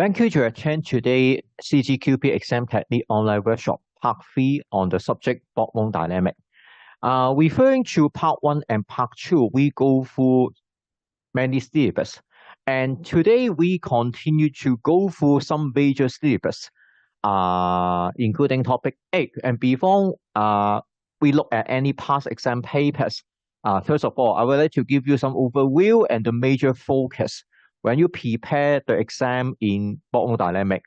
Thank you to attend today CGQP Exam Technique online workshop part 3 on the subject boardroom dynamic. Referring to part 1 and part 2, we go through many syllabus. And today we continue to go through some major syllabus, including topic 8. And before we look at any past exam papers, first of all, I would like to give you some overview and the major focus when you prepare the exam in boardroom dynamic.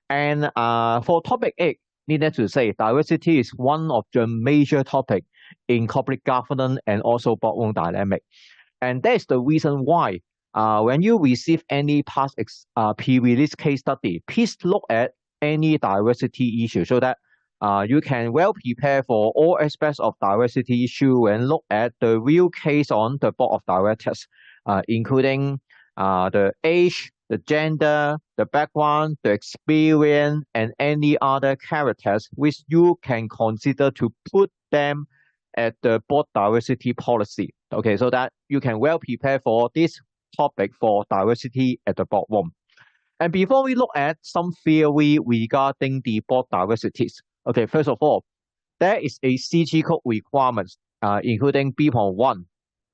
And for topic 8, needed to say, diversity is one of the major topics in corporate governance and also boardroom dynamic. And that's the reason why when you receive any past pre-release case study, please look at any diversity issue so that you can well prepare for all aspects of diversity issue and look at the real case on the board of directors, including the age, the gender, the background, the experience, and any other characters which you can consider to put them at the board diversity policy. Okay, so that you can well prepare for this topic for diversity at the boardroom. And before we look at some theory regarding the board diversities, okay, first of all, there is a CG code requirements, including B.1,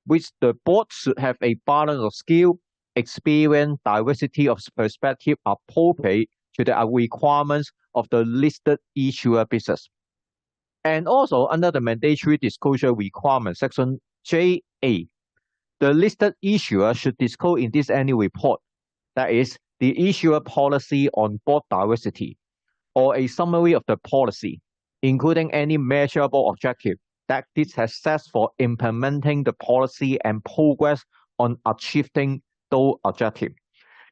which the board should have a balance of skill, experience, diversity of perspective appropriate to the requirements of the listed issuer business. And also under the mandatory disclosure requirement, section JA, the listed issuer should disclose in this annual report, that is, the issuer policy on board diversity, or a summary of the policy, including any measurable objective that this has set for implementing the policy and progress on achieving those objectives.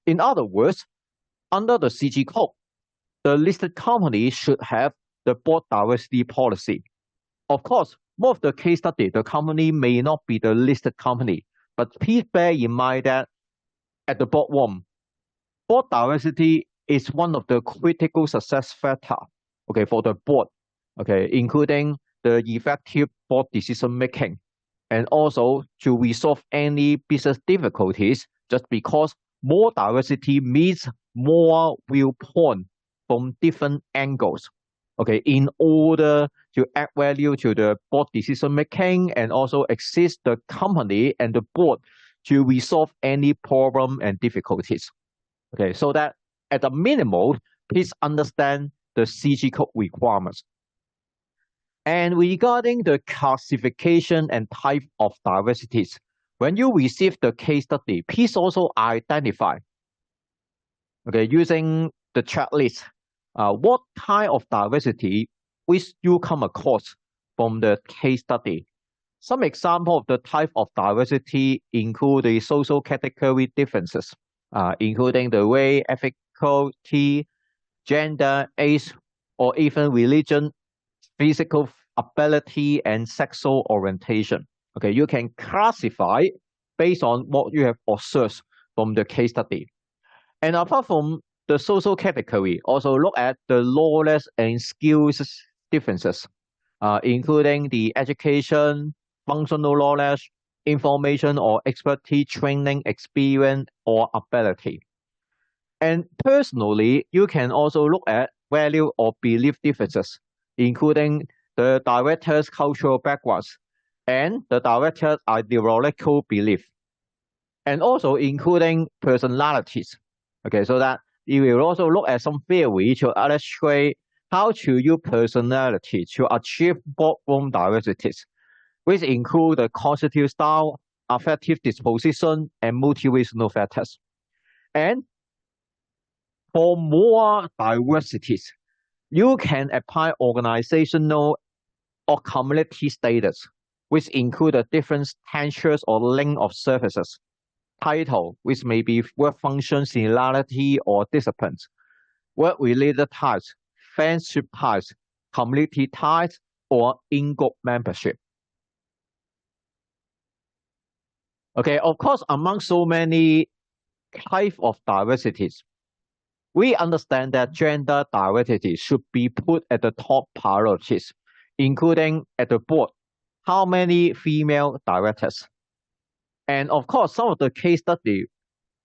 In other words, under the CG code, the listed company should have the board diversity policy. Of course, most of the case study, the company may not be the listed company, but please bear in mind that at the boardroom, board diversity is one of the critical success factors, okay, for the board, okay, including the effective board decision making, and also to resolve any business difficulties, just because more diversity means more viewpoint from different angles, okay, in order to add value to the board decision making and also assist the company and the board to resolve any problem and difficulties. Okay, so that at the minimum, please understand the CG code requirements. And regarding the classification and type of diversities, when you receive the case study, please also identify, okay, using the checklist, what kind of diversity which you come across from the case study. Some example of the type of diversity include the social category differences, including the race, ethnicity, gender, age, or even religion, physical ability, and sexual orientation. Okay, you can classify based on what you have observed from the case study. And apart from the social category, also look at the knowledge and skills differences, including the education, functional knowledge, information or expertise, training, experience, or ability. And personally, you can also look at value or belief differences, including the director's cultural backgrounds and the director's ideological belief, and also including personalities. Okay, so that you will also look at some theory to illustrate how to use personality to achieve boardroom diversities, which include the constitutive style, affective disposition, and motivational factors. And for more diversities, you can apply organizational or community status, which include the different tenures or length of services, title, which may be work function seniority or disciplines, work-related types, friendship types, community types, or in-group membership. Okay, of course, among so many types of diversities, we understand that gender diversity should be put at the top priorities, including at the board, how many female directors. And of course, some of the case study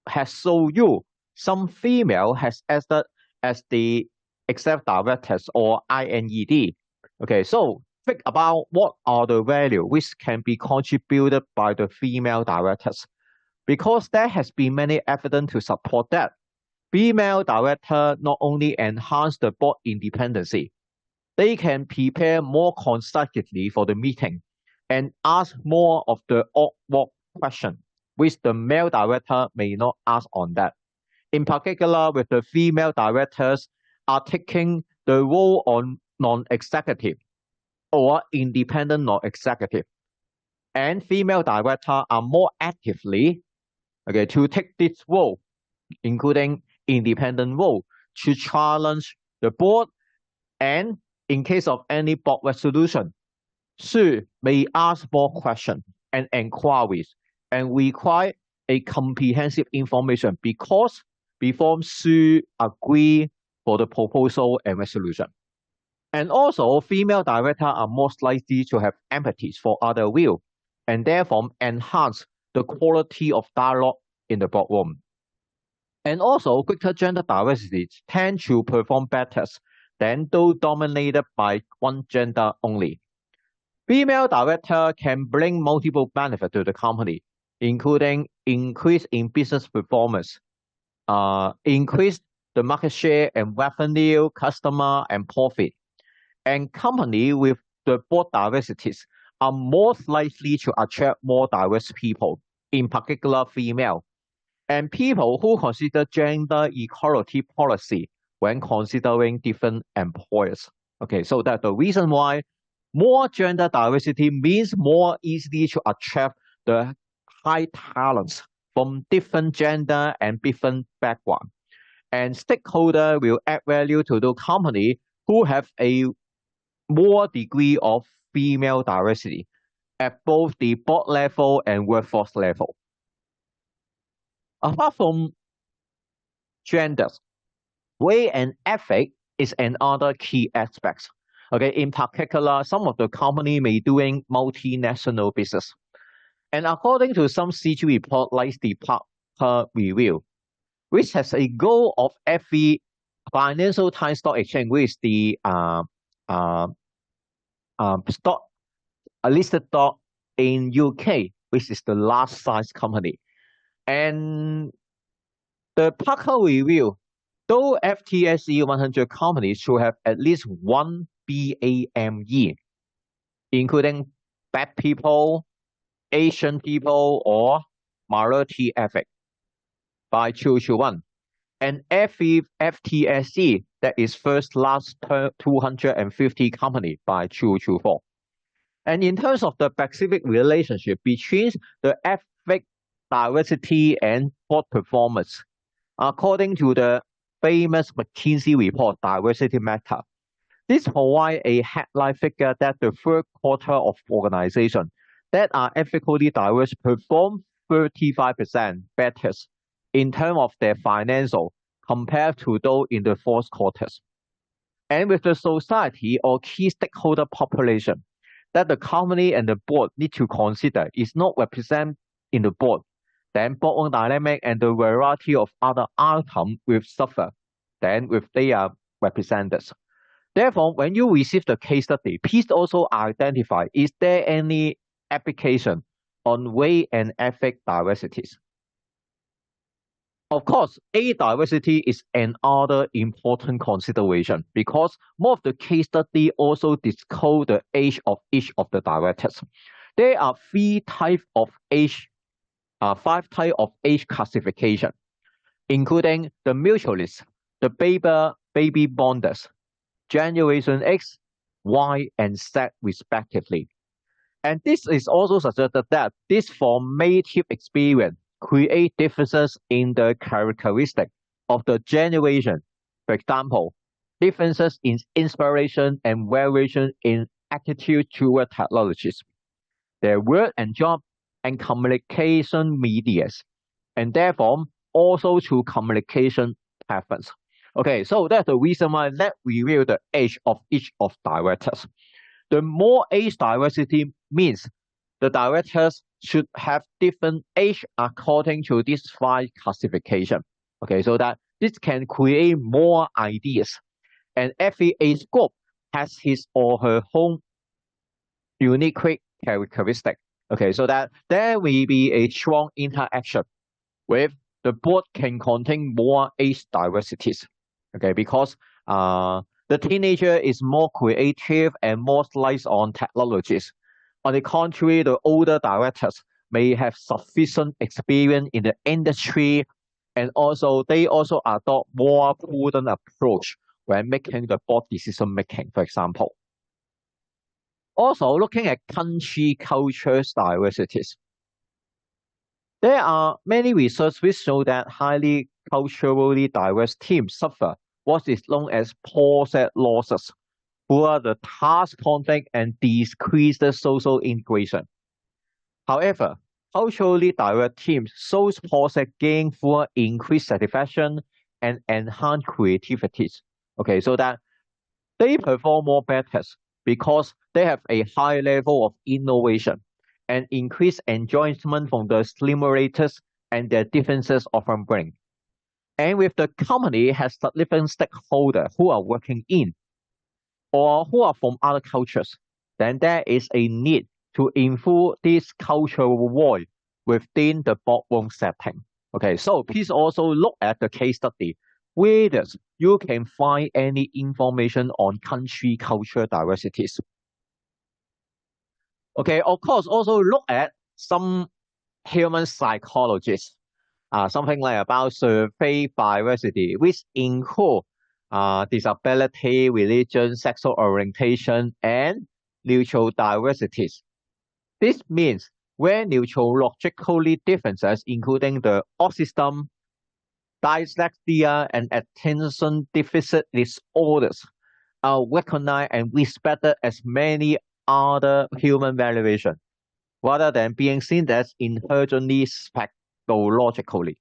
has shown you some female has acted as the executive directors or INED. Okay, so think about what are the value which can be contributed by the female directors, because there has been many evidence to support that. Female director not only enhance the board independency, they can prepare more consecutively for the meeting and ask more of the awkward question, which the male director may not ask on that. In particular, with the female directors are taking the role on non-executive or independent non-executive, and female directors are more actively to take this role, including independent role, to challenge the board, and in case of any board resolution, she may ask more questions and inquiries and require a comprehensive information because before she agree for the proposal and resolution. And also, female directors are most likely to have empathy for other views and therefore enhance the quality of dialogue in the boardroom. And also, greater gender diversity tend to perform better than those dominated by one gender only. Female director can bring multiple benefits to the company, including increase in business performance, increase the market share and revenue, customer and profit. And companies with the board diversities are most likely to attract more diverse people, in particular female, and people who consider gender equality policy when considering different employers. Okay, so that's the reason why more gender diversity means more easily to attract the high talents from different gender and different background. And stakeholder will add value to the company who have a more degree of female diversity at both the board level and workforce level. Apart from genders, way and ethic is another key aspect. Okay, in particular, some of the company may doing multinational business. And according to some CG report like the Parker Review, which has a goal of every Financial Times Stock Exchange, which is the stock a listed stock in UK, which is the large size company. And the Parker Review, though FTSE 100 companies should have at least one BAME, including Black people, Asian people, or minority ethnic, by 2021. And every FTSE that is first last 250 company by 2024. And in terms of the specific relationship between the ethnic diversity and board performance, according to the famous McKinsey report, Diversity Matter, this provides a headline figure that the third quarter of organizations that are ethnically diverse perform 35% better in terms of their financial compared to those in the fourth quarters. And with the society or key stakeholder population that the company and the board need to consider is not represented in the board, then board dynamic and the variety of other outcomes will suffer than if they are represented. Therefore, when you receive the case study, please also identify, is there any application on weight and ethnic diversities? Of course, age diversity is another important consideration because more of the case study also disclose the age of each of the directors. There are five types of age classification, including the mutualists, the baby bonders, Generation X, Y, and Z respectively. And this is also suggested that this formative experience create differences in the characteristic of the generation. For example, differences in inspiration and variation in attitude toward technologies, their work and job and communication medias, and therefore also to communication preference. Okay, so that's the reason why let's review the age of each of directors. The more age diversity means the directors should have different age according to this five classification. Okay, so that this can create more ideas. And every age group has his or her own unique characteristic. Okay, so that there will be a strong interaction with the board can contain more age diversities. Okay, because the teenager is more creative and more sliced on technologies. On the contrary, the older directors may have sufficient experience in the industry, and also they also adopt more prudent approach when making the board decision making, for example. Also, looking at country cultures diversities. There are many research which show that highly culturally diverse teams suffer what is known as process losses, poor the task conflict and decreased social integration. However, culturally diverse teams shows process gain for increased satisfaction and enhanced creativity. Okay, so that they perform more better because they have a high level of innovation and increased enjoyment from the simulators and their differences often bring. And with the company has different stakeholders who are working in or who are from other cultures, then there is a need to infill this cultural void within the boardroom setting. Okay, so please also look at the case study where you can find any information on country culture diversities. Okay, of course, also look at some human psychologists, something like about survey diversity, which include disability, religion, sexual orientation, and neutral diversities. This means where neurologically differences, including the autism, dyslexia, and attention deficit disorders, are recognized and respected as many other human variations, rather than being seen as inherently pathologically.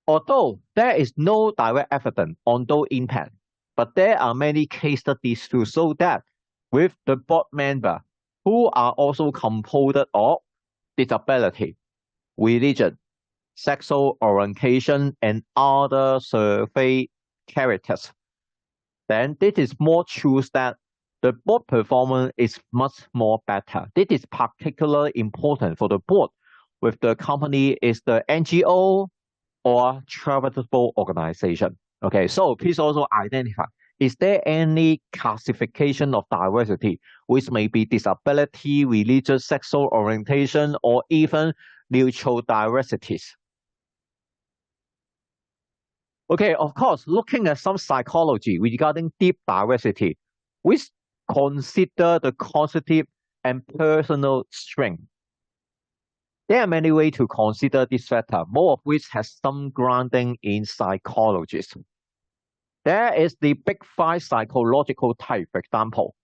Although there is no direct evidence on those impact, but there are many case studies to show that with the board member who are also composed of disability, religion, sexual orientation, and other survey characters, then this is more true that the board performance is much more better. This is particularly important for the board with the company is the NGO or charitable organization. Okay, so please also identify, is there any classification of diversity which may be disability, religious, sexual orientation, or even neutral diversities? Okay, of course, looking at some psychology regarding deep diversity, we consider the cognitive and personal strength. There are many ways to consider this factor, more of which has some grounding in psychology. There is the big five psychological type, for example,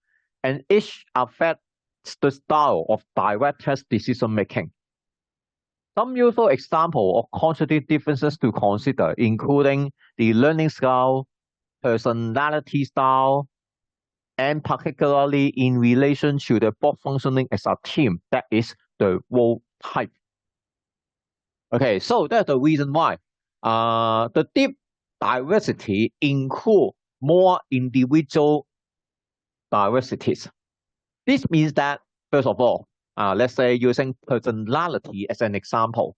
and each affects the style of director's decision making. Some useful examples of cognitive differences to consider, including the learning style, personality style, and particularly in relation to the board functioning as a team, that is the role type. Okay, so that's the reason why the deep diversity include more individual diversities. This means that, first of all, let's say using personality as an example,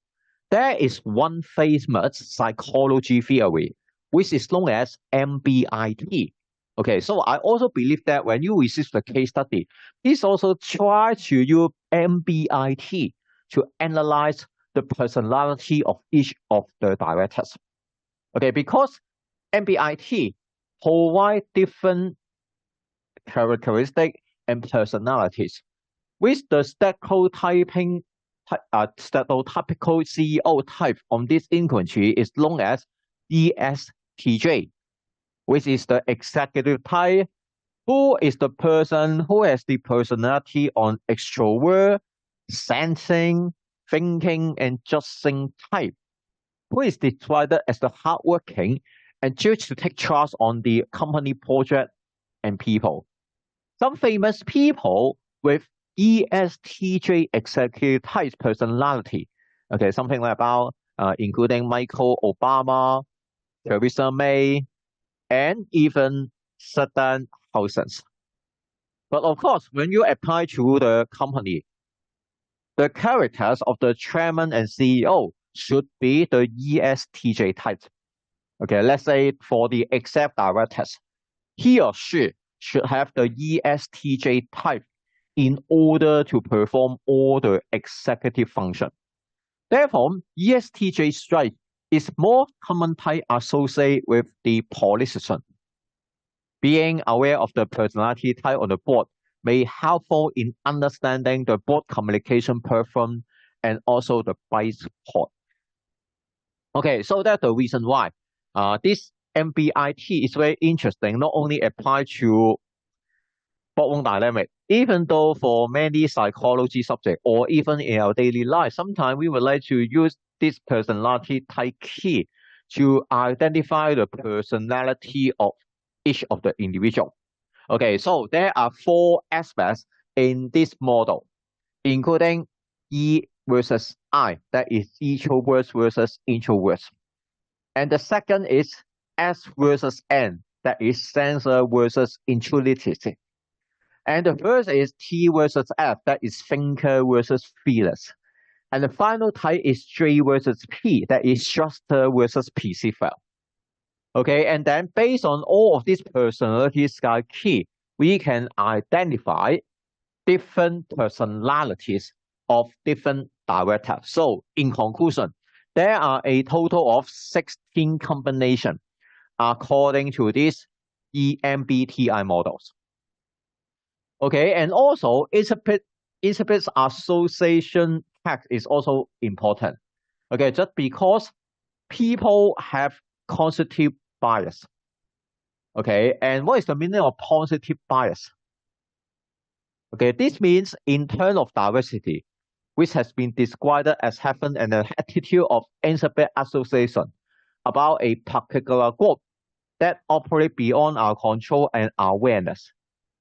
there is one famous psychology theory, which is known as MBIT. Okay, so I also believe that when you receive the case study, please also try to use MBIT to analyze the personality of each of the directors. Okay, because MBIT provide different characteristics and personalities, with the stereotypical CEO type on this inquiry is known as ESTJ, which is the executive type, who is the person who has the personality on extrovert, sensing, thinking, and judging type, who is described as the hardworking and choose to take charge on the company project and people. Some famous people with ESTJ executive type personality, okay, something like about including Michael Obama, Theresa May, and even certain houses. But of course, when you apply to the company, the characters of the chairman and CEO should be the ESTJ type. Okay, let's say for the exec directors, he or she should have the ESTJ type in order to perform all the executive function. Therefore, ESTJ strike is more common type associated with the politician. Being aware of the personality type on the board may helpful in understanding the board communication platform and also the bias support. Okay, so that's the reason why this MBIT is very interesting, not only apply to boardroom dynamic, even though for many psychology subjects or even in our daily life, sometimes we would like to use this personality type key to identify the personality of each of the individual. Okay, so there are 4 aspects in this model, including E versus I, that is extroverts versus introverts. And the second is S versus N, that is sensor versus intuitive. And the first is T versus F, that is thinker versus feelers. And the final type is J versus P, that is trusters versus perceiver. Okay, and then based on all of these personality style key, we can identify different personalities of different directors. So in conclusion, there are a total of 16 combinations according to these EMBTI models. Okay, and also interpret association text is also important. Okay, just because people have cognitive bias. Okay, and what is the meaning of positive bias? Okay, this means in terms of diversity, which has been described as having an attitude of interpret association about a particular group that operate beyond our control and awareness.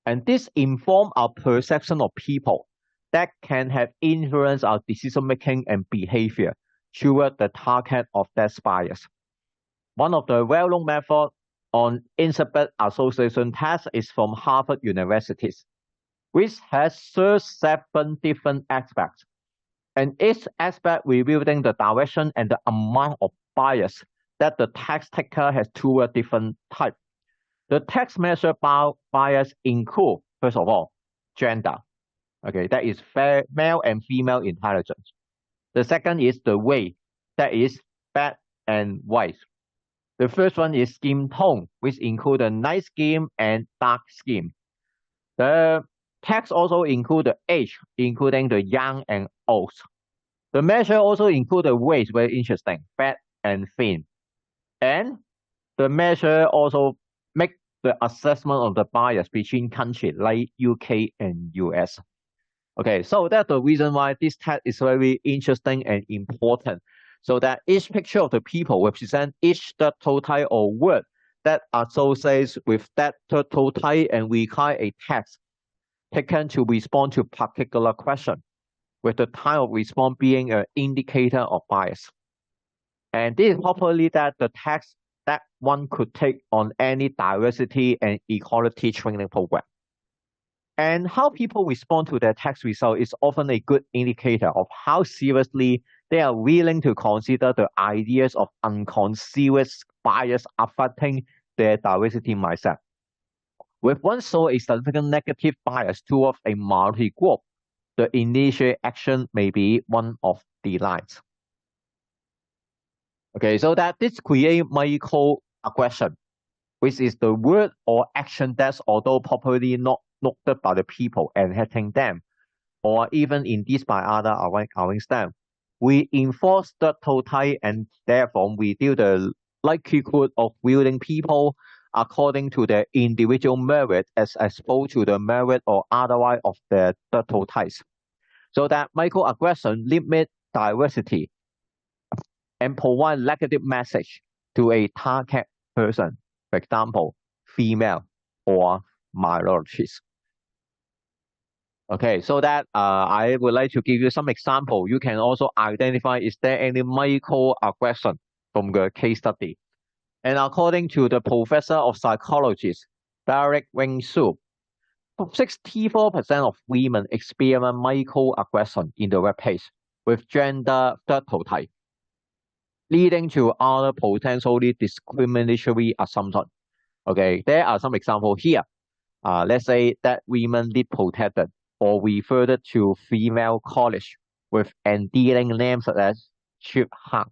And this informs our perception of people that can have influence our decision making and behavior toward the target of that bias. One of the well-known methods on interpret association test is from Harvard University, which has served 7 different aspects. And each aspect revealing the direction and the amount of bias that the test taker has toward different types. The text measure bias include, first of all, gender. Okay, that is male and female intelligence. The second is the weight, that is black and white. The first one is skin tone, which include the light skin and dark skin. The text also include the age, including the young and old. The measure also include the weight, very interesting, fat and thin. And the measure also make the assessment of the bias between countries like UK and US. Okay, so that's the reason why this test is very interesting and important. So that each picture of the people represent each turtle type or word that associates with that turtle type and require a text taken to respond to particular question, with the type of response being an indicator of bias. And this is probably that the text that one could take on any diversity and equality training program. And how people respond to their test result is often a good indicator of how seriously they are willing to consider the ideas of unconscious bias affecting their diversity mindset. If one saw a significant negative bias towards a minority group, the initial action may be one of the lines. Okay, so that this creates microaggression, which is the word or action that's although probably not noted by the people and hitting them, or even induced by other against them. We enforce the total and therefore reduce the likelihood of viewing people according to their individual merit as opposed to the merit or otherwise of their total types. So that microaggression limit diversity and provide negative message to a target person, for example, female or minorities. Okay, so that I would like to give you some example. You can also identify is there any microaggression from the case study. And according to the professor of psychology, Derek Wing Su, 64% of women experience microaggression in the workplace with gender stereotype, leading to other potentially discriminatory assumptions. Okay, there are some examples here. Let's say that women need protected or referred to female colleagues with endearing names such as sweetheart,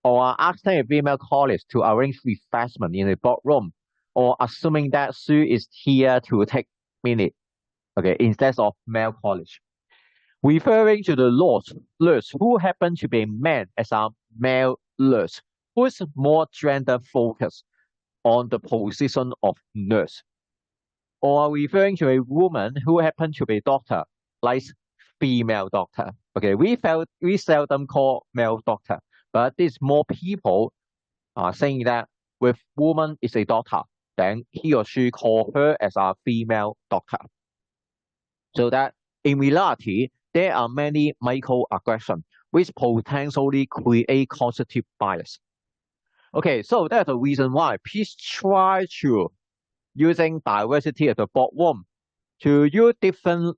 or asking a female colleague to arrange refreshment in a boardroom, or assuming that she is here to take minutes, okay, instead of male colleagues. Referring to the nurse who happen to be a man as a male nurse, who is more gender focused on the position of nurse, or referring to a woman who happen to be a doctor, like female doctor. Okay, we seldom call male doctor, but there's more people saying that with woman is a doctor, then he or she call her as a female doctor. So that in reality, there are many microaggressions which potentially create cognitive bias. Okay, so that's the reason why please try to using diversity as a boardroom to use different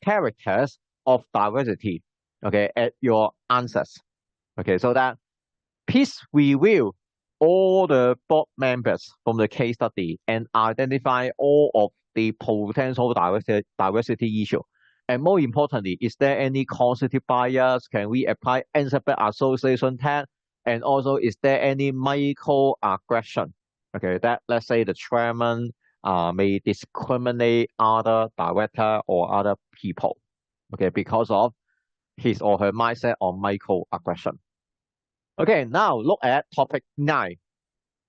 characters of diversity, okay, at your answers. Okay, so that please review all the board members from the case study and identify all of the potential diversity issue. And more importantly, is there any cognitive bias? Can we apply Ansible association test? And also, is there any microaggression? Okay, that let's say the chairman may discriminate other director or other people, okay, because of his or her mindset on microaggression. Okay, now look at topic 9,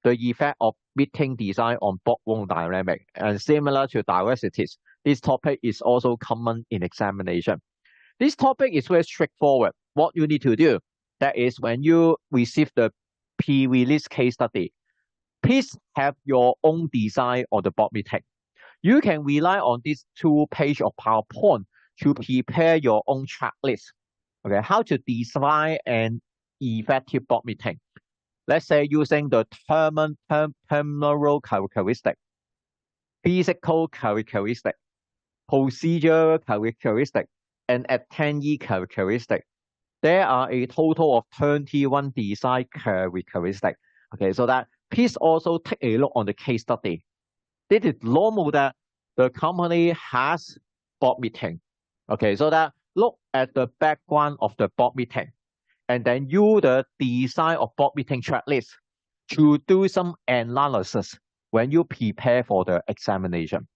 the effect of meeting design on boardroom dynamic. And similar to diversities, this topic is also common in examination. This topic is very straightforward. What you need to do, that is when you receive the pre-release case study, please have your own design on the board meeting. You can rely on this 2-page of PowerPoint to prepare your own checklist. Okay, how to design an effective board meeting. Let's say using the terminal characteristic, physical characteristic, procedural characteristic, and attendee characteristic. There are a total of 21 design characteristics. Okay, so that please also take a look on the case study. This is normal that the company has board meeting. Okay, so that look at the background of the board meeting and then use the design of board meeting checklist to do some analysis when you prepare for the examination.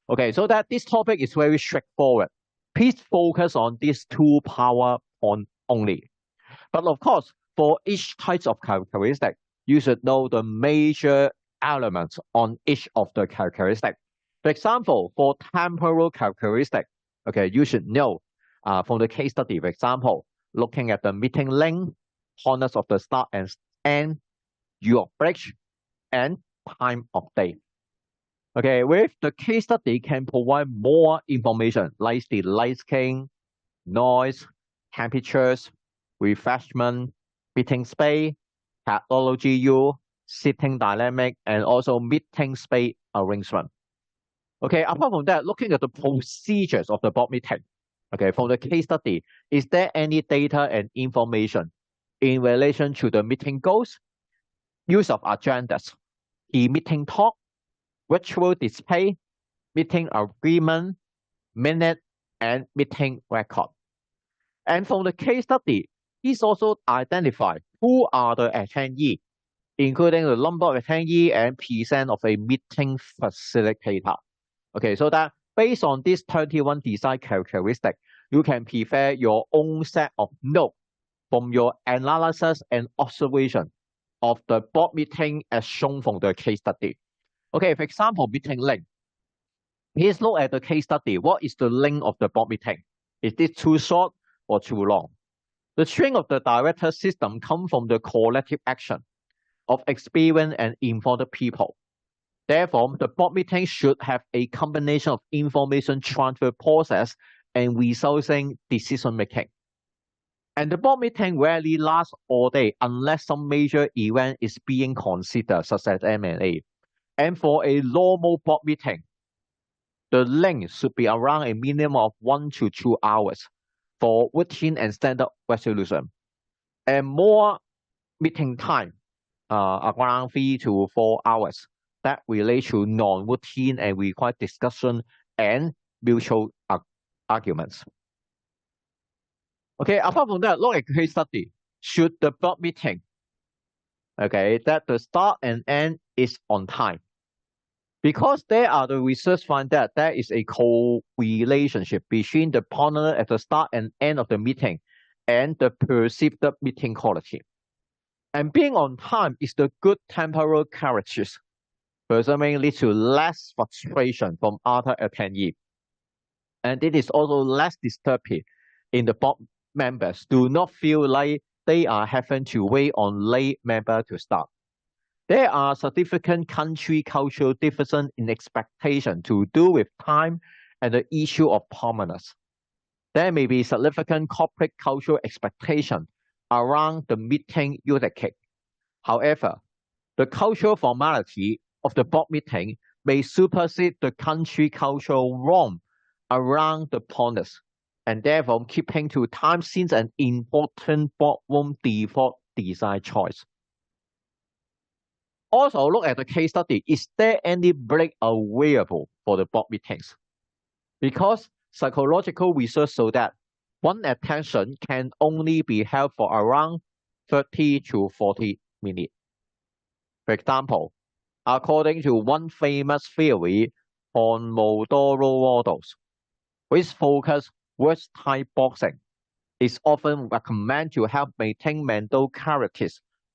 Okay, so that this topic is very straightforward. Please focus on these 2 PowerPoint only. But of course, for each type of characteristic, you should know the major elements on each of the characteristics. For example, for temporal characteristic, okay, you should know from the case study, for example, looking at the meeting length, corners of the start and end, your break, and time of day. Okay, with the case study can provide more information like the lighting, noise, temperatures, refreshment, meeting space, technology use, sitting dynamic, and also meeting space arrangement. Okay, apart from that, looking at the procedures of the board meeting, okay, from the case study, is there any data and information in relation to the meeting goals, use of agendas, the meeting talk, virtual display, meeting agreement, minute, and meeting record? And from the case study, please also identify who are the attendees, including the number of attendees and percent of a meeting facilitator. Okay, so that based on these 31 design characteristics, you can prepare your own set of notes from your analysis and observation of the board meeting as shown from the case study. Okay, for example, meeting length. Please look at the case study. What is the length of the board meeting? Is this too short or too long? The strength of the director system comes from the collective action of experienced and informed people. Therefore, the board meeting should have a combination of information transfer process and resulting decision making. And the board meeting rarely lasts all day unless some major event is being considered, such as M&A. And for a normal board meeting, the length should be around a minimum of 1 to 2 hours for routine and standard resolution. And more meeting time, around 3 to 4 hours, that relate to non-routine and require discussion and mutual arguments. Okay, apart from that, look at case study. Should the board meeting, okay, that the start and end is on time? Because there are the research find that there is a co-relationship between the partner at the start and end of the meeting and the perceived meeting quality. And being on time is the good temporal characteristics, presumably lead to less frustration from other attendees. And it is also less disturbing in the board members do not feel like they are having to wait on late member to start. There are significant country cultural differences in expectation to do with time and the issue of prominence. There may be significant corporate cultural expectation around the meeting etiquette. However, the cultural formality of the board meeting may supersede the country cultural norm around the prominence, and therefore keeping to time seems an important boardroom default design choice. Also, look at the case study. Is there any break available for the board meetings? Because psychological research shows that one attention can only be held for around 30 to 40 minutes. For example, according to one famous theory, Pomodoro models, which focus word-type boxing, is often recommended to help maintain mental clarity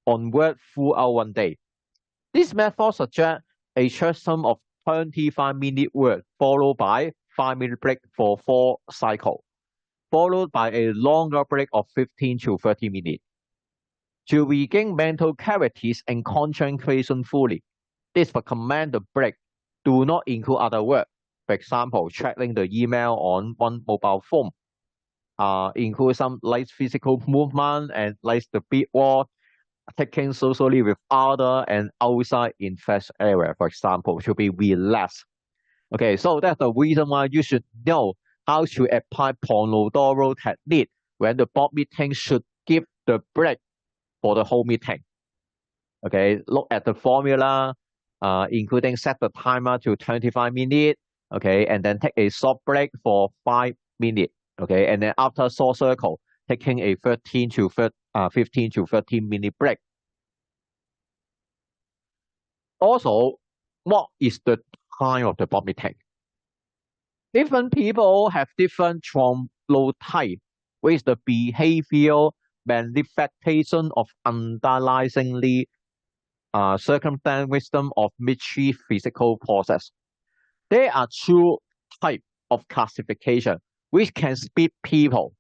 on work throughout one day. This method suggests a system of 25-minute work followed by 5-minute break for 4 cycles, followed by a longer break of 15 to 30 minutes. To regain mental clarity and concentration fully, this recommend the break do not include other work. For example, checking the email on one mobile phone, include some light physical movement and like the beat walk, taking socially with other and outside in fresh area, for example, to be relaxed. Okay, so that's the reason why you should know how to apply Pomodoro technique when the board meeting should give the break for the whole meeting. Okay, look at the formula, including set the timer to 25 minutes, okay, and then take a short break for 5 minutes, okay, and then after short circle, taking a 15 to 13 minute break. Also, what is the time of the board meeting? Different people have different chronotype, which is the behavioral manifestation of underlyingly circumstance wisdom of Michi physical process. There are 2 types of classification which can split people,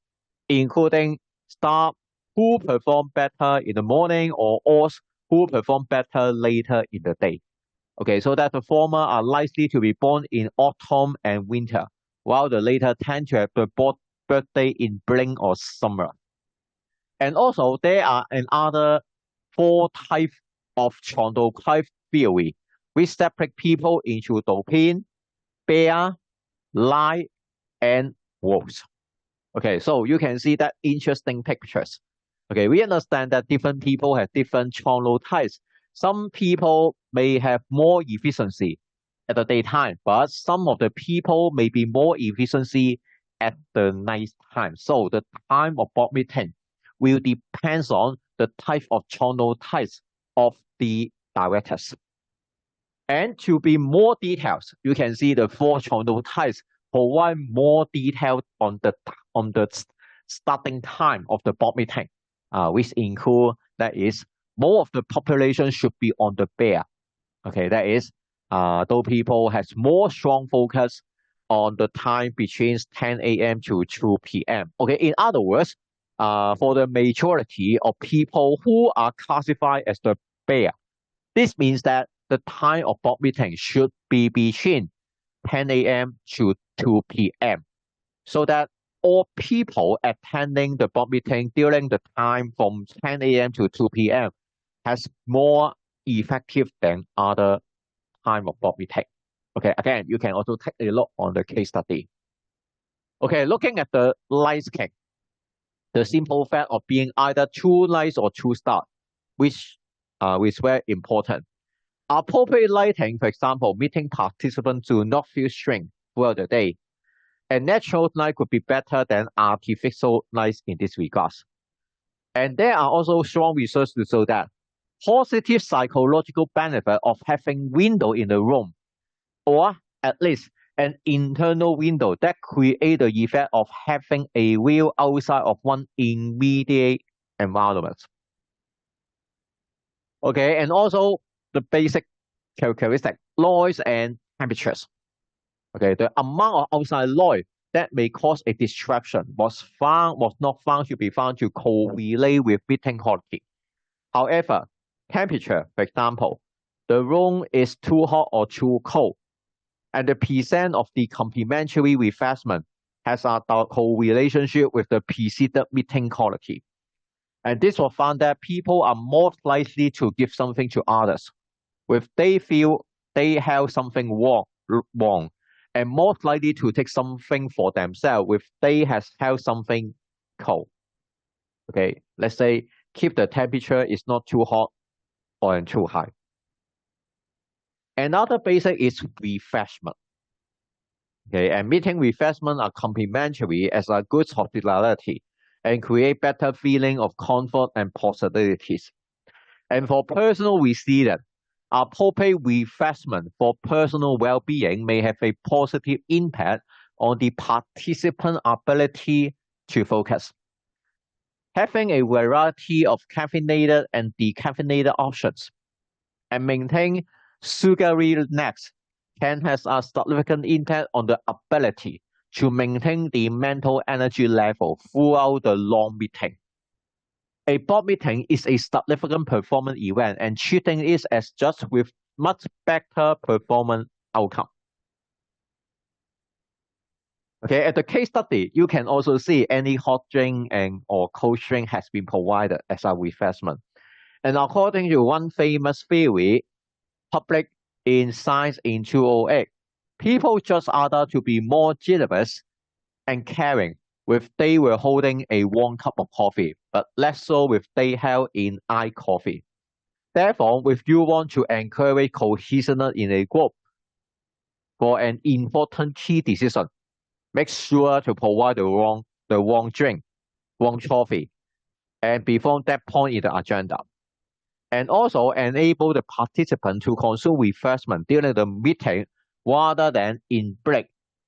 including staff who perform better in the morning or us who perform better later in the day. Okay, so that the former are likely to be born in autumn and winter, while the later tend to have the birthday in spring or summer. And also, there are another 4 types of chronotype theory, which separate people into dolphin, bear, lion, and wolves. Okay, so you can see that interesting pictures. Okay, we understand that different people have different chronotypes. Some people may have more efficiency at the daytime, but some of the people may be more efficiency at the night time. So the time of board meeting will depend on the type of chronotypes of the directors. And to be more detailed, you can see the 4 chronotypes provide more detail on the starting time of the board meeting, which include that is more of the population should be on the bear. Okay, that is those people has more strong focus on the time between 10 a.m. to 2 p.m. Okay, in other words, for the majority of people who are classified as the bear, this means that the time of board meeting should be between 10 a.m. to 2 p.m. so that all people attending the board meeting during the time from 10 a.m. to 2 p.m. has more effective than other time of board meeting. Okay, again, you can also take a look on the case study. Okay, looking at the light scheme, the simple fact of being either too light or too dark, which is very important. Appropriate lighting, for example, meeting participants do not feel strained throughout the day. And natural light could be better than artificial light in this regard. And there are also strong research to show that positive psychological benefit of having window in the room, or at least an internal window that create the effect of having a view outside of one immediate environment. Okay, and also the basic characteristic, noise and temperatures. Okay, the amount of outside noise that may cause a distraction was not found to be found to correlate with meeting quality. However, temperature, for example, the room is too hot or too cold, and the percent of the complimentary refreshment has a correlationship with the preceded meeting quality. And this was found that people are more likely to give something to others if they feel they have something wrong, and more likely to take something for themselves if they have held something cold. Okay, let's say keep the temperature is not too hot or too high. Another basic is refreshment. Okay, and meeting refreshment are complementary as a good hospitality and create better feeling of comfort and possibilities. And for personal resilience, appropriate refreshment for personal well-being may have a positive impact on the participant ability to focus. Having a variety of caffeinated and decaffeinated options and maintain sugary snacks can have a significant impact on the ability to maintain the mental energy level throughout the long meeting. A board meeting is a significant performance event, and treating it as just with much better performance outcome. Okay, at the case study, you can also see any hot drink or cold drink has been provided as a refreshment. And according to one famous theory, published in Science in 2008, people judge others to be more generous and caring if they were holding a warm cup of coffee, but less so if they held in iced coffee. Therefore, if you want to encourage cohesiveness in a group for an important key decision, make sure to provide the warm drink, warm coffee, and before that point in the agenda. And also enable the participant to consume refreshment during the meeting rather than in break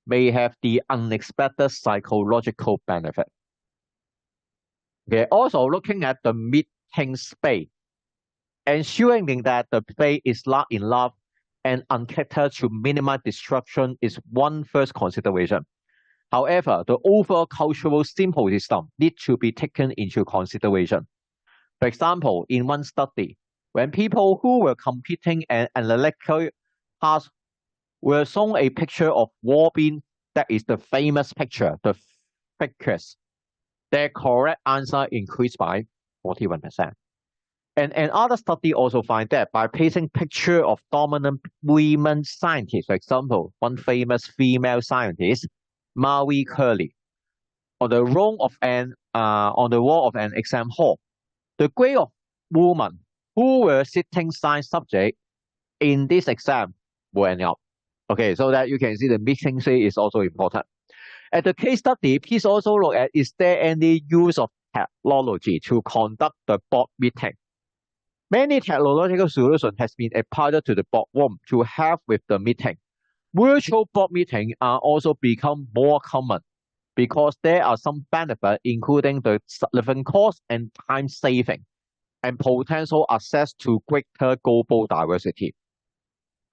may have the unexpected psychological benefit. Okay, also looking at the meeting space, ensuring that the space is large enough and uncluttered to minimize disruption is one first consideration. However, the overall cultural symbolism needs to be taken into consideration. For example, in one study, when people who were competing in analytical tasks were shown a picture of Robin, that is the famous picture, the figures, their correct answer increased by 41%. And another study also find that by placing picture of dominant women scientists, for example, one famous female scientist, Marie Curie, on the wall of an exam hall, the grade of women who were sitting science subject in this exam went up. Okay, so that you can see the meeting space is also important. At the case study, please also look at is there any use of technology to conduct the board meeting. Many technological solutions has been applied to the boardroom to help with the meeting. Virtual board meetings are also become more common because there are some benefits, including the living cost and time saving, and potential access to greater global diversity.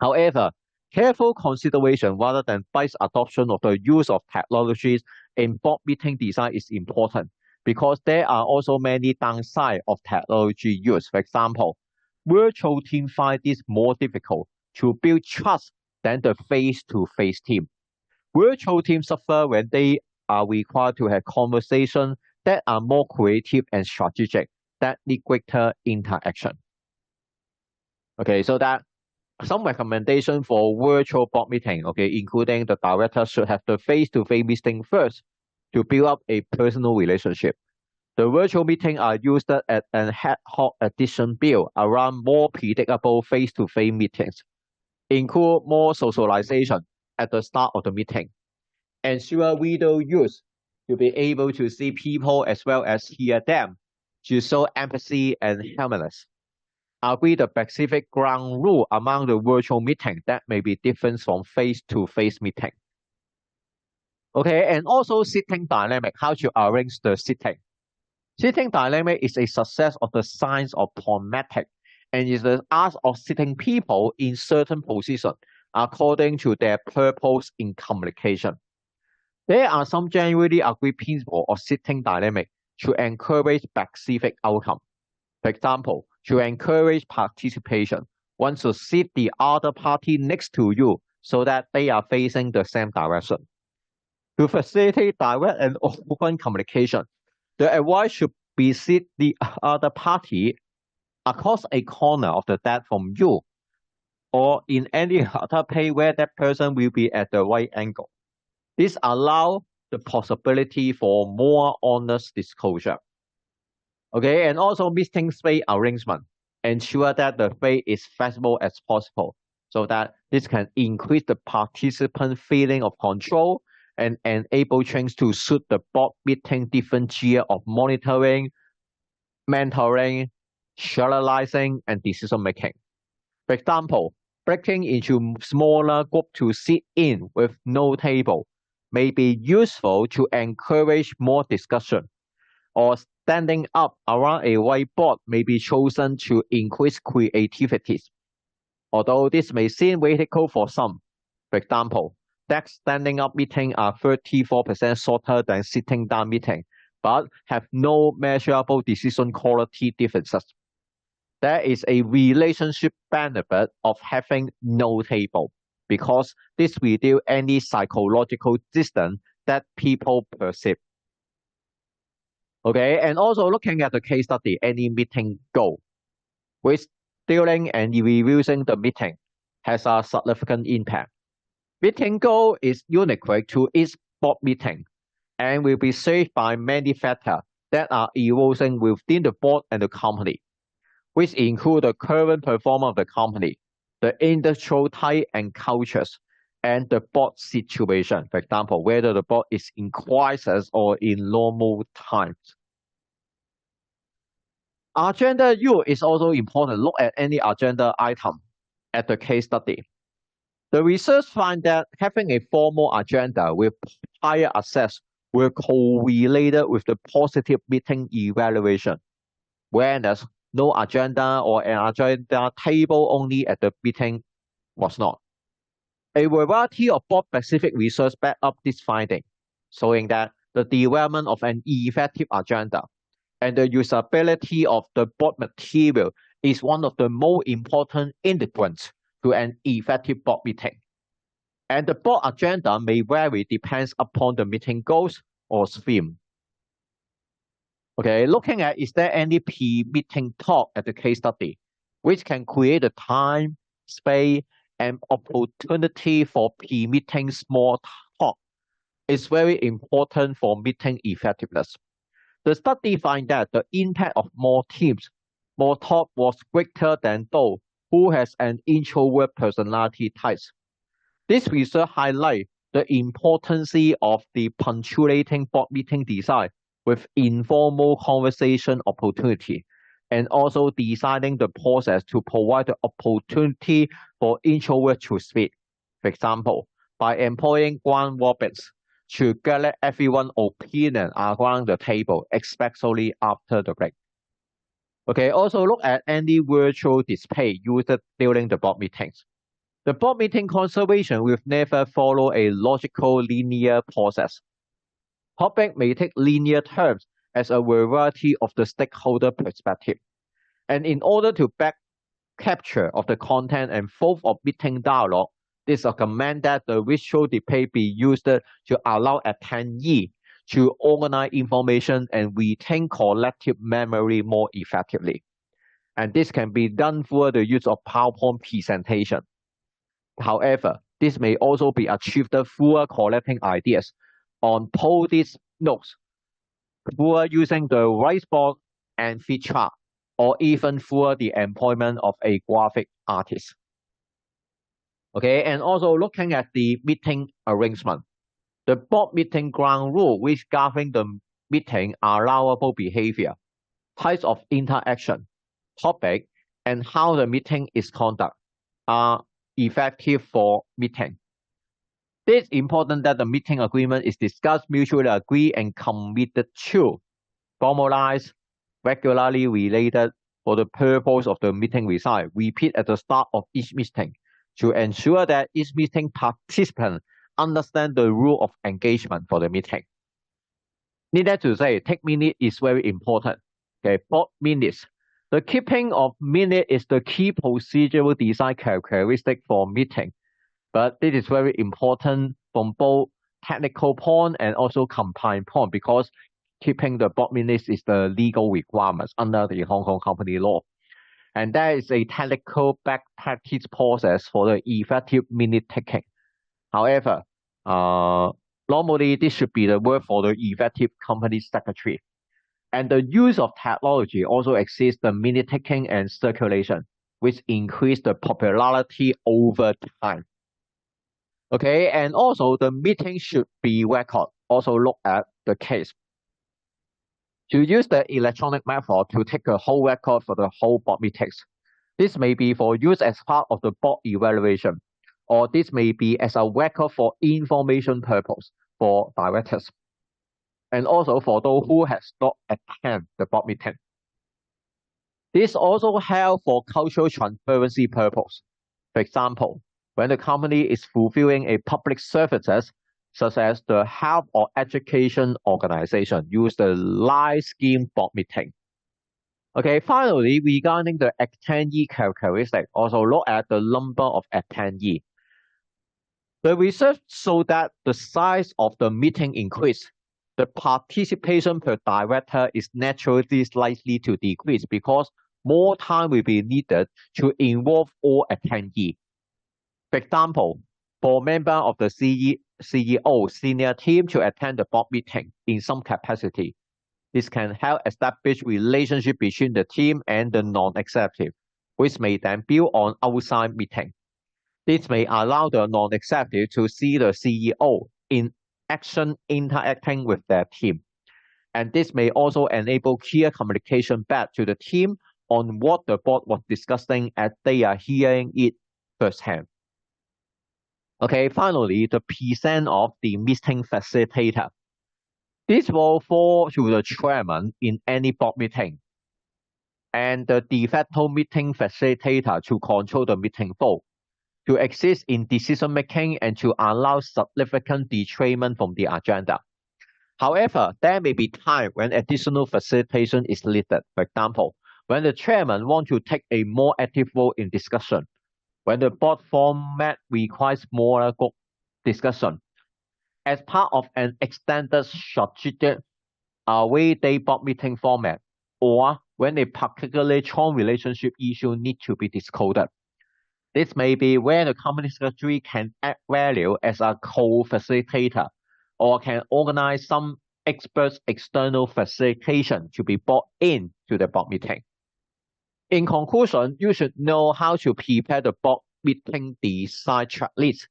However, careful consideration rather than biased adoption of the use of technologies in board meeting design is important because there are also many downsides of technology use. For example, virtual team find this more difficult to build trust than the face-to-face team. Virtual teams suffer when they are required to have conversations that are more creative and strategic that need greater interaction. Okay, so that some recommendation for virtual board meeting, okay, including the director should have the face-to-face meeting first to build up a personal relationship. The virtual meeting are used as an ad hoc addition build around more predictable face-to-face meetings, include more socialization at the start of the meeting. Ensure video use to be able to see people as well as hear them to show empathy and humanness. Agree the specific ground rule among the virtual meeting that may be different from face-to-face meeting. Okay, and also sitting dynamic, how to arrange the sitting. Sitting dynamic is a success of the science of pragmatic and is the art of sitting people in certain positions according to their purpose in communication. There are some generally agreed principles of sitting dynamic to encourage specific outcome. For example, to encourage participation, one should sit the other party next to you so that they are facing the same direction. To facilitate direct and open communication, the advice should be sit the other party across a corner of the desk from you or in any other place where that person will be at the right angle. This allows the possibility for more honest disclosure. Okay, and also meeting space arrangement. Ensure that the space is flexible as possible so that this can increase the participant feeling of control and enable trains to suit the board meeting different tier of monitoring, mentoring, socializing, and decision making. For example, breaking into smaller groups to sit in with no table may be useful to encourage more discussion, or standing up around a whiteboard may be chosen to increase creativity. Although this may seem radical for some, for example, desk standing up meetings are 34% shorter than sitting down meetings, but have no measurable decision quality differences. There is a relationship benefit of having no table because this reduces any psychological distance that people perceive. Okay, and also looking at the case study, any meeting goal, which during and reviewing the meeting has a significant impact. Meeting goal is unique to each board meeting and will be shaped by many factors that are evolving within the board and the company, which include the current performance of the company, the industrial type and cultures, and the board situation. For example, whether the board is in crisis or in normal times. Agenda use is also important. Look at any agenda item at the case study. The research finds that having a formal agenda with higher access will correlate with the positive meeting evaluation, whereas no agenda or an agenda table only at the meeting was not. A variety of board-specific research back up this finding, showing that the development of an effective agenda and the usability of the board material is one of the most important ingredients to an effective board meeting. And the board agenda may vary depends upon the meeting goals or theme. Okay, looking at is there any pre-meeting talk at the case study, which can create a time, space, and opportunity for pre-meeting small talk is very important for meeting effectiveness. The study finds that the impact of more teams, more talk was greater than those who has an introvert personality type. This research highlights the importance of the punctuating board meeting design with informal conversation opportunity, and also designing the process to provide the opportunity for introverts to speak. For example, by employing round robins to gather everyone's opinion around the table, especially after the break. Okay, also look at any virtual display used during the board meetings. The board meeting conservation will never follow a logical linear process. Topic may take linear terms as a variety of the stakeholder perspective. And in order to back capture of the content and flow of meeting dialogue, this recommend that the visual display be used to allow attendees to organize information and retain collective memory more effectively. And this can be done through the use of PowerPoint presentation. However, this may also be achieved through collecting ideas on post-it notes, through using the whiteboard and flip chart, or even through the employment of a graphic artist. Okay, and also looking at the meeting arrangement. The board meeting ground rule which govern the meeting allowable behavior, types of interaction, topic, and how the meeting is conducted are effective for meeting. It is important that the meeting agreement is discussed, mutually agreed, and committed to, formalized, regularly related for the purpose of the meeting result. Repeat at the start of each meeting to ensure that each meeting participant understand the rule of engagement for the meeting. Needless to say, take minute is very important. Okay, board minutes. The keeping of minute is the key procedural design characteristic for meeting, but this is very important from both technical point and also compliance point because keeping the board minutes is the legal requirements under the Hong Kong company law. And that is a technical back practice process for the effective minute taking. However, normally this should be the work for the effective company secretary. And the use of technology also exists the minute taking and circulation, which increase the popularity over time. Okay, and also the meeting should be recorded. Also look at the case. To use the electronic method to take a whole record for the whole board meetings. This may be for use as part of the board evaluation, or this may be as a record for information purpose for directors, and also for those who has not attended the board meeting. This also helps for cultural transparency purpose. For example, when the company is fulfilling a public services, such as the health or education organization, use the live scheme board meeting. Okay, finally, regarding the attendee characteristic, also look at the number of attendees. The research showed that the size of the meeting increase. The participation per director is naturally likely to decrease because more time will be needed to involve all attendees. For example, for member of the CEO senior team to attend the board meeting in some capacity, this can help establish relationship between the team and the non-executive, which may then build on outside meeting. This may allow the non-executive to see the CEO in action interacting with their team. And this may also enable clear communication back to the team on what the board was discussing as they are hearing it firsthand. Okay, finally, the present of the meeting facilitator. This will fall to the chairman in any board meeting and the de facto meeting facilitator to control the meeting flow, to assist in decision making and to allow significant detrayment from the agenda. However, there may be time when additional facilitation is needed. For example, when the chairman wants to take a more active role in discussion, when the board format requires more group discussion, as part of an extended strategic weekday board meeting format, or when a particularly strong relationship issue needs to be disclosed. This may be where the company secretary can add value as a co-facilitator or can organize some experts external facilitation to be brought in to the board meeting. In conclusion, you should know how to prepare the board meeting design checklist.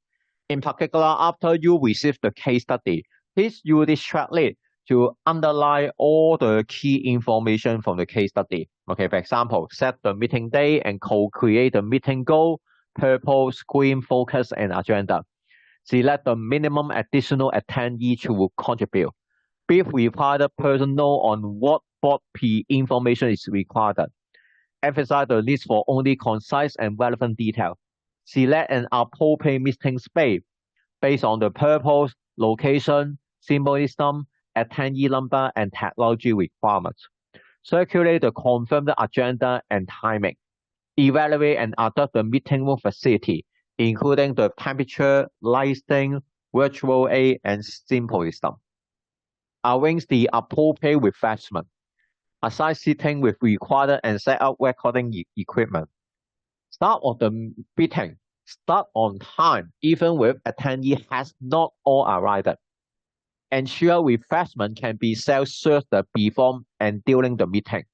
In particular, after you receive the case study, please use this checklist to underline all the key information from the case study. Okay, for example, set the meeting date and co-create the meeting goal, purpose, screen, focus, and agenda. Select the minimum additional attendee to contribute. Brief required person know on what board information is required. Emphasize the list for only concise and relevant detail. Select an appropriate meeting space based on the purpose, location, symbolism, attendee number, and technology requirements. Circulate the confirmed agenda and timing. evaluate and adapt the meeting room facility, including the temperature, lighting, virtual aid, and simple system. Arrange the appropriate refreshment. Assign seating with required and set up recording equipment. Start of the meeting. Start on time, even with attendee has not all arrived. Ensure refreshment can be self-served before and during the meeting.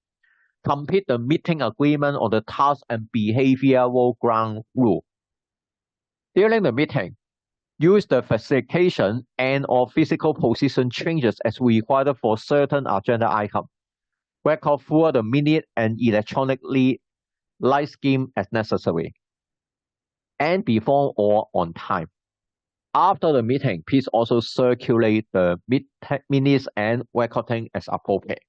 Complete the meeting agreement on the task and behavioral ground rule. During the meeting, use the facilitation and/or physical position changes as required for certain agenda items. Record through the minute and electronically live scheme as necessary. And before or on time. After the meeting, please also circulate the minutes and recording as appropriate.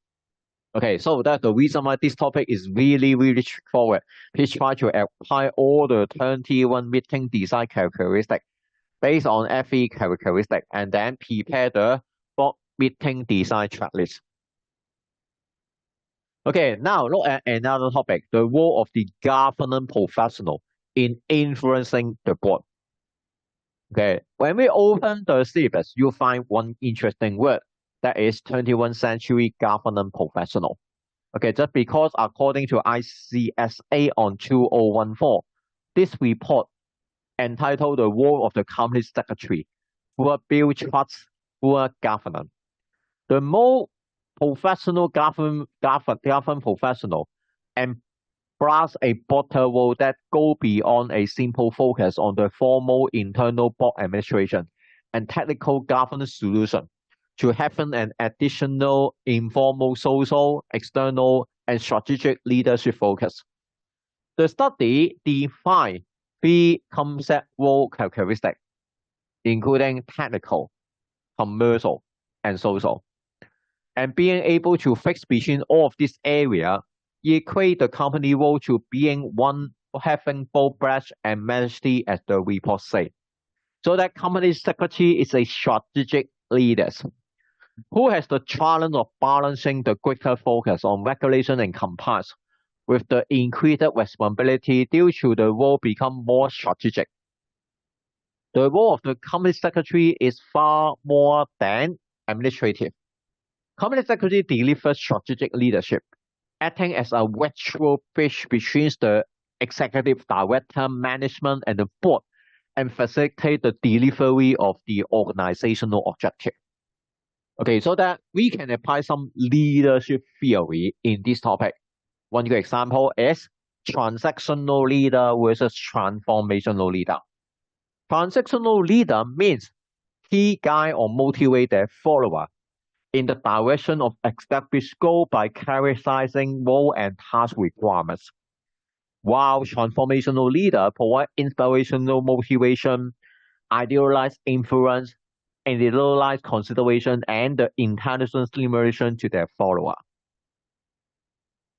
Okay, so that's the reason why this topic is really, really straightforward. Please try to apply all the 21 meeting design characteristics based on FE characteristics and then prepare the board meeting design checklist. Okay, now look at another topic, the role of the governance professional in influencing the board. Okay, when we open the syllabus, you'll find one interesting word, that is 21st century governance professional. Okay, just because according to ICSA on 2014, this report entitled The Role of the Company Secretary will build trust through governance. The more professional government professional embrace a broader role that go beyond a simple focus on the formal internal board administration and technical governance solution to having an additional informal social, external, and strategic leadership focus. The study defined 3 concept role characteristics, including technical, commercial, and social. And being able to fix between all of these areas, equate the company role to being one having both breadth and majesty as the report says. So that company secretary is a strategic leader who has the challenge of balancing the greater focus on regulation and compliance with the increased responsibility due to the role become more strategic. The role of the company secretary is far more than administrative. Company secretary delivers strategic leadership, acting as a virtual bridge between the executive director, management, and the board, and facilitate the delivery of the organizational objective. Okay, so that we can apply some leadership theory in this topic. One good example is transactional leader versus transformational leader. Transactional leader means he guide or motivate their follower in the direction of established goal by characterizing role and task requirements. While transformational leader provide inspirational motivation, idealized influence, individualized consideration, and the intelligent stimulation to their follower.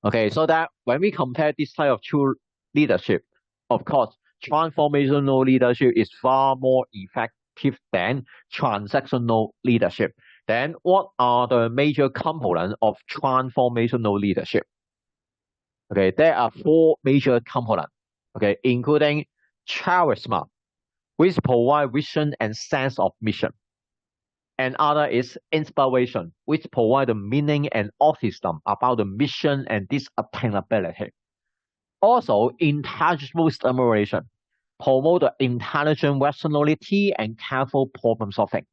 Okay, so that when we compare this type of two leadership, of course, transformational leadership is far more effective than transactional leadership. Then what are the major components of transformational leadership? Okay, there are 4 major components, okay, including charisma, which provide vision and sense of mission. And other is inspiration, which provide the meaning and optimism about the mission and this attainability. Also, intelligible stimulation, promote the intelligent rationality and careful problem solving.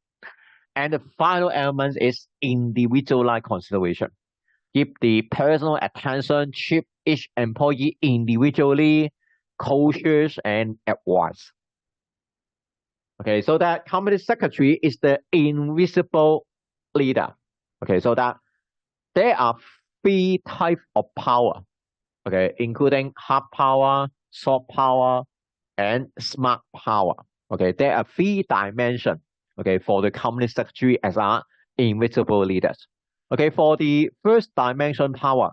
And the final element is individualized consideration. Give the personal attention to each employee individually, coaches, and advice. Okay, so that company secretary is the invisible leader. Okay, so that there are 3 types of power. Okay, including hard power, soft power, and smart power. Okay, there are 3 dimensions. Okay, for the company secretary as our invisible leaders. Okay, for the first dimension power,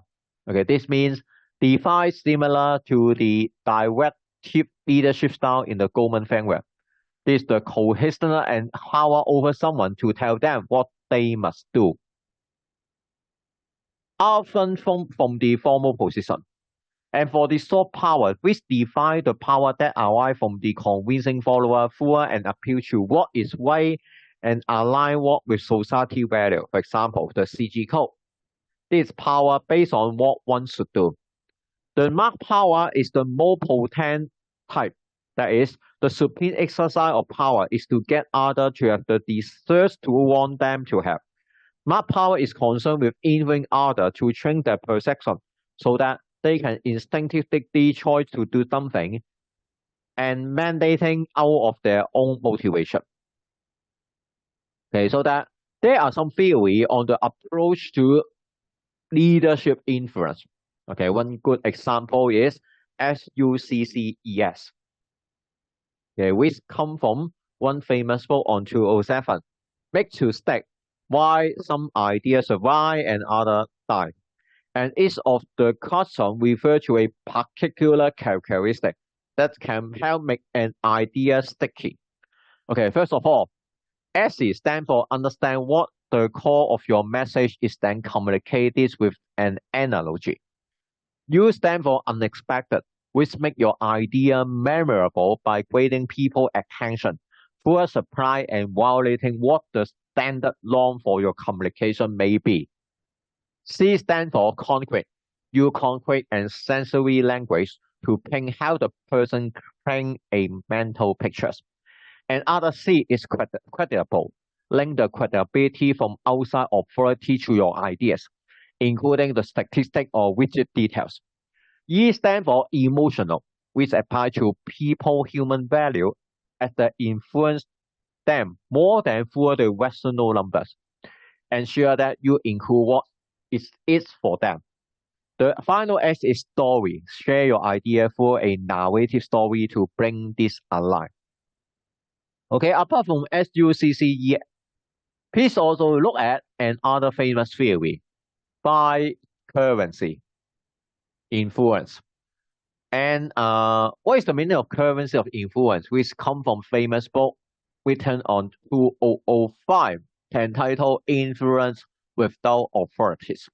okay, this means define similar to the directive leadership style in the Goldman framework. This is the cohesion and power over someone to tell them what they must do. Often from the formal position. And for the soft power, which define the power that arrive from the convincing follower through and appeal to what is right and align what with society value. For example, the CG code. This power based on what one should do. The mark power is the more potent type. That is, the supreme exercise of power is to get others to have the desire to want them to have. Mark power is concerned with enabling others to train their perception so that they can instinctively choose to do something and mandating out of their own motivation. Okay, so that there are some theory on the approach to leadership influence. Okay, one good example is SUCCES. Okay, which come from one famous book on 2007, Make to Stick, Why Some Ideas Survive and Others Die. And each of the custom refer to a particular characteristic that can help make an idea sticky. Okay, first of all, S stands for understand what the core of your message is, then communicate this with an analogy. U stands for unexpected, which make your idea memorable by creating people attention through a surprise and violating what the standard norm for your communication may be. C stands for concrete. Use concrete and sensory language to paint how the person paint a mental pictures. And other C is credible. Link the credibility from outside authority to your ideas, including the statistic or rigid details. E stands for emotional, which apply to people human value as they influence them more than through the rational numbers. Ensure that you include what is for them. The final S is story. Share your idea through a narrative story to bring this alive. Okay, apart from SUCCE, please also look at another famous theory, by currency influence. And what is the meaning of currency of influence, which come from famous book written on 2005 entitled Influence Without Authorities.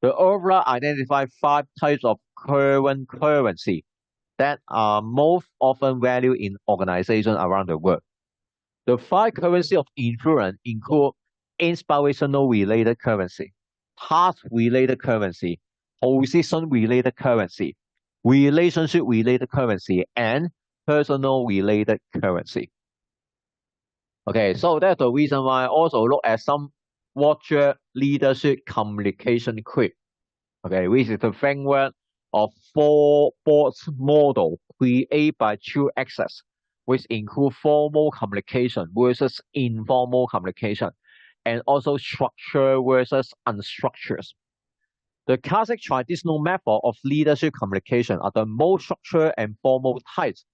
The author identified 5 types of current currency that are most often valued in organizations around the world. The 5 currency of influence include inspirational related currency, task related currency, position related currency, relationship related currency, and personal related currency. Okay, so that's the reason why I also look at some Roger leadership communication script. Okay, which is the framework of 4 boards model created by True Access, which include formal communication versus informal communication, and also structured versus unstructured. The classic traditional method of leadership communication are the most structured and formal types,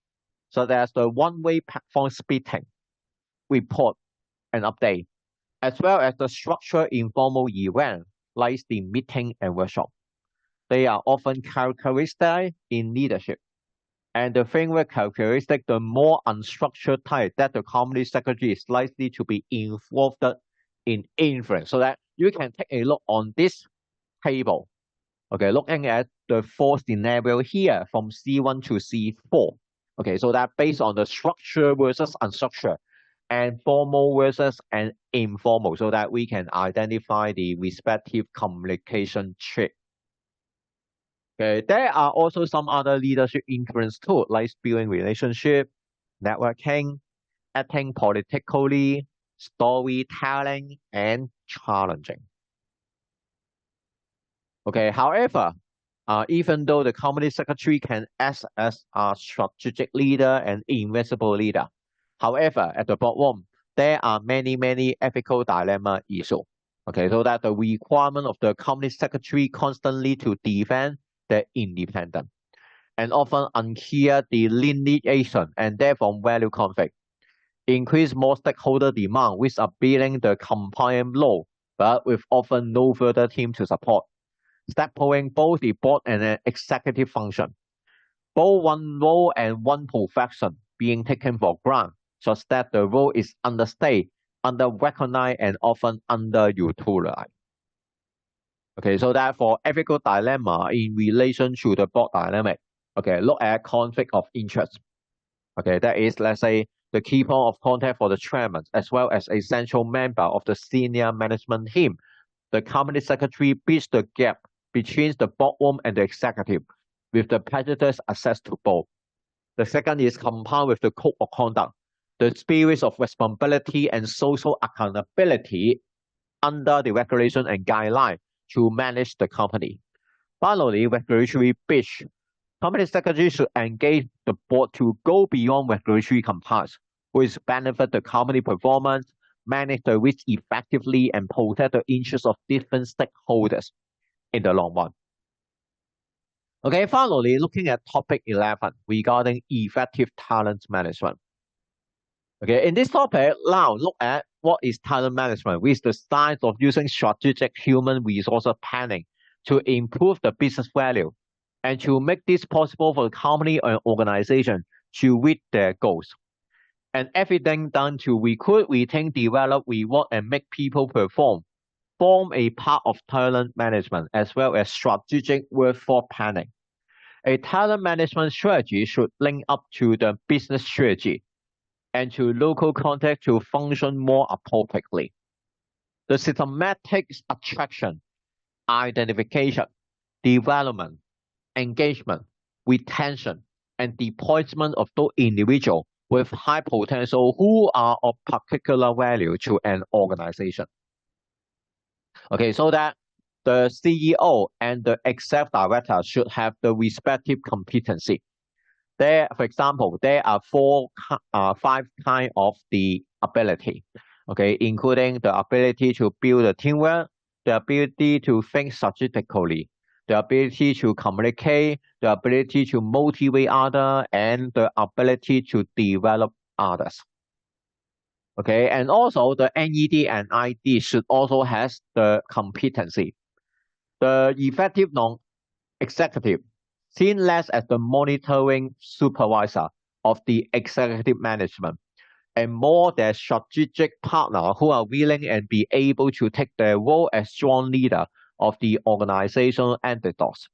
such as the one-way platform speaking, report, and update, as well as the structured informal event like the meeting and workshop. They are often characteristic in leadership. And the framework characteristic the more unstructured type that the company secretary is likely to be involved in influence. So that you can take a look on this table. Okay, looking at the 4 scenario here from C1 to C4. Okay, so that based on the structure versus unstructured and formal versus and informal, so that we can identify the respective communication trait. Okay, there are also some other leadership influence tools like building relationship, networking, acting politically, storytelling, and challenging. Okay, however, even though the company secretary can act as a strategic leader and invisible leader, however, at the bottom, there are many ethical dilemma issues. Okay, so that the requirement of the company secretary constantly to defend their independence and often unclear delineation and therefore value conflict. Increase more stakeholder demand with appealing the compliant law, but with often no further team to support. Stepping both the board and an executive function. Both one role and one profession being taken for granted, such that the role is understated, under-recognized, and often underutilized. Okay, so that for ethical dilemma in relation to the board dynamic, okay, look at conflict of interest. Okay, that is, let's say, the key point of contact for the chairman, as well as a central member of the senior management team. The company secretary bridges the gap between the boardroom and the executive, with the president's access to both. The second is compound with the code of conduct, the spirit of responsibility and social accountability under the regulation and guideline to manage the company. Finally, regulatory bridge. Company secretary should engage the board to go beyond regulatory compliance, which benefit the company performance, manage the risk effectively, and protect the interests of different stakeholders in the long run. Okay, finally, looking at topic 11 regarding effective talent management. Okay, in this topic, now look at what is talent management, which is the science of using strategic human resources planning to improve the business value and to make this possible for the company or organization to reach their goals. And everything done to recruit, retain, develop, reward, and make people perform form a part of talent management as well as strategic workforce planning. A talent management strategy should link up to the business strategy and to local context to function more appropriately. The systematic attraction, identification, development, engagement, retention, and deployment of those individuals with high potential who are of particular value to an organization. Okay, so that the CEO and the executive director should have the respective competency. There, for example, there are five kind of the ability, okay, including the ability to build a teamwork, the ability to think strategically, the ability to communicate, the ability to motivate others, and the ability to develop others. Okay, and also the NED and ID should also have the competency. The effective non-executive seen less as the monitoring supervisor of the executive management and more their strategic partner who are willing and be able to take their role as strong leader of the organizational entities.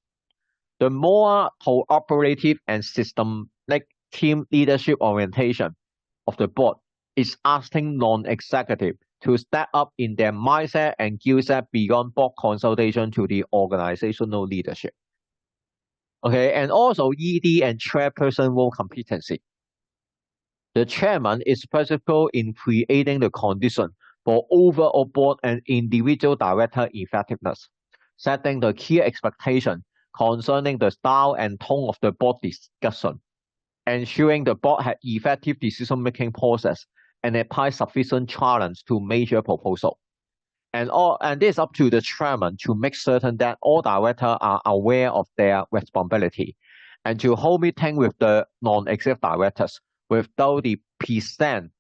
The more cooperative and systemic team leadership orientation of the board is asking non-executive to step up in their mindset and skill set beyond board consultation to the organizational leadership. Okay, and also ED and chairperson role competency. The chairman is critical in creating the condition for overall board and individual director effectiveness, setting the key expectation concerning the style and tone of the board discussion, ensuring the board has effective decision-making process and apply sufficient challenge to major proposal. And this is up to the chairman to make certain that all directors are aware of their responsibility and to hold meeting with the non-executive directors without the presence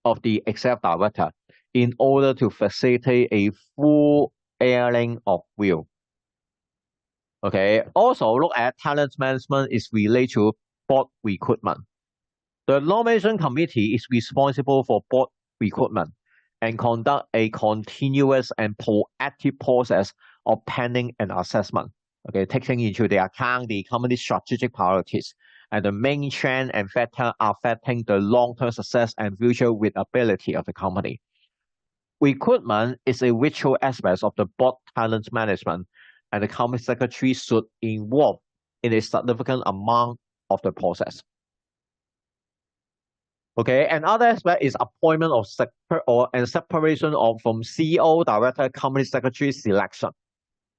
of the executive director in order to facilitate a full airing of view. Okay, also look at talent management is related to board recruitment. The nomination committee is responsible for board recruitment and conduct a continuous and proactive process of planning and assessment, okay, taking into the account the company's strategic priorities and the main trend and factor affecting the long-term success and future viability of the company. Recruitment is a vital aspect of the board talent management, and the company secretary should involve in a significant amount of the process. Okay, another aspect is appointment of and separation of from CEO, director, company secretary selection,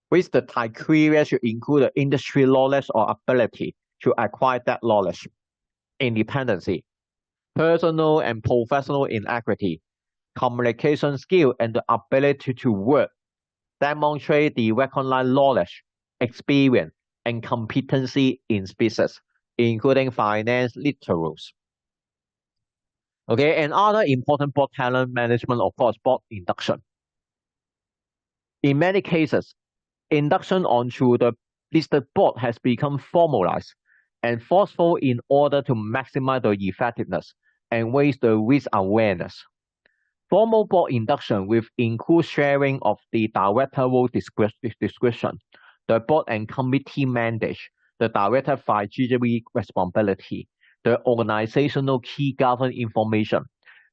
which the criteria should include the industry knowledge or ability to acquire that knowledge, independency, personal and professional integrity, communication skill, and the ability to work, demonstrate the recognized knowledge, experience, and competency in business, including finance literacy. Okay, and other important board talent management, of course, board induction. In many cases, induction onto the listed board has become formalized and forceful in order to maximize the effectiveness and raise the risk awareness. Formal board induction will include sharing of the director role description, the board and committee mandate, the director fiduciary responsibility, the organizational key governance information,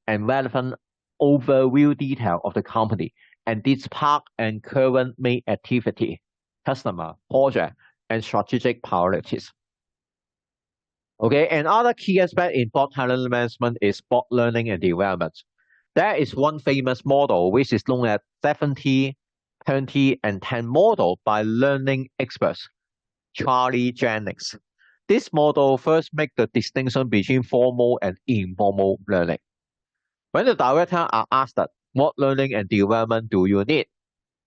and relevant overview detail of the company and its past and current main activity, customer, project, and strategic priorities. Okay, another key aspect in board talent management is board learning and development. There is one famous model which is known as 70, 20, and 10 model by learning experts, Charlie Jennings. This model first makes the distinction between formal and informal learning. When the director are asked what learning and development do you need,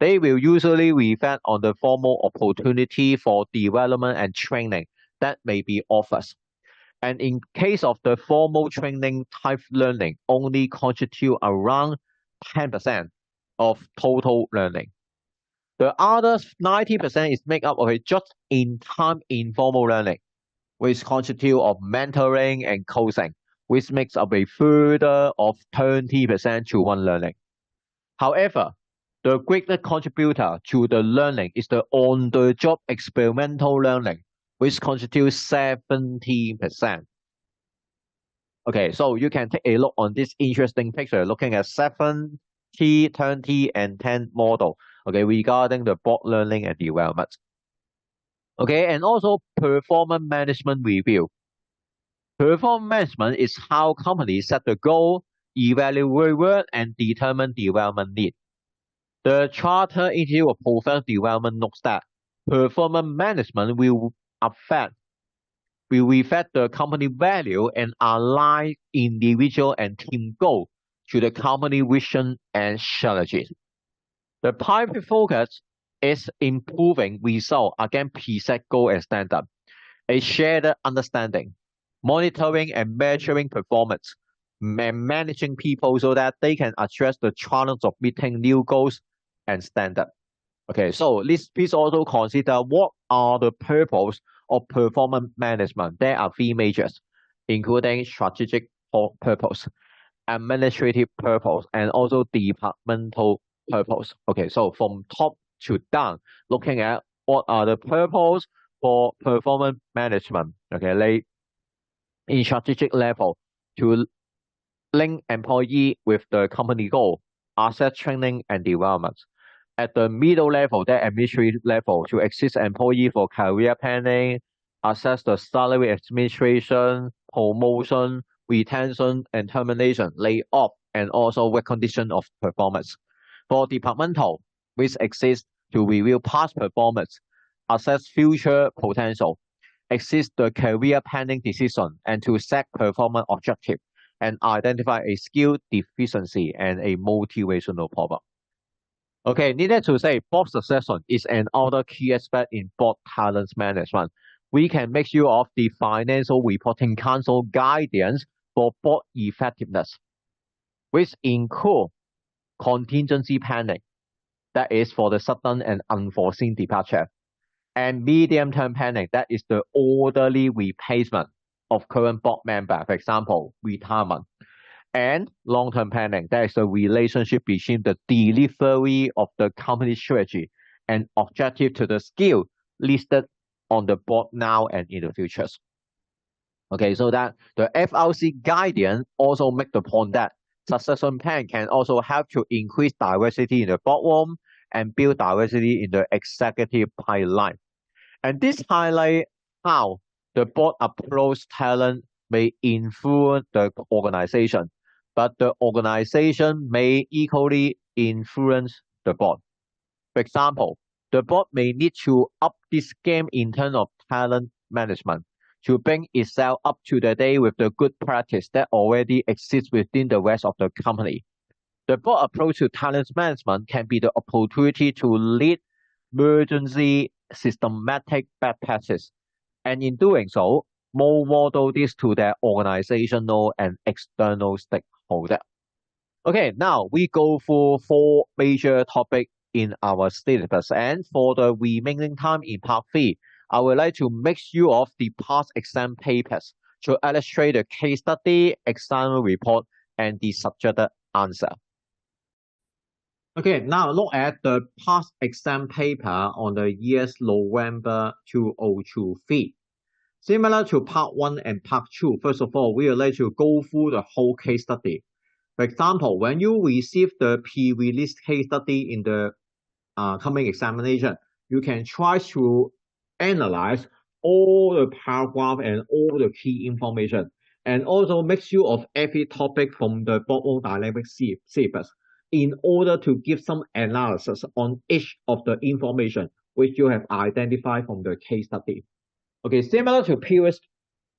they will usually reflect on the formal opportunity for development and training that may be offered. And in case of the formal training type learning, only constitute around 10% of total learning. The other 90% is made up of a just-in-time informal learning, which constitute of mentoring and coaching, which makes up a further of 20% to one learning. However, the greatest contributor to the learning is the on-the-job experimental learning, which constitutes 70%. Okay, so you can take a look on this interesting picture looking at 70, 20, and 10 model, okay, regarding the board learning and development. Okay, and also performance management review. Performance management is how companies set the goal, evaluate reward, and determine development need. The Charter Institute of Professional Development notes that performance management will reflect the company value and align individual and team goals to the company vision and strategy. The primary focus is improving results against preset goal and standard, a shared understanding, monitoring and measuring performance, and managing people so that they can address the challenge of meeting new goals and standards. Okay, so please also consider what are the purpose of performance management. There are three majors, including strategic purpose, administrative purpose, and also departmental purpose. Okay, so from top to down, looking at what are the purpose for performance management. Okay, like in strategic level, to link employee with the company goal, asset training and development. At the middle level, the administrative level, to assist employee for career planning, assess the salary administration, promotion, retention and termination, layoff, and also recognition of performance. For departmental, which exists to review past performance, assess future potential, assist the career planning decision, and to set performance objective, and identify a skill deficiency and a motivational problem. Okay, needless to say, board succession is another key aspect in board talent management. We can make use of the Financial Reporting Council guidance for board effectiveness, which include contingency planning, that is for the sudden and unforeseen departure, and medium-term planning, that is the orderly replacement of current board member, for example, retirement. And long-term planning, that is the relationship between the delivery of the company strategy and objective to the skill listed on the board now and in the futures. Okay, so that the FRC guidance also make the point that succession plan can also help to increase diversity in the boardroom and build diversity in the executive pipeline. And this highlights how the board approach talent may influence the organization, but the organization may equally influence the board. For example, the board may need to up this game in terms of talent management to bring itself up to the day with the good practice that already exists within the rest of the company. The board approach to talent management can be the opportunity to lead emergency systematic best practice, and in doing so, more model this to their organizational and external stakeholders. Okay, now we go through 4 major topics in our syllabus, and for the remaining time in part 3, I would like to make use of the past exam papers to illustrate the case study, exam report, and the subjected answer. Okay, now look at the past exam paper on the year's November 2023. Similar to part 1 and part 2, first of all, we would like to go through the whole case study. For example, when you receive the pre-release case study in the coming examination, you can try to analyze all the paragraph and all the key information, and also make use of every topic from the Board Dynamics syllabus in order to give some analysis on each of the information which you have identified from the case study. Okay, similar to previous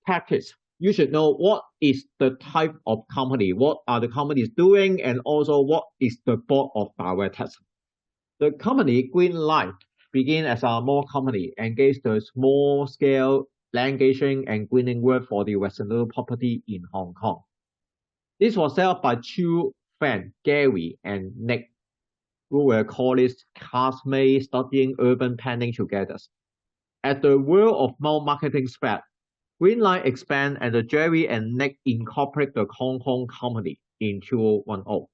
practice, you should know what is the type of company, what are the companies doing, and also what is the board of directors. The company Greenlight began as a small company, engaged the small-scale landscaping and greening work for the residential property in Hong Kong. This was set up by two friends, Gary and Nick, who were college classmates studying urban planning together. As the world of marketing spread, Greenlight expanded and Jerry and Nick incorporated the Hong Kong company in 2010.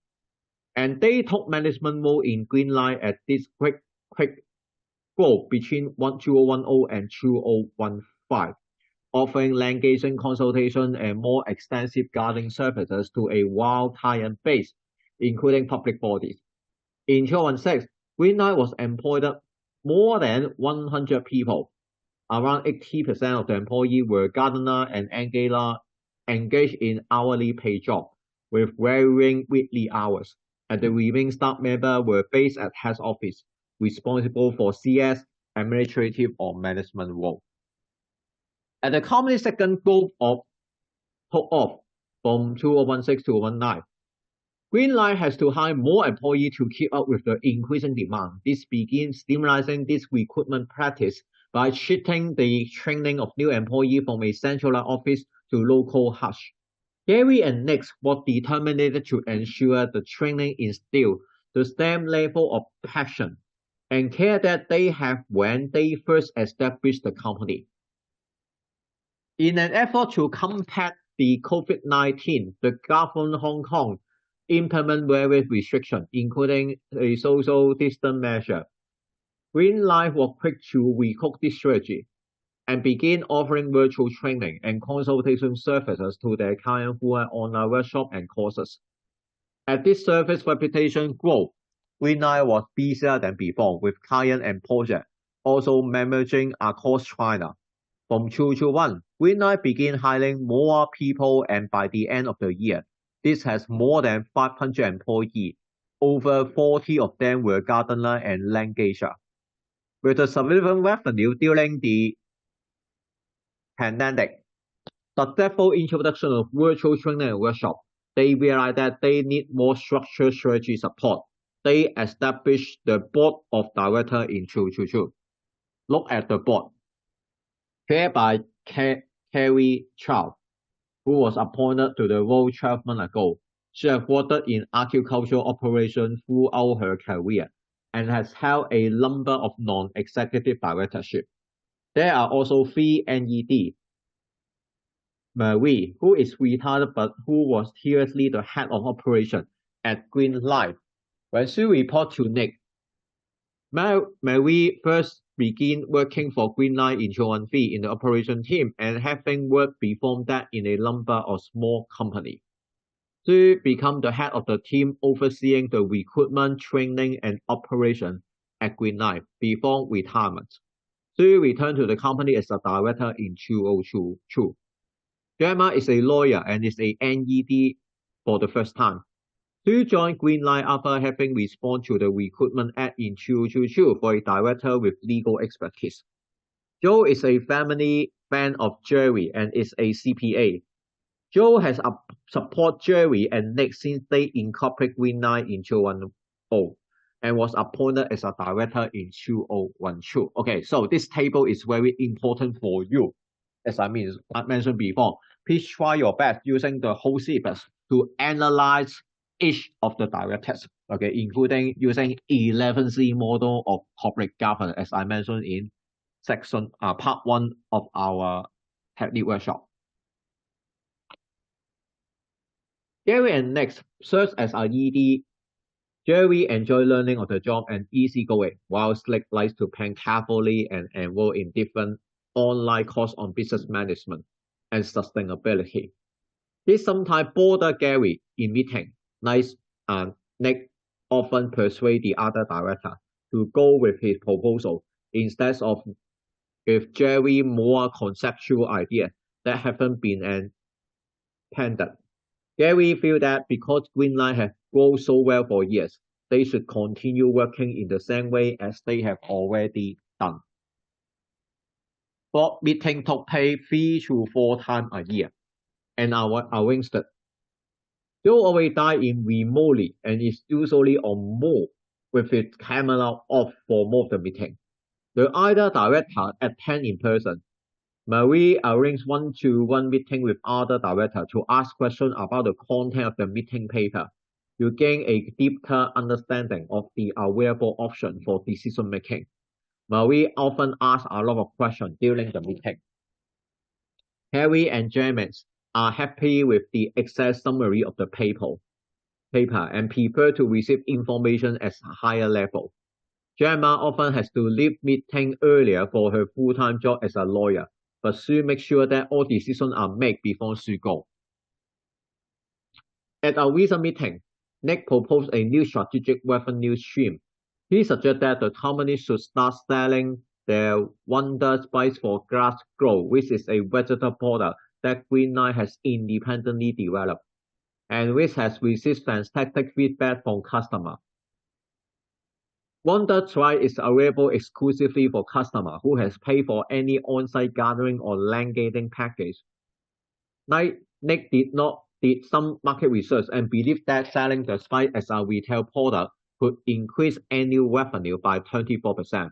And they took management role in Greenlight at this quick growth between 2010 and 2015, offering landscaping consultation and more extensive gardening services to a wide client base, including public bodies. In 2016, Greenlight was employed more than 100 people. Around 80% of the employees were gardener and angular engaged in hourly paid job with varying weekly hours, and the remaining staff members were based at head office, responsible for CS, administrative or management role. At the company's second growth took off from 2016 to 2019, Greenlight has to hire more employees to keep up with the increasing demand. This begins stimulating this recruitment practice by shifting the training of new employees from a centralized office to local hubs. Gary and Nick were determined to ensure the training instilled the same level of passion and care that they have when they first established the company. In an effort to combat the COVID-19, the government of Hong Kong implemented various restrictions, including a social distance measure. Greenlight was quick to recoup this strategy and began offering virtual training and consultation services to their clients who are online workshops and courses. As this service reputation grew, Greenlight was busier than before with clients and projects, also managing across China. From 2021, Greenlight began hiring more people, and by the end of the year, this has more than 500 employees. Over 40 of them were gardeners and landscapers. With the significant revenue during the pandemic, the successful introduction of virtual training and workshops, they realized that they need more structured strategy support. They established the board of directors in 2022. Look at the board, chaired by Carrie Chow, who was appointed to the role 12 months ago. She has worked in agricultural operations throughout her career and has held a number of non-executive directorships. There are also 3 NED. Marie, who is retired but who was previously the head of operations at Greenlight. When she reported to Nick, Marie first began working for Greenlight in 2013 in the operation team and having worked before that in a number of small companies. She became the head of the team overseeing the recruitment, training, and operation at Greenlight before retirement. She returned to the company as a director in 2022. Gemma is a lawyer and is a NED for the first time. She joined Greenlight after having responded to the recruitment ad in 2022 for a director with legal expertise. Joe is a family friend of Jerry and is a CPA. Joe has supported Jerry and Nick since they incorporated Greenlight in 2010 and was appointed as a director in 2012. Okay, so this table is very important for you. As I mentioned before, please try your best using the whole syllabus to analyze each of the directors, okay, including using 11C model of corporate governance, as I mentioned in section part 1 of our technique workshop. Gary and Nick serves as our ED Jerry enjoys learning on the job and easygoing, while Slick likes to plan carefully and enroll in different online courses on business management and sustainability. This sometimes bothers Gary in meetings. Nick often persuades the other director to go with his proposal instead of give Jerry more conceptual ideas that haven't been intended. Gary feels that because Greenlight has grown so well for years, they should continue working in the same way as they have already done. Board meetings took place 3 to 4 times a year and are arranged. Joe always dies in remotely and is usually on move with his camera off for most of the meeting. The other director attend in person. Marie arranged one-to-one meeting with other directors to ask questions about the content of the meeting paper to gain a deeper understanding of the available options for decision making. Marie often asks a lot of questions during the meeting. Harry and James are happy with the exact summary of the paper and prefer to receive information at a higher level. Gemma often has to leave meeting earlier for her full-time job as a lawyer, but she makes sure that all decisions are made before she goes. At a recent meeting, Nick proposed a new strategic revenue stream. He suggested that the company should start selling their Wonder Spice for Grass Grow, which is a vegetable product that Greenlight has independently developed, and which has received fantastic feedback from customers. Wonder Try is available exclusively for customers who has paid for any on-site gardening or landscaping package. Nick did some market research and believed that selling the spice as a retail product could increase annual revenue by 24%.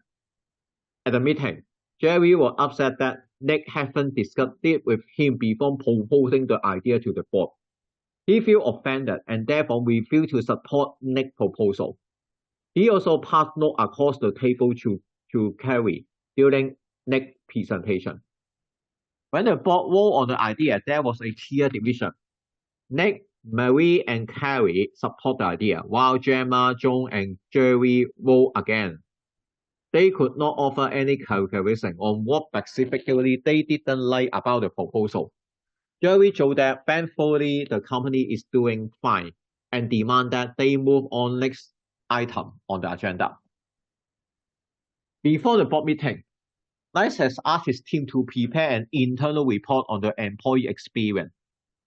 At the meeting, Jerry was upset that Nick hadn't discussed it with him before proposing the idea to the board. He felt offended and therefore refused to support Nick's proposal. He also passed notes across the table to Carrie during Nick's presentation. When the board voted on the idea, there was a clear division. Nick, Marie, and Carrie support the idea, while Gemma, John, and Jerry vote again. They could not offer any clarification on what specifically they didn't like about the proposal. Jerry told that thankfully the company is doing fine and demanded that they move on next item on the agenda. Before the board meeting, Nice has asked his team to prepare an internal report on the employee experience.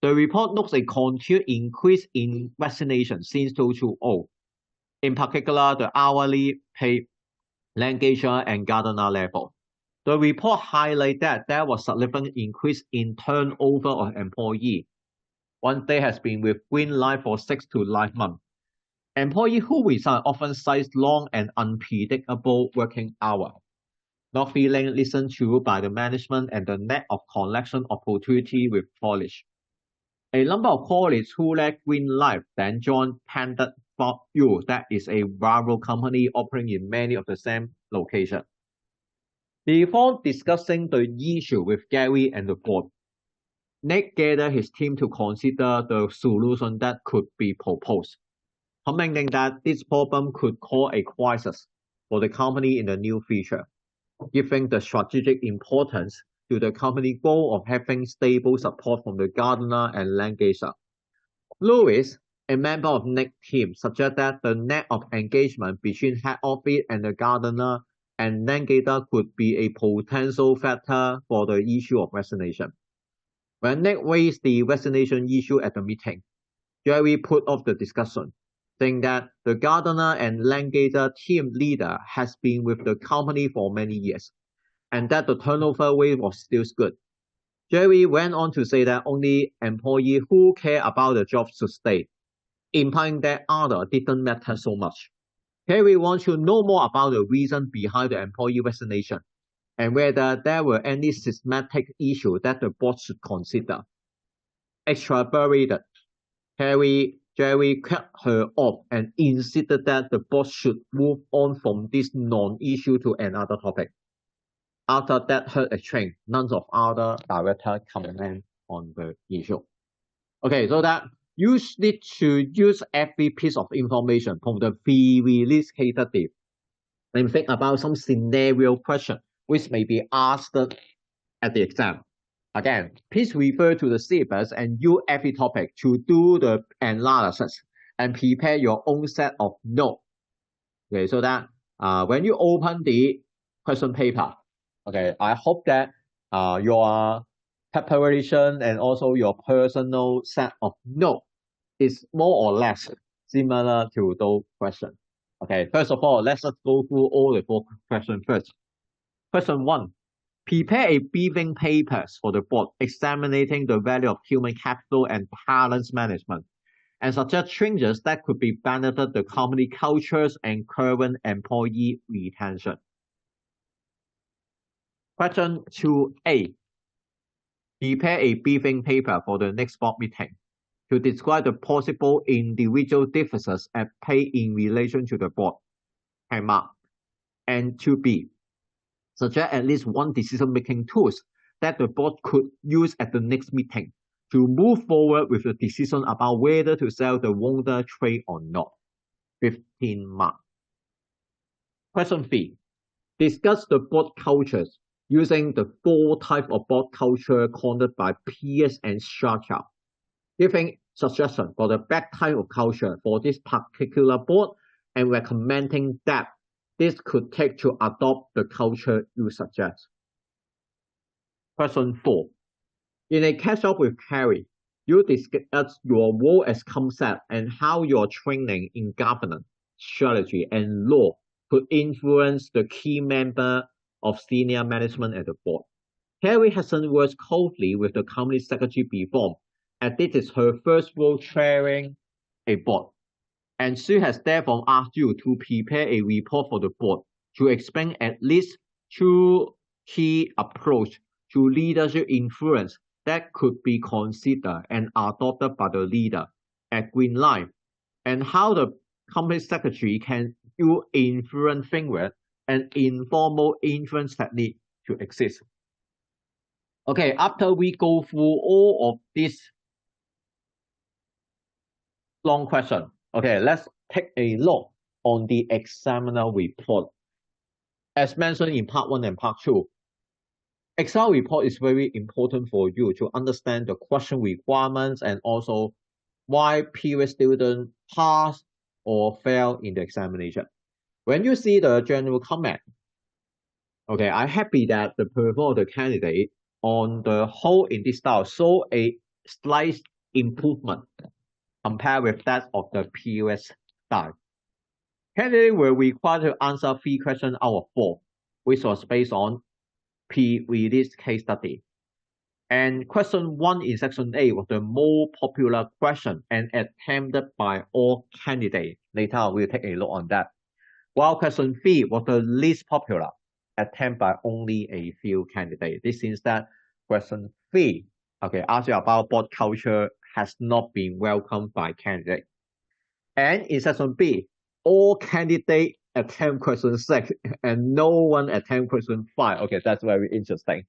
The report notes a continued increase in vaccination since 2020, in particular the hourly pay, landscaper, and gardener level. The report highlighted that there was a significant increase in turnover of employees once they has been with Greenlight for 6 to 9 months. Employees who resign often cite long and unpredictable working hours, not feeling listened to by the management, and the lack of connection opportunity with colleagues. A number of colleagues who left Greenlight then joined Pandit U, that is a rival company operating in many of the same locations. Before discussing the issue with Gary and the board, Nick gathered his team to consider the solution that could be proposed, commenting that this problem could cause a crisis for the company in the near future, giving the strategic importance to the company goal of having stable support from the gardener and landscaper. Lewis, a member of Nick's team, suggested that the net of engagement between head office and the gardener and landscaper could be a potential factor for the issue of vaccination. When Nick raised the vaccination issue at the meeting, Jerry put off the discussion, saying that the gardener and landscaper team leader has been with the company for many years, and that the turnover rate was still good. Jerry went on to say that only employees who care about the job should stay, implying that others didn't matter so much. Harry wants to know more about the reason behind the employee vaccination and whether there were any systematic issues that the board should consider. Exasperated, Jerry cut her off and insisted that the board should move on from this non-issue to another topic. After that heard exchange, none of other directors comment on the issue. Okay, so that you need to use every piece of information from the pre-release case study and think about some scenario question which may be asked at the exam. Again, please refer to the syllabus and use every topic to do the analysis and prepare your own set of notes. Okay, so that when you open the question paper, okay, I hope that your preparation and also your personal set of notes is more or less similar to those questions. Okay, first of all, let's just go through all the 4 questions first. Question 1. Prepare a briefing papers for the board examining the value of human capital and talent management and suggest changes that could be benefit the company cultures and current employee retention. Question 2A. Prepare a briefing paper for the next board meeting to describe the possible individual differences at play in relation to the board. And 2B. Suggest at least one decision-making tools that the board could use at the next meeting to move forward with the decision about whether to sell the Wonder trade or not. 15 marks. Question 3. Discuss the board cultures using the 4 types of board culture coined by Pierce and Schachter, giving suggestions for the best type of culture for this particular board and recommending that this could take to adopt the culture you suggest. Question 4. In a catch-up with Carrie, you discuss your role as concept and how your training in governance, strategy, and law could influence the key member of senior management at the board. Carrie hasn't worked closely with the company secretary before, and this is her first role chairing a board. And she has therefore asked you to prepare a report for the board to explain at least 2 key approaches to leadership influence that could be considered and adopted by the leader at Greenlight, and how the company secretary can use influence framework and informal influence technique to exist. Okay, after we go through all of these long questions, okay, let's take a look on the examiner report. As mentioned in part 1 and part 2, Excel report is very important for you to understand the question requirements and also why previous students pass or fail in the examination. When you see the general comment, okay, I'm happy that the performance of the candidate on the whole in this style show a slight improvement compared with that of the previous style. Candidates were required to answer 3 questions out of 4, which was based on pre-release case study. And question 1 in section A was the more popular question and attempted by all candidates. Later, we'll take a look on that. While question 3 was the least popular, attempted by only a few candidates. This means that question 3, okay, asking about board culture has not been welcomed by candidates. And in section B, all candidates attempt question 6 and no one attempt question 5. Okay, that's very interesting.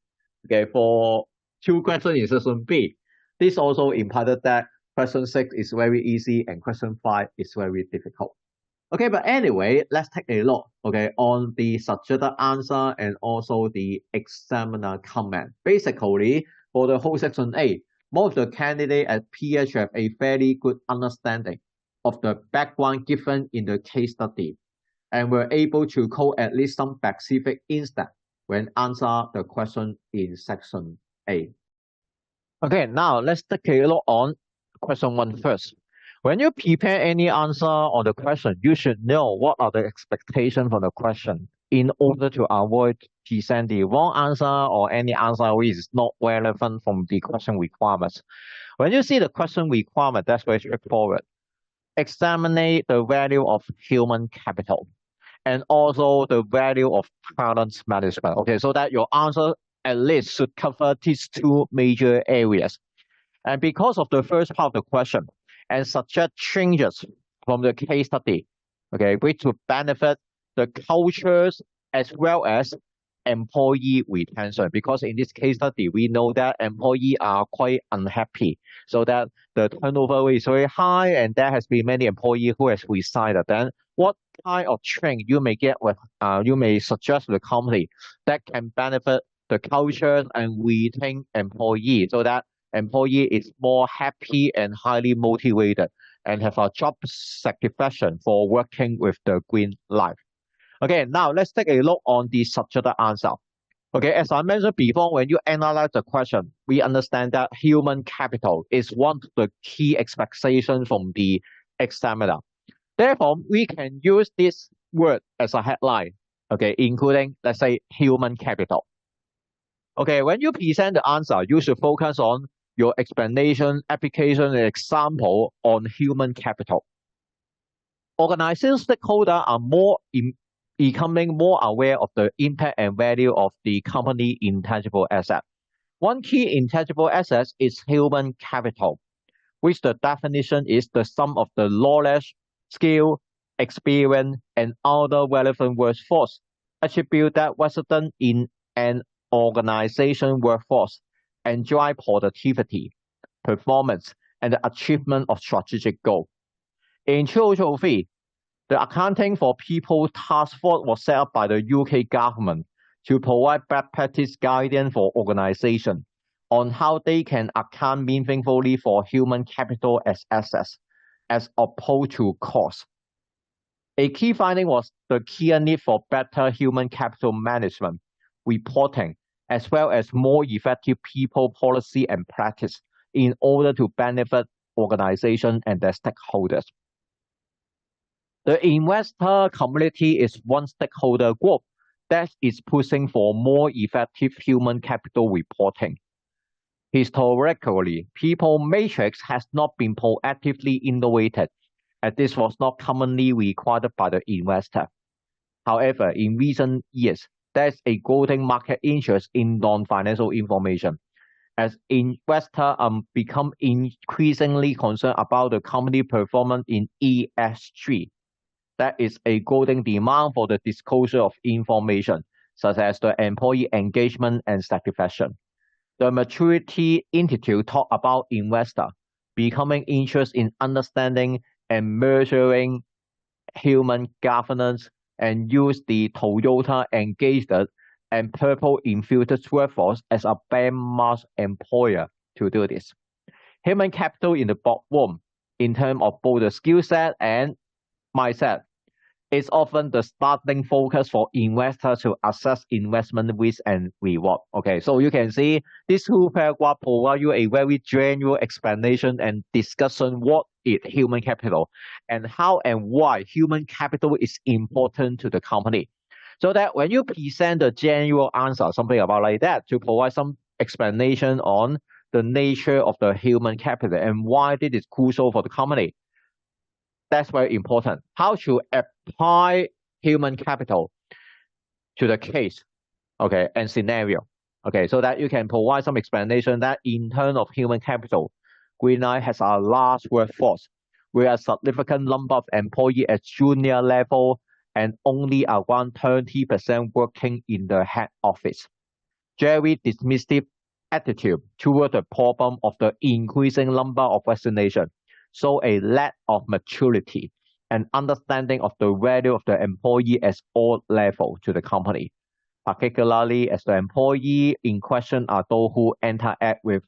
Okay, for 2 questions in section B, this also implied that question 6 is very easy and question 5 is very difficult. Okay, but anyway, let's take a look, okay, on the suggested answer and also the examiner comment. Basically, for the whole section A, most of the candidates at PH have a fairly good understanding of the background given in the case study and were able to quote at least some specific instance when answer the question in section A. Okay, now let's take a look on question 1 first. When you prepare any answer on the question, you should know what are the expectations for the question in order to avoid present the wrong answer or any answer which is not relevant from the question requirements. When you see the question requirement, that's very straightforward. Examine the value of human capital and also the value of talent management. Okay, so that your answer at least should cover these 2 major areas. And because of the first part of the question, and suggest changes from the case study, okay, which would benefit the cultures as well as employee retention, because in this case study, we know that employees are quite unhappy, so that the turnover rate is very high, and there has been many employees who has resigned. Then what kind of training you may get with, you may suggest to the company that can benefit the culture and retain employees, so that employee is more happy and highly motivated and have a job satisfaction for working with the Green Life. Okay, now let's take a look on the subject answer. Okay, as I mentioned before, when you analyze the question, we understand that human capital is one of the key expectations from the examiner. Therefore, we can use this word as a headline, okay, including, let's say, human capital. Okay, when you present the answer, you should focus on your explanation, application, and example on human capital. Organization stakeholders are becoming more aware of the impact and value of the company intangible asset. One key intangible asset is human capital, which the definition is the sum of the knowledge, skill, experience, and other relevant workforce attribute that result in an organization workforce and drive productivity, performance, and the achievement of strategic goals. In 2003, the Accounting for People Task Force was set up by the UK government to provide best practice guidance for organizations on how they can account meaningfully for human capital as assets, as opposed to costs. A key finding was the clear need for better human capital management, reporting, as well as more effective people policy and practice in order to benefit organizations and their stakeholders. The investor community is one stakeholder group that is pushing for more effective human capital reporting. Historically, People Matrix has not been proactively innovated, as this was not commonly required by the investor. However, in recent years, there is a growing market interest in non-financial information, as investors become increasingly concerned about the company performance in ESG. There is a growing demand for the disclosure of information, such as the employee engagement and satisfaction. The Maturity Institute talk about investors becoming interested in understanding and measuring human governance and use the Toyota engaged and Purple infused workforce as a benchmark employer to do this. Human capital in the boardroom, in terms of both the skill set and mindset, is often the starting focus for investors to assess investment risk and reward. Okay, so you can see this two paragraph provide you a very general explanation and discussion what is human capital and how and why human capital is important to the company. So that when you present the general answer, something about like that, to provide some explanation on the nature of the human capital and why this is crucial for the company. That's very important. How to apply human capital to the case, okay, and scenario. Okay, so that you can provide some explanation that in terms of human capital, Greenlight has a large workforce with a significant number of employees at junior level and only around 30% working in the head office. Very dismissive attitude toward the problem of the increasing number of resignations, so a lack of maturity and understanding of the value of the employee at all levels to the company, particularly as the employee in question are those who interact with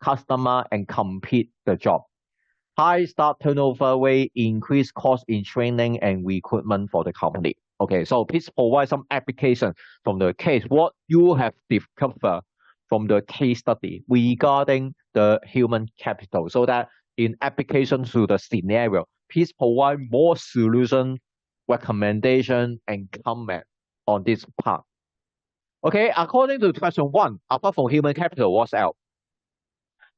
customer and complete the job. High staff turnover rate, increased cost in training and recruitment for the company. Okay, so please provide some application from the case, what you have discovered from the case study regarding the human capital, so that in application to the scenario, please provide more solution, recommendation, and comment on this part. Okay, according to question 1, apart from human capital, what's else?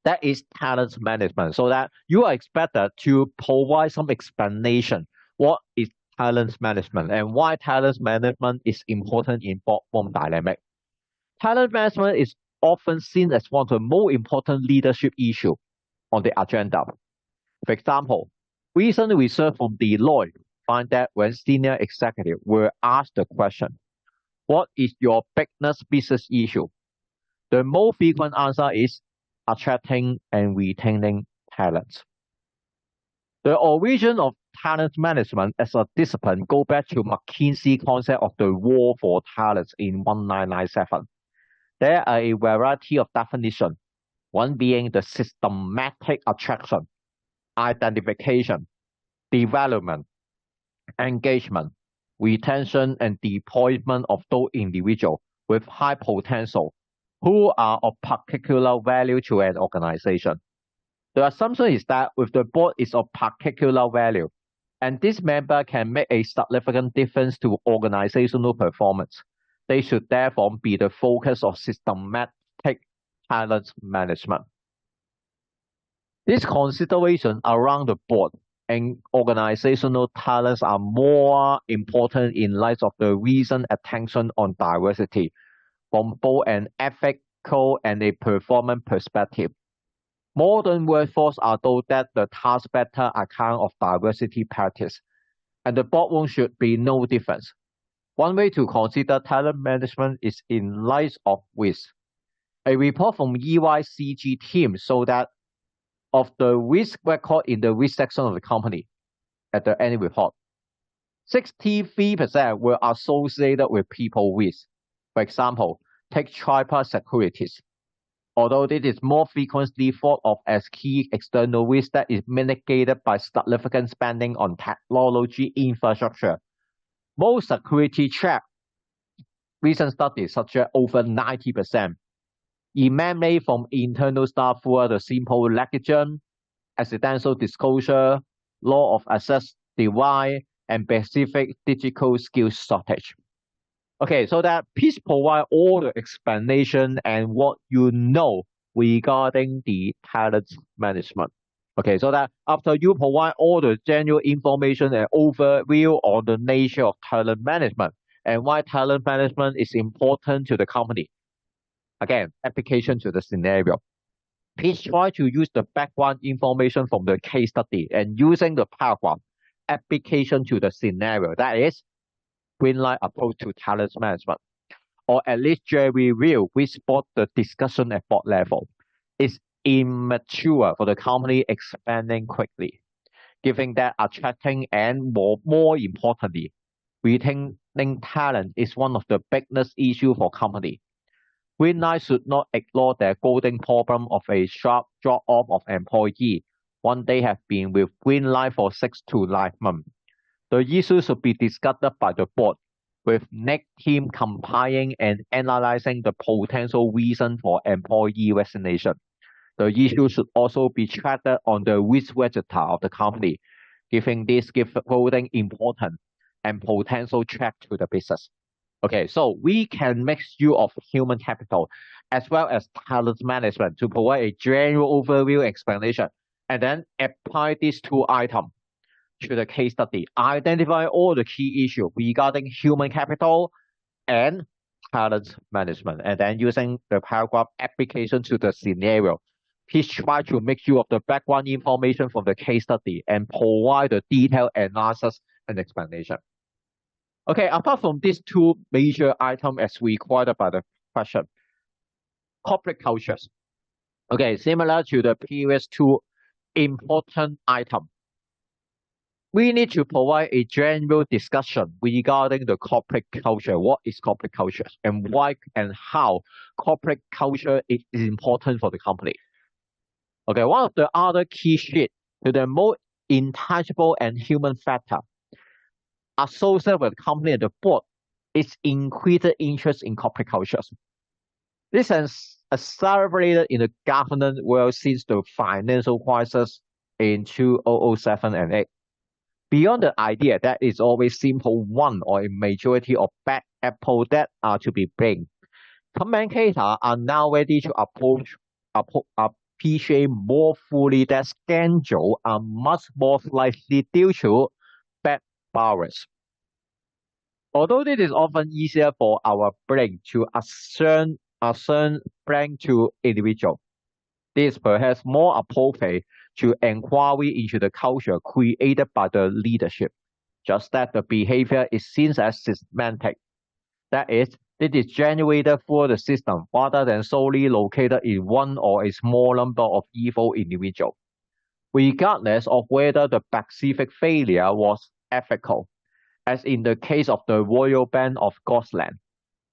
That is talent management, so that you are expected to provide some explanation what is talent management and why talent management is important in boardroom dynamic. Talent management is often seen as one of the most important leadership issues on the agenda. For example, recent research from Deloitte find that when senior executives were asked the question, What is your biggest business issue? The most frequent answer is attracting and retaining talents. The origin of talent management as a discipline go back to McKinsey concept of the war for talents in 1997. There are a variety of definitions, one being the systematic attraction, identification, development, engagement, retention, and deployment of those individuals with high potential who are of particular value to an organization. The assumption is that if the board is of particular value, and this member can make a significant difference to organizational performance, they should therefore be the focus of systematic talent management. These considerations around the board and organizational talents are more important in light of the recent attention on diversity from both an ethical and a performance perspective. Modern workforce are those that the task better account of diversity practice, and the boardroom should be no difference. One way to consider talent management is in light of risk. A report from EYCG team showed that of the risk record in the risk section of the company at the annual report, 63% were associated with people risk. For example, take tripod securities. Although it is more frequently thought of as key external risk that is mitigated by significant spending on technology infrastructure, most security check recent studies suggest over 90% emanate from internal staff who are the simple negligence, accidental disclosure, law of access divide, and specific digital skills shortage. Okay, so that please provide all the explanation and what you know regarding the talent management. Okay, so that after you provide all the general information and overview on the nature of talent management and why talent management is important to the company. Again, application to the scenario. Please try to use the background information from the case study and using the paragraph application to the scenario. That is Greenlight approach to talent management, or at least Jerry Will, we spot the discussion at board level, is immature for the company expanding quickly, given that attracting and more importantly, retaining talent is one of the biggest issues for company. Greenlight should not ignore their golden problem of a sharp drop-off of employee once they have been with Greenlight for 6 to 9 months. The issue should be discussed by the board, with next team compiling and analyzing the potential reason for employee resignation. The issue should also be tracked on the risk register of the company, giving this holding important and potential threat to the business. Okay, so we can make use of human capital as well as talent management to provide a general overview explanation and then apply these two items to the case study, identify all the key issues regarding human capital and talent management, and then using the paragraph application to the scenario. Please try to make use of the background information from the case study and provide the detailed analysis and explanation. Okay, apart from these two major items as required by the question, corporate cultures. Okay, similar to the previous two important items, we need to provide a general discussion regarding the corporate culture. What is corporate culture and why and how corporate culture is important for the company. Okay, one of the other key shifts to the most intangible and human factor associated with the company and the board is increased interest in corporate cultures. This has accelerated in the governance world since the financial crisis in 2007 and 8. Beyond the idea that it's always simple one or a majority of bad apples that are to be blamed, commentators are now ready to appreciate more fully that scandals are much more likely due to bad borrowers. Although it is often easier for our brain to assign blame to individual, this is perhaps more appropriate to inquiry into the culture created by the leadership, just that the behavior is seen as systematic. That is, it is generated through the system rather than solely located in one or a small number of evil individuals, regardless of whether the specific failure was ethical, as in the case of the Royal Band of Scotland,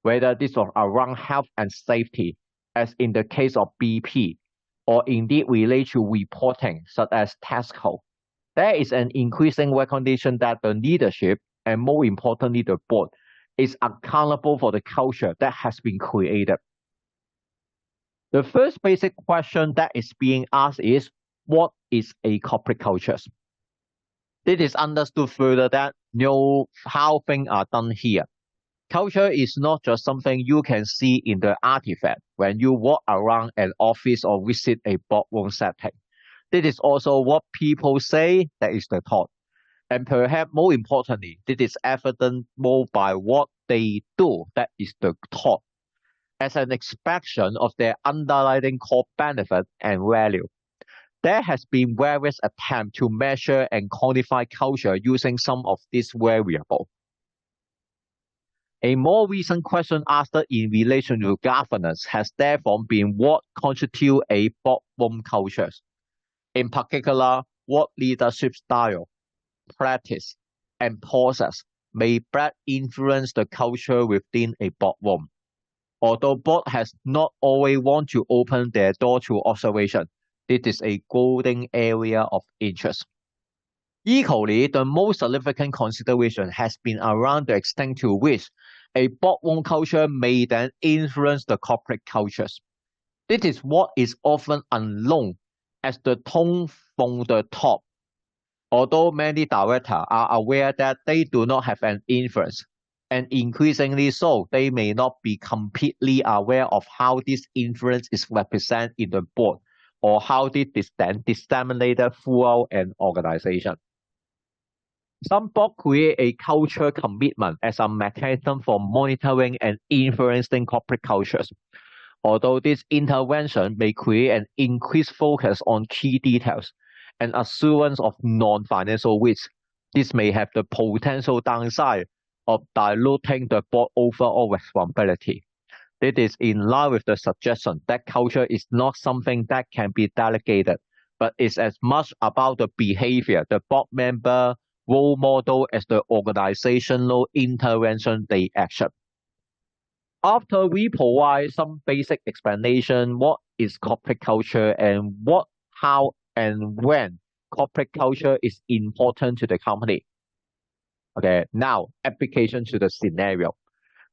whether this was around health and safety, as in the case of BP, or indeed related to reporting, such as Tesco. There is an increasing recognition that the leadership, and more importantly the board, is accountable for the culture that has been created. The first basic question that is being asked is, what is a corporate culture? It is understood further that know how things are done here. Culture is not just something you can see in the artifact when you walk around an office or visit a boardroom setting. This is also what people say, that is the thought. And perhaps more importantly, this is evident more by what they do, that is the thought, as an expression of their underlying core benefit and value. There has been various attempts to measure and quantify culture using some of these variables. A more recent question asked in relation to governance has therefore been what constitutes a boardroom culture. In particular, what leadership style, practice, and process may best influence the culture within a boardroom. Although board has not always want to open their door to observation, this is a golden area of interest. Equally, the most significant consideration has been around the extent to which a boardroom culture may then influence the corporate cultures. This is what is often unknown as the tone from the top. Although many directors are aware that they do not have an influence, and increasingly so, they may not be completely aware of how this influence is represented in the board or how it is then disseminated throughout an organization. Some boards create a culture commitment as a mechanism for monitoring and influencing corporate cultures. Although this intervention may create an increased focus on key details and assurance of non-financial risk, this may have the potential downside of diluting the board's overall responsibility. This is in line with the suggestion that culture is not something that can be delegated, but is as much about the behavior the board member role model as the organizational intervention they action. After we provide some basic explanation what is corporate culture and what, how, and when corporate culture is important to the company. Okay, now application to the scenario.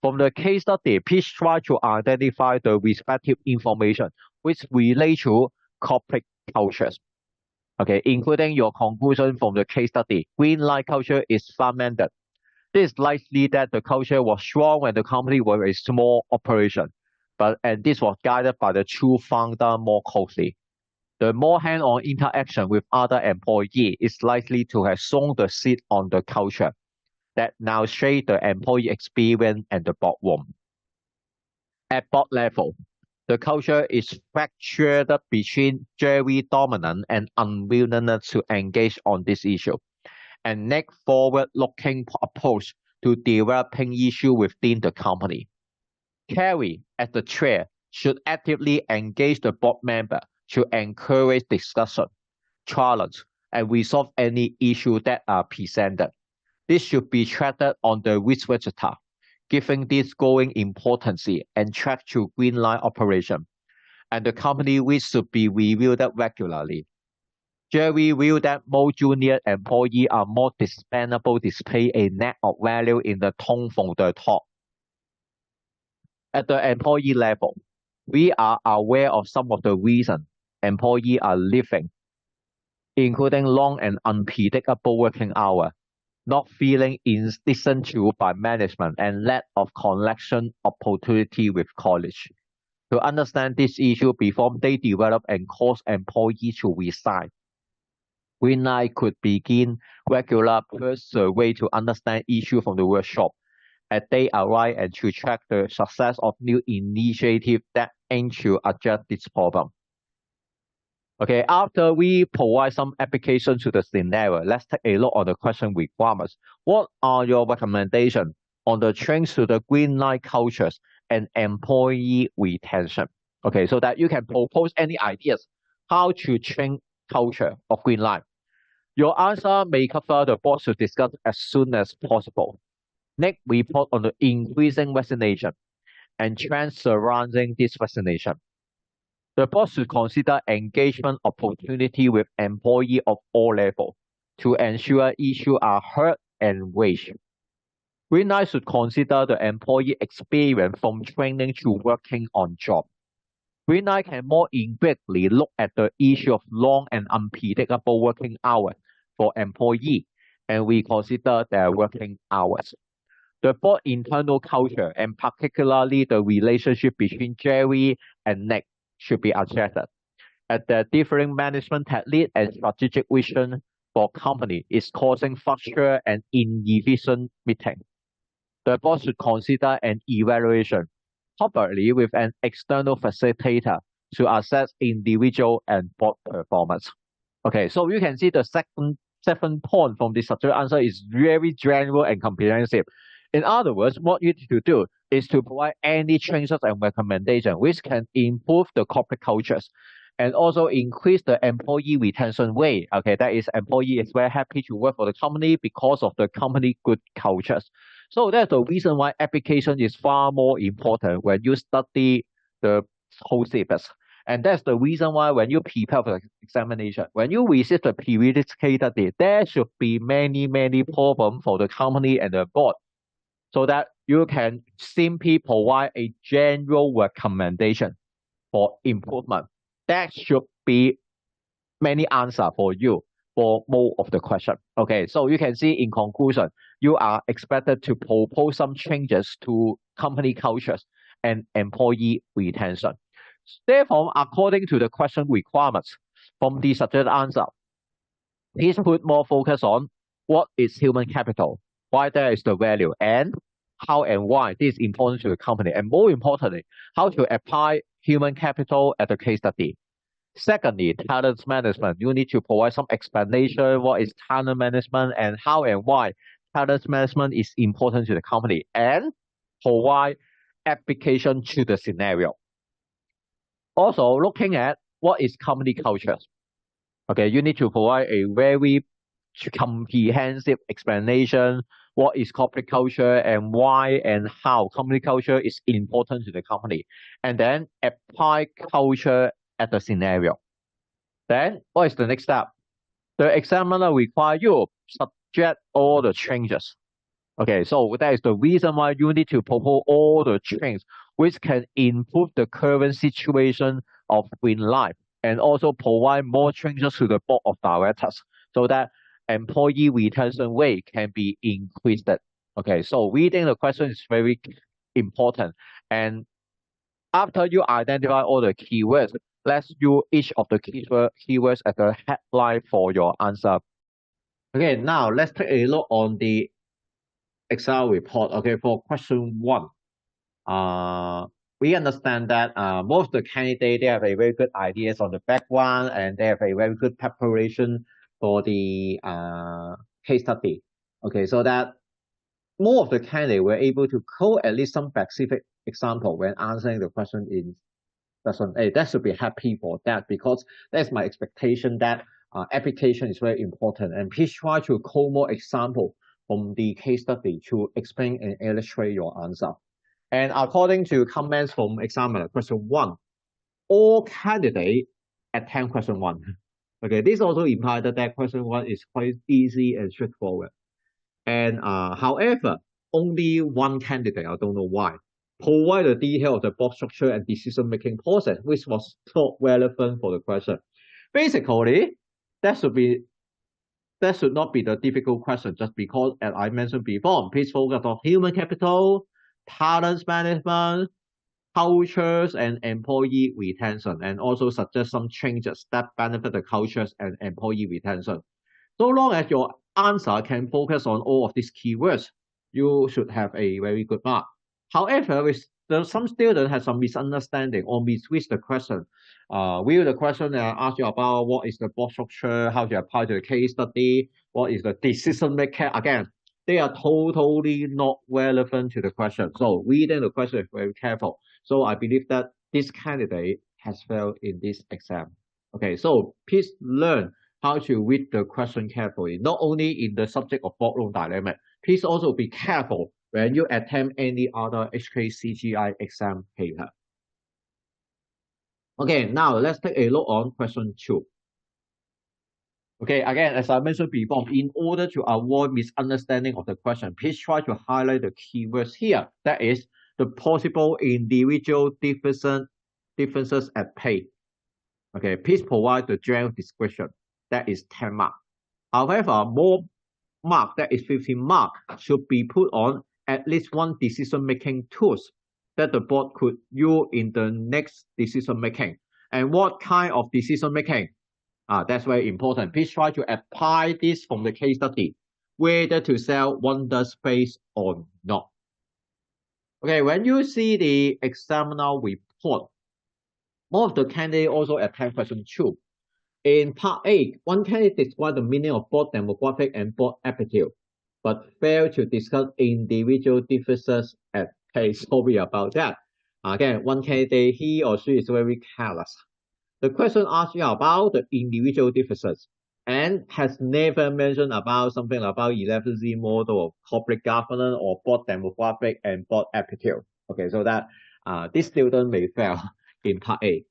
From the case study, please try to identify the respective information which relate to corporate cultures. Okay, including your conclusion from the case study. Green light culture is fragmented. It is likely that the culture was strong when the company was a small operation, and this was guided by the true founder more closely. The more hand-on interaction with other employees is likely to have sown the seed on the culture that now shape the employee experience and the boardroom. At board level, the culture is fractured between very dominant and unwillingness to engage on this issue, and neck forward-looking approach to developing issues within the company. Kerry, as the chair, should actively engage the board member to encourage discussion, challenge, and resolve any issues that are presented. This should be treated on the risk register, giving this growing importance and track to green line operation, and the company risk should be reviewed regularly. Jerry viewed that more junior employees are more dependable display a net of value in the tone from the top. At the employee level, we are aware of some of the reasons employees are leaving, including long and unpredictable working hours, not feeling listened to by management, and lack of connection opportunity with colleagues. To understand this issue before they develop and cause employees to resign, Greenlight could begin regular pulse survey to understand issues from the workshop as they arise and to track the success of new initiatives that aim to address this problem. Okay, after we provide some application to the scenario, let's take a look at the question requirements. What are your recommendations on the change to the green light cultures and employee retention. Okay, so that you can propose any ideas how to change culture of green light. Your answer may cover the board should discuss as soon as possible. Next, report on the increasing vaccination and trends surrounding this vaccination. The board should consider engagement opportunity with employees of all levels to ensure issues are heard and raised. Green Light should consider the employee experience from training to working on job. Green Light can more indirectly look at the issue of long and unpredictable working hours for employees and reconsider their working hours. The board internal culture and particularly the relationship between Jerry and Nick should be addressed. At the differing management technique and strategic vision for company is causing fracture and inefficient meeting. The board should consider an evaluation, probably with an external facilitator to assess individual and board performance. Okay, so you can see the second point from the structured answer is very general and comprehensive. In other words, what you need to do is to provide any changes and recommendations which can improve the corporate cultures and also increase the employee retention rate. Okay, that is employee is very happy to work for the company because of the company good cultures. So that's the reason why application is far more important when you study the whole syllabus. And that's the reason why when you prepare for the examination, when you receive the periodic case study, there should be many problems for the company and the board so that you can simply provide a general recommendation for improvement. That should be many answers for you for most of the question. Okay, so you can see in conclusion, you are expected to propose some changes to company cultures and employee retention. Therefore, according to the question requirements from the suggested answer, please put more focus on what is human capital, why there is the value, and how and why this is important to the company, and more importantly, how to apply human capital at the case study. Secondly, talent management. You need to provide some explanation what is talent management and how and why talent management is important to the company, and provide application to the scenario. Also, looking at what is company culture. Okay, you need to provide a very comprehensive explanation what is corporate culture and why and how company culture is important to the company, and then apply culture at the scenario. Then what is the next step? The examiner require you subject all the changes. Okay, so that is the reason why you need to propose all the changes which can improve the current situation of Green Light and also provide more changes to the board of directors so that employee retention rate can be increased. Okay, so reading the question is very important. And after you identify all the keywords, let's use each of the keywords as a headline for your answer. Okay, now let's take a look on the Excel report. Okay, for question 1. We understand that most of the candidates, they have a very good ideas on the background and they have a very good preparation for the case study. Okay, so that more of the candidates were able to quote at least some specific example when answering the question in lesson A. That should be happy for that because that's my expectation that application is very important, and please try to quote more example from the case study to explain and illustrate your answer. And according to comments from examiner, question 1, all candidates attend question 1. Okay, this also implies that question 1 is quite easy and straightforward. And however, only one candidate, I don't know why, provide the detail of the board structure and decision-making process, which was not relevant for the question. Basically, that should not be the difficult question just because, as I mentioned before, please focus on human capital, talent management, cultures, and employee retention, and also suggest some changes that benefit the cultures and employee retention. So long as your answer can focus on all of these keywords, you should have a very good mark. However, if some students have some misunderstanding or misread the question, will the question ask you about what is the board structure, how to apply to the case study, what is the decision maker? Again, they are totally not relevant to the question. So reading the question is very careful. So I believe that this candidate has failed in this exam. Okay, so please learn how to read the question carefully, not only in the subject of Born-Long dynamic. Please also be careful when you attempt any other HKCGI exam paper. Okay, now let's take a look on question 2. Okay, again, as I mentioned before, in order to avoid misunderstanding of the question, please try to highlight the keywords here. That is the possible individual differences at pay. Okay, please provide the general description. That is 10 marks. However, more mark, that is 15 marks, should be put on at least one decision-making tools that the board could use in the next decision making. And what kind of decision making? That's very important. Please try to apply this from the case study, whether to sell Wonder Space or not. Okay, when you see the examiner report, more of the candidate also attempt question 2. In part A, one candidate described the meaning of both demographic and both aptitude, but failed to discuss individual differences at pay. Sorry about that. Again, one candidate, he or she is very careless. The question asks you about the individual differences and has never mentioned about something about 11Z model of corporate governance or board demographic and board aptitude. Okay, so that this student may fail in part A.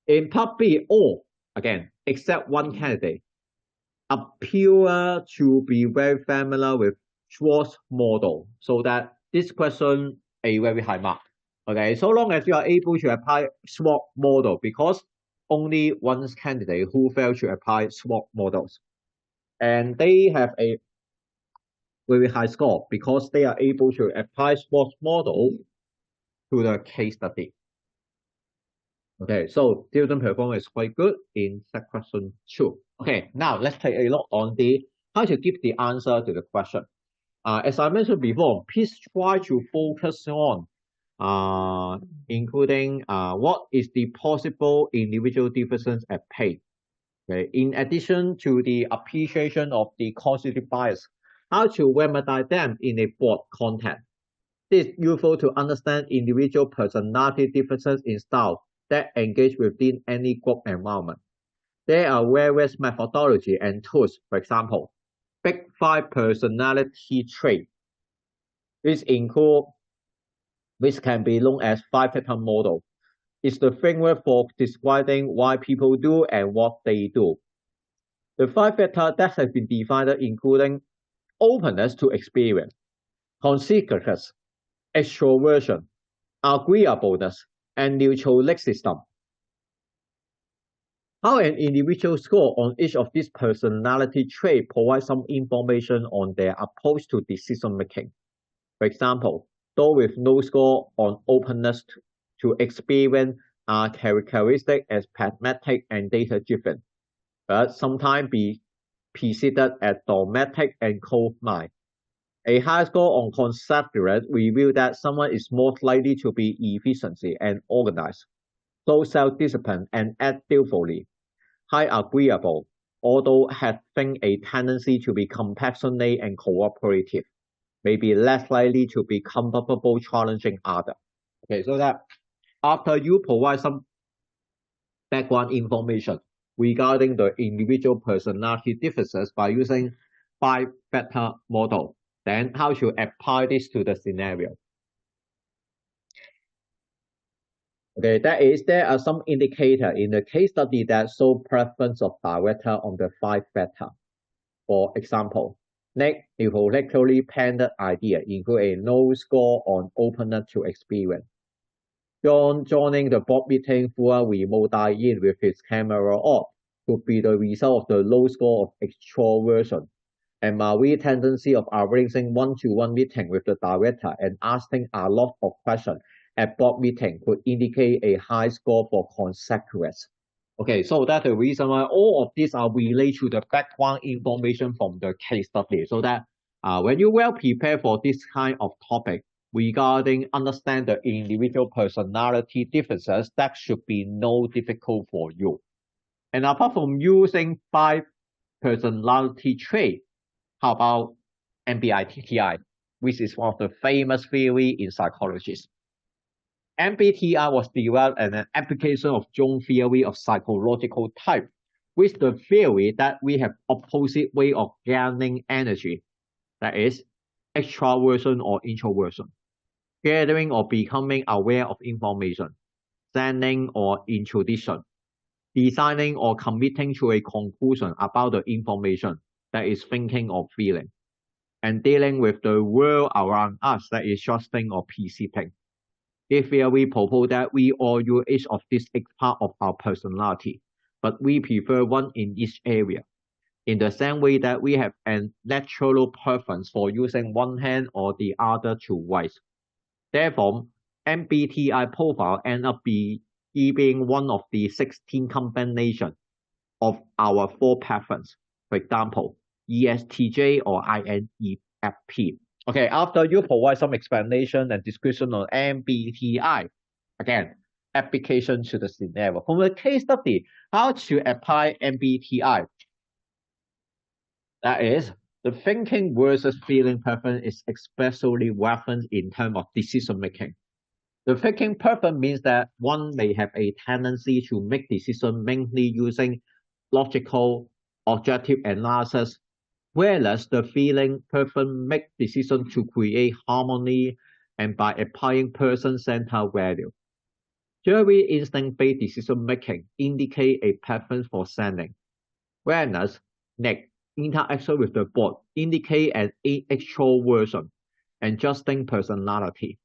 In part B, all, again, except one candidate, appear to be very familiar with Schwartz model, so that this question a very high mark. Okay, so long as you are able to apply Schwartz model, because only one candidate who failed to apply Schwartz models, and they have a very high score because they are able to apply Schwartz model to the case study. Okay, so student performance is quite good in that question 2. Okay, now let's take a look on the how to give the answer to the question. As I mentioned before, please try to focus on including what is the possible individual differences at pay. Okay, in addition to the appreciation of the causative bias, how to remedy them in a board context. This is useful to understand individual personality differences in style that engage within any group environment. There are various methodology and tools, for example, Big 5 personality trait, which can be known as 5-factor model, is the framework for describing why people do and what they do. The 5 factors that have been defined including openness to experience, conscientiousness, extroversion, agreeableness, and neutral leg system. How an individual score on each of these personality traits provides some information on their approach to decision making. For example, those with no score on openness to experience are characteristic as pragmatic and data-driven, but sometimes be preceded as dogmatic and cold-minded. A high score on considerate reveals that someone is more likely to be efficient and organized, so self-disciplined and act skillfully. High agreeable, although having a tendency to be compassionate and cooperative, may be less likely to be comfortable challenging others. Okay, so that after you provide some background information regarding the individual personality differences by using 5-factor model, then how to apply this to the scenario. Okay, that is, there are some indicators in the case study that show preference of director on the 5-factor. For example, Nick intellectually planned idea include a low score on openness to experience. John joining the board meeting through a remote dial-in with his camera off could be the result of the low score of extroversion. And Marie's tendency of arranging one-to-one meeting with the director and asking a lot of questions at board meeting could indicate a high score for consequence. Okay, so that's the reason why all of these are related to the background information from the case study. So that when you well prepare for this kind of topic regarding understand the individual personality differences, that should be no difficult for you. And apart from using 5 personality traits, how about MBTI, which is one of the famous theory in psychology. MBTI was developed as an application of Jung theory of psychological type, with the theory that we have opposite way of gaining energy, that is, extraversion or introversion, gathering or becoming aware of information, sending or intuition, designing or committing to a conclusion about the information, that is thinking or feeling, and dealing with the world around us, that is trusting or perceiving. This theory proposes that we all use each of these part of our personality, but we prefer one in each area. In the same way that we have a natural preference for using one hand or the other to write. Therefore, MBTI profile ends up being one of the 16 combinations of our four preferences. For example, ESTJ or INEFP. Okay, after you provide some explanation and description on MBTI, again, application to the scenario. From the case study, how to apply MBTI. That is, the thinking versus feeling preference is especially relevant in terms of decision making. The thinking preference means that one may have a tendency to make decisions mainly using logical, objective analysis, whereas the feeling preference make decisions to create harmony and by applying person-centered value. Jerry instinct-based decision making indicate a preference for sending, whereas Nick interaction with the board indicate an extroversion and justing personality.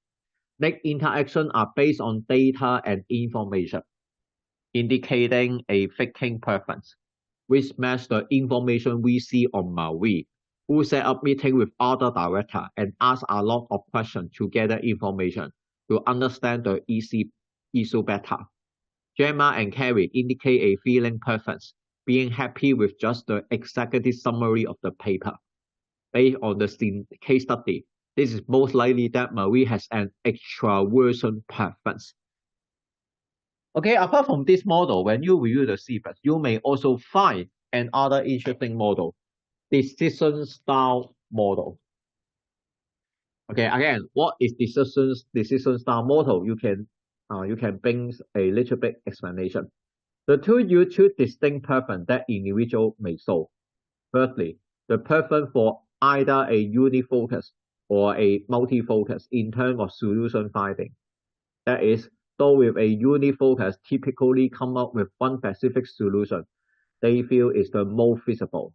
Nick interactions are based on data and information, indicating a thinking preference, which matches the information we see on Marie, who set up meeting with other directors and ask a lot of questions to gather information to understand the issue better. Gemma and Carrie indicate a feeling preference, being happy with just the executive summary of the paper. Based on the case study, this is most likely that Marie has an extraversion preference. Okay, apart from this model, when you review the CPAS, you may also find another interesting model, decision style model. Okay, again, what is decision style model? You can bring a little bit explanation. The two use two distinct preferences that individual may show. Firstly, the preference for either a unifocus or a multifocus in terms of solution finding. That is, those with a unifocus typically come up with one specific solution they feel is the most feasible,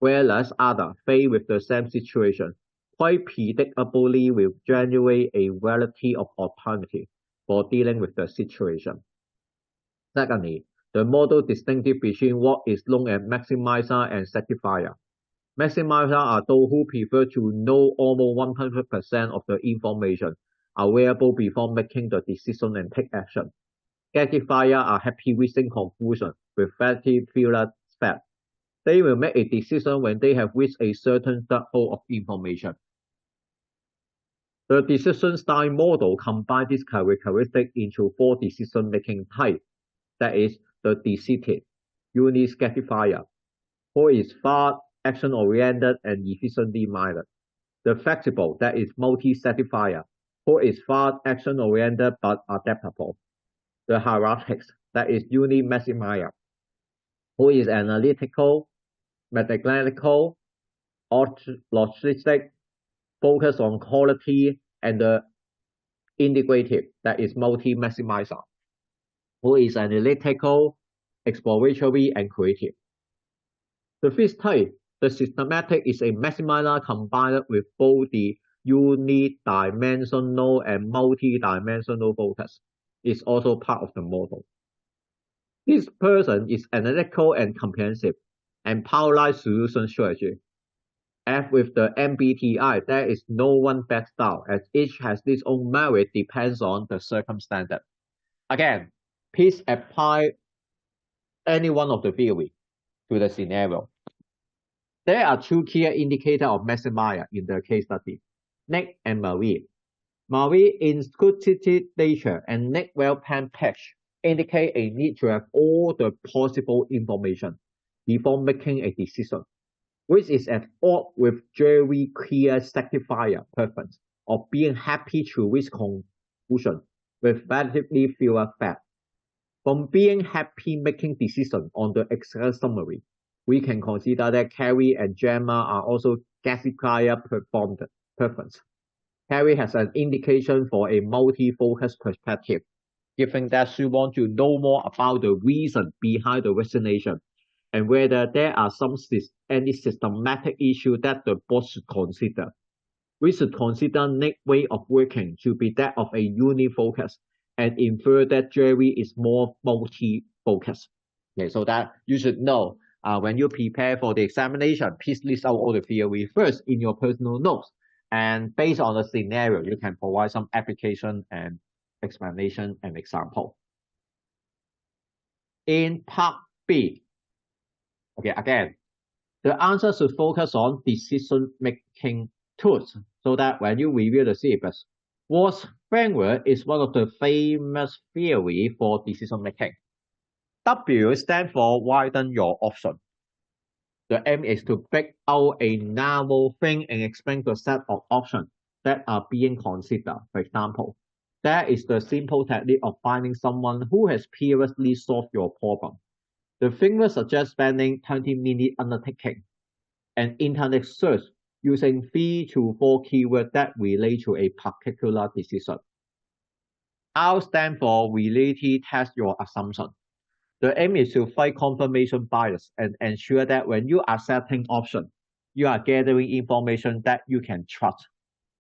whereas others, faced with the same situation, quite predictably will generate a variety of alternatives for dealing with the situation. Secondly, the model distinguishes between what is known as maximizer and satisfier. Maximizers are those who prefer to know almost 100% of the information available before making the decision and take action. Satisfiers are happy reaching conclusions with very few steps. They will make a decision when they have reached a certain threshold of information. The decision style model combines these characteristics into four decision-making types. That is, the decided, uni-satisfier, who is fast, action-oriented, and efficiently minded. The flexible, that is multi-satisfier, who is fast, action-oriented, but adaptable. The hierarchics, that is uni-maximizer, who is analytical, mathematical, logistic, focused on quality, and the integrative, that is multi-maximizer, who is analytical, exploratory, and creative. The fifth type, the systematic, is a maximizer combined with both the unidimensional and multi-dimensional focus. It's also part of the model. This person is analytical and comprehensive, and power solution strategy. As with the MBTI, there is no one best style, as each has its own merit depends on the circumstance. Again, please apply any one of the theory to the scenario. There are two key indicators of maximizer in the case study, Nick and Marie. Marie inquisitive nature and Nick well-planned patch indicate a need to have all the possible information before making a decision, which is at odds with Jerry clear satisfier preference of being happy to reach conclusion with relatively fewer facts. From being happy making decisions on the Excel summary, we can consider that Carrie and Gemma are also classifier preference. Carrie has an indication for a multi-focus perspective, given that she wants to know more about the reason behind the resignation and whether there are any systematic issue that the board should consider. We should consider Nick's way of working to be that of a uni-focus and infer that Jerry is more multi-focused. Okay, so that you should know when you prepare for the examination, please list out all the theory first in your personal notes. And based on the scenario, you can provide some application and explanation and example. In part B, okay, again, the answer should focus on decision-making tools so that when you review the syllabus, WASP framework is one of the famous theory for decision-making. W stands for widen your option. The aim is to break out a narrow thing and explain the set of options that are being considered. For example, that is the simple technique of finding someone who has previously solved your problem. The framework suggests spending 20 minutes undertaking an internet search using 3 to 4 keywords that relate to a particular decision. R stands for reality test your assumption. The aim is to fight confirmation bias and ensure that when you are setting options, you are gathering information that you can trust.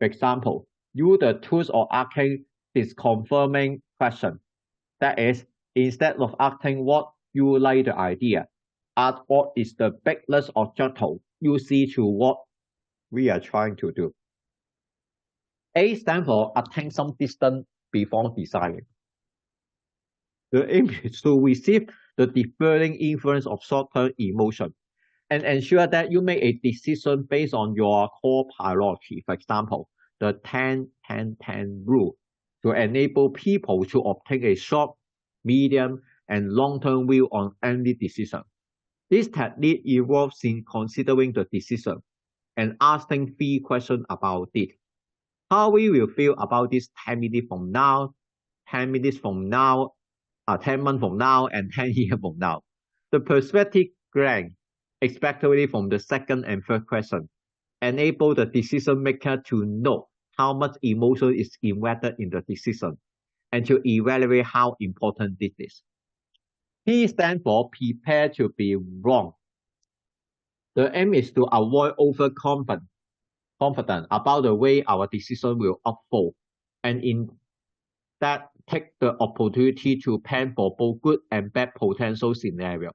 For example, use the tools of asking this confirming question. That is, instead of asking what you like the idea, ask what is the biggest obstacle you see to what we are trying to do. A stands for attain some distance before deciding. The aim is to receive the deferring influence of short-term emotion and ensure that you make a decision based on your core priority. For example, the 10-10-10 rule to enable people to obtain a short, medium, and long-term view on any decision. This technique involves in considering the decision and asking 3 questions about it. How we will feel about this 10 minutes from now, 10 minutes from now, 10 months from now, and 10 years from now. The perspective gained, especially from the second and third question, enable the decision maker to know how much emotion is invested in the decision and to evaluate how important this is. P stands for prepare to be wrong. The aim is to avoid overconfidence about the way our decision will unfold, and in that take the opportunity to plan for both good and bad potential scenarios.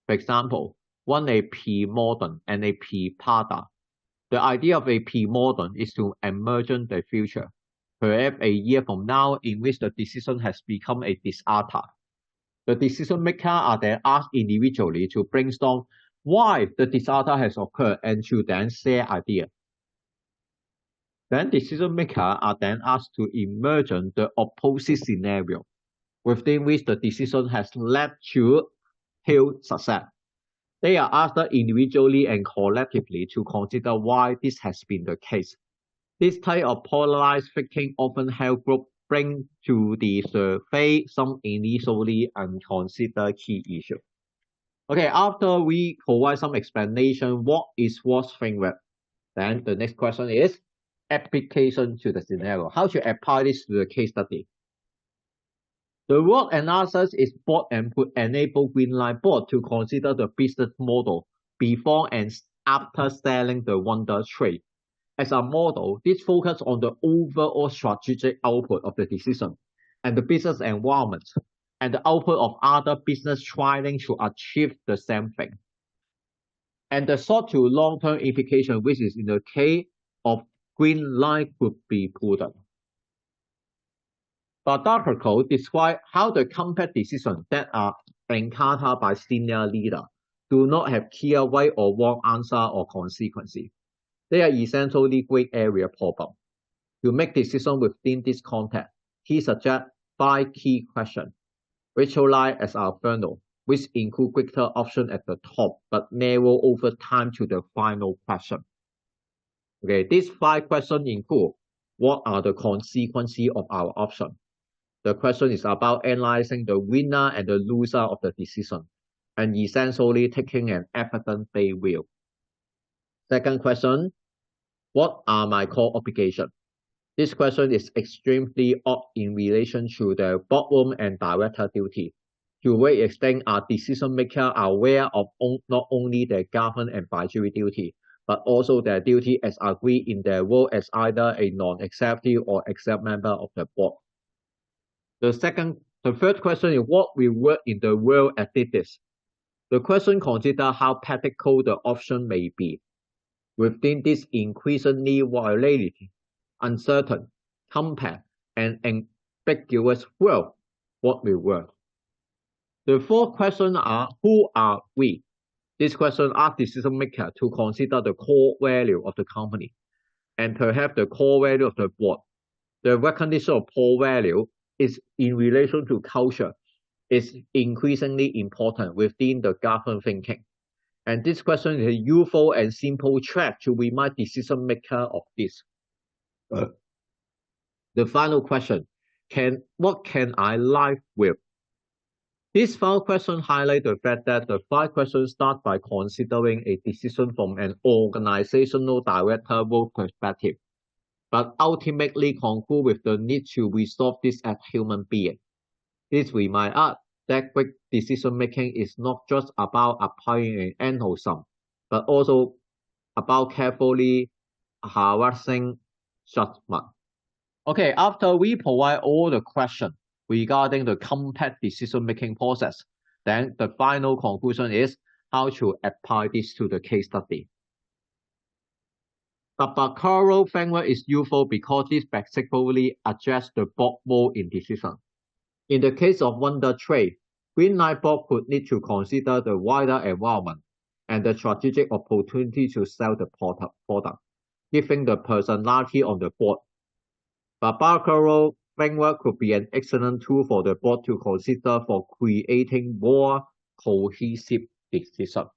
For example, one a pre-modern and a pre-product. The idea of a pre-modern is to imagine the future, perhaps a year from now in which the decision has become a disaster. The decision makers are then asked individually to brainstorm why the disaster has occurred and to then share ideas. Then decision makers are then asked to imagine the opposite scenario within which the decision has led to huge success. They are asked individually and collectively to consider why this has been the case. This type of polarized thinking often helps groups bring to the surface some initially unconsidered key issues. Okay, after we provide some explanation, what is WASP framework? Then the next question is application to the scenario. How to apply this to the case study? The work analysis is board and enable Greenlight board to consider the business model before and after selling the Wonder Trade. As a model, this focuses on the overall strategic output of the decision and the business environment and the output of other business trying to achieve the same thing. And the short to long-term implication, which is in the case of Greenlight, could be prudent. But Dr. Cole describes how the complex decisions that are encountered by senior leaders do not have clear right or wrong answer or consequences. They are essentially gray area problems. To make decisions within this context, he suggests 5 key questions, visualized as our funnel, which include greater option at the top, but narrow over time to the final question. Okay, these 5 questions include what are the consequences of our option? The question is about analyzing the winner and the loser of the decision, and essentially taking an evidence-based view. Second question, what are my core obligations? This question is extremely odd in relation to the boardroom and director duty. To what extent are decision makers aware of not only their governance and fiduciary duty, but also their duty as agreed in their role as either a non-executive or executive member of the board? The third question is what will work in the world as it is. The question considers how practical the option may be. Within this increasingly volatile, uncertain, complex, and ambiguous world, what will work? The fourth question are who are we? This question asks decision makers to consider the core value of the company and perhaps the core value of the board. The recognition of core value is in relation to culture is increasingly important within the government thinking. And this question is a useful and simple track to remind decision makers of this. The final question, what can I live with? This final question highlights the fact that the 5 questions start by considering a decision from an organizational director role perspective, but ultimately conclude with the need to resolve this as human beings. This reminds us that quick decision-making is not just about applying an algorithm, but also about carefully harassing judgment. Okay, after we provide all the questions regarding the complex decision-making process, then the final conclusion is how to apply this to the case study. The Baccarat framework is useful because it specifically addresses the board role in decision. In the case of Wonder Trade, Greenlight Board could need to consider the wider environment and the strategic opportunity to sell the product, given the personality on the board. But Baccarat framework could be an excellent tool for the board to consider for creating more cohesive decisions.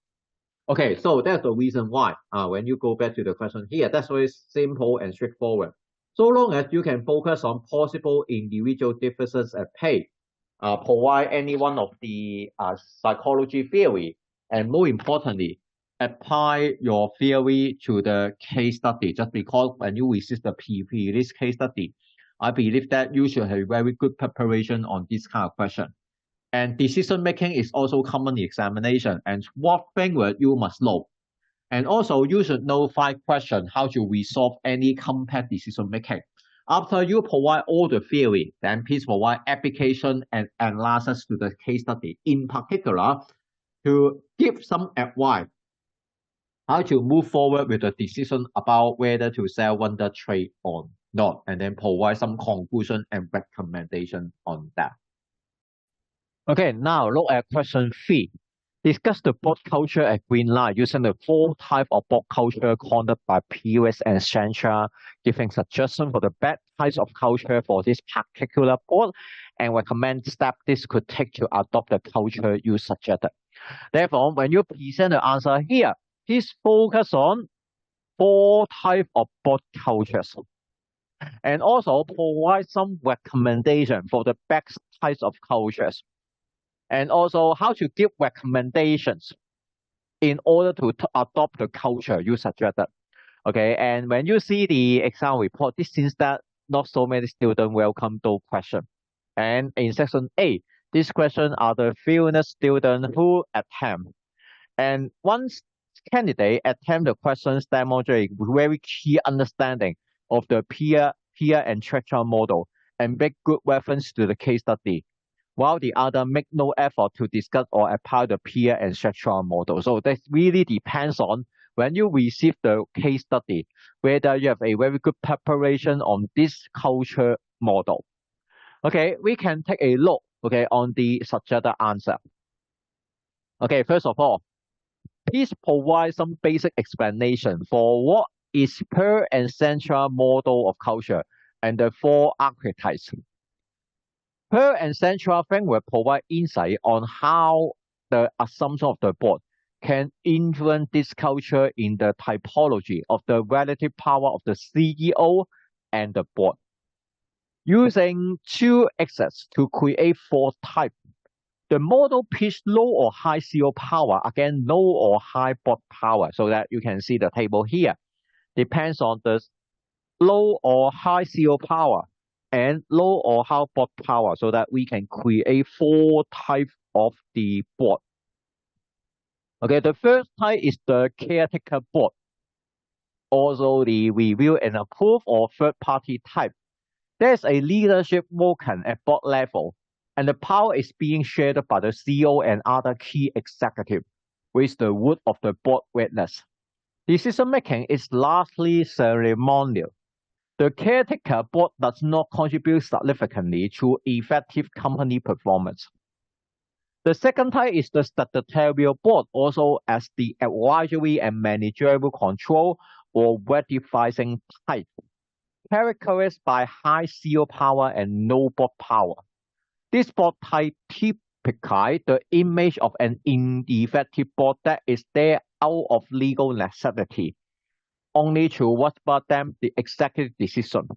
Okay, so that's the reason why when you go back to the question here, that's very simple and straightforward. So long as you can focus on possible individual differences at pay, provide any one of the psychology theory, and more importantly, apply your theory to the case study. Just because when you receive the PP, this case study, I believe that you should have very good preparation on this kind of question. And decision making is also common examination, and what framework you must know. And also you should know 5 questions how to resolve any complex decision making. After you provide all the theory, then please provide application and analysis to the case study. In particular, to give some advice how to move forward with the decision about whether to sell Wonder Trade or not, and then provide some conclusion and recommendation on that. Okay, now look at question 3. Discuss the board culture at Greenlight using the 4 types of board culture conducted by Pires and Central, giving suggestions for the best types of culture for this particular board, and recommend steps this could take to adopt the culture you suggested. Therefore, when you present the answer here, please focus on 4 types of board cultures, and also provide some recommendation for the best types of cultures, and also how to give recommendations in order to adopt the culture you suggested. Okay, and when you see the exam report, this seems that not so many students welcome those questions. And in section A, these questions are the fewness students who attempt. And once candidate attempt the questions demonstrate very key understanding of the peer and structure model and make good reference to the case study, while the other make no effort to discuss or apply the peer and structural model. So that really depends on when you receive the case study, whether you have a very good preparation on this culture model. Okay, we can take a look, okay, on the suggested answer. Okay, first of all, please provide some basic explanation for what is Pear and Central model of culture and the 4 archetypes. Pear and Central framework provide insight on how the assumption of the board can influence this culture in the typology of the relative power of the CEO and the board. Using two axes to create four types, the model pitch low or high CEO power against low or high board power, so that you can see the table here. Depends on the low or high CEO power and low or high board power, so that we can create four types of the board. Okay, the first type is the caretaker board. Also, the review and approve or third party type. There's a leadership working at board level, and the power is being shared by the CEO and other key executives, with the root of the board witness. Decision making is largely ceremonial. The caretaker board does not contribute significantly to effective company performance. The second type is the statutory board, also as the advisory and managerial control or ratifying type, characterized by high CEO power and low board power. This board type typically the image of an ineffective board that is there out of legal necessity, only to whisper them the executive decision.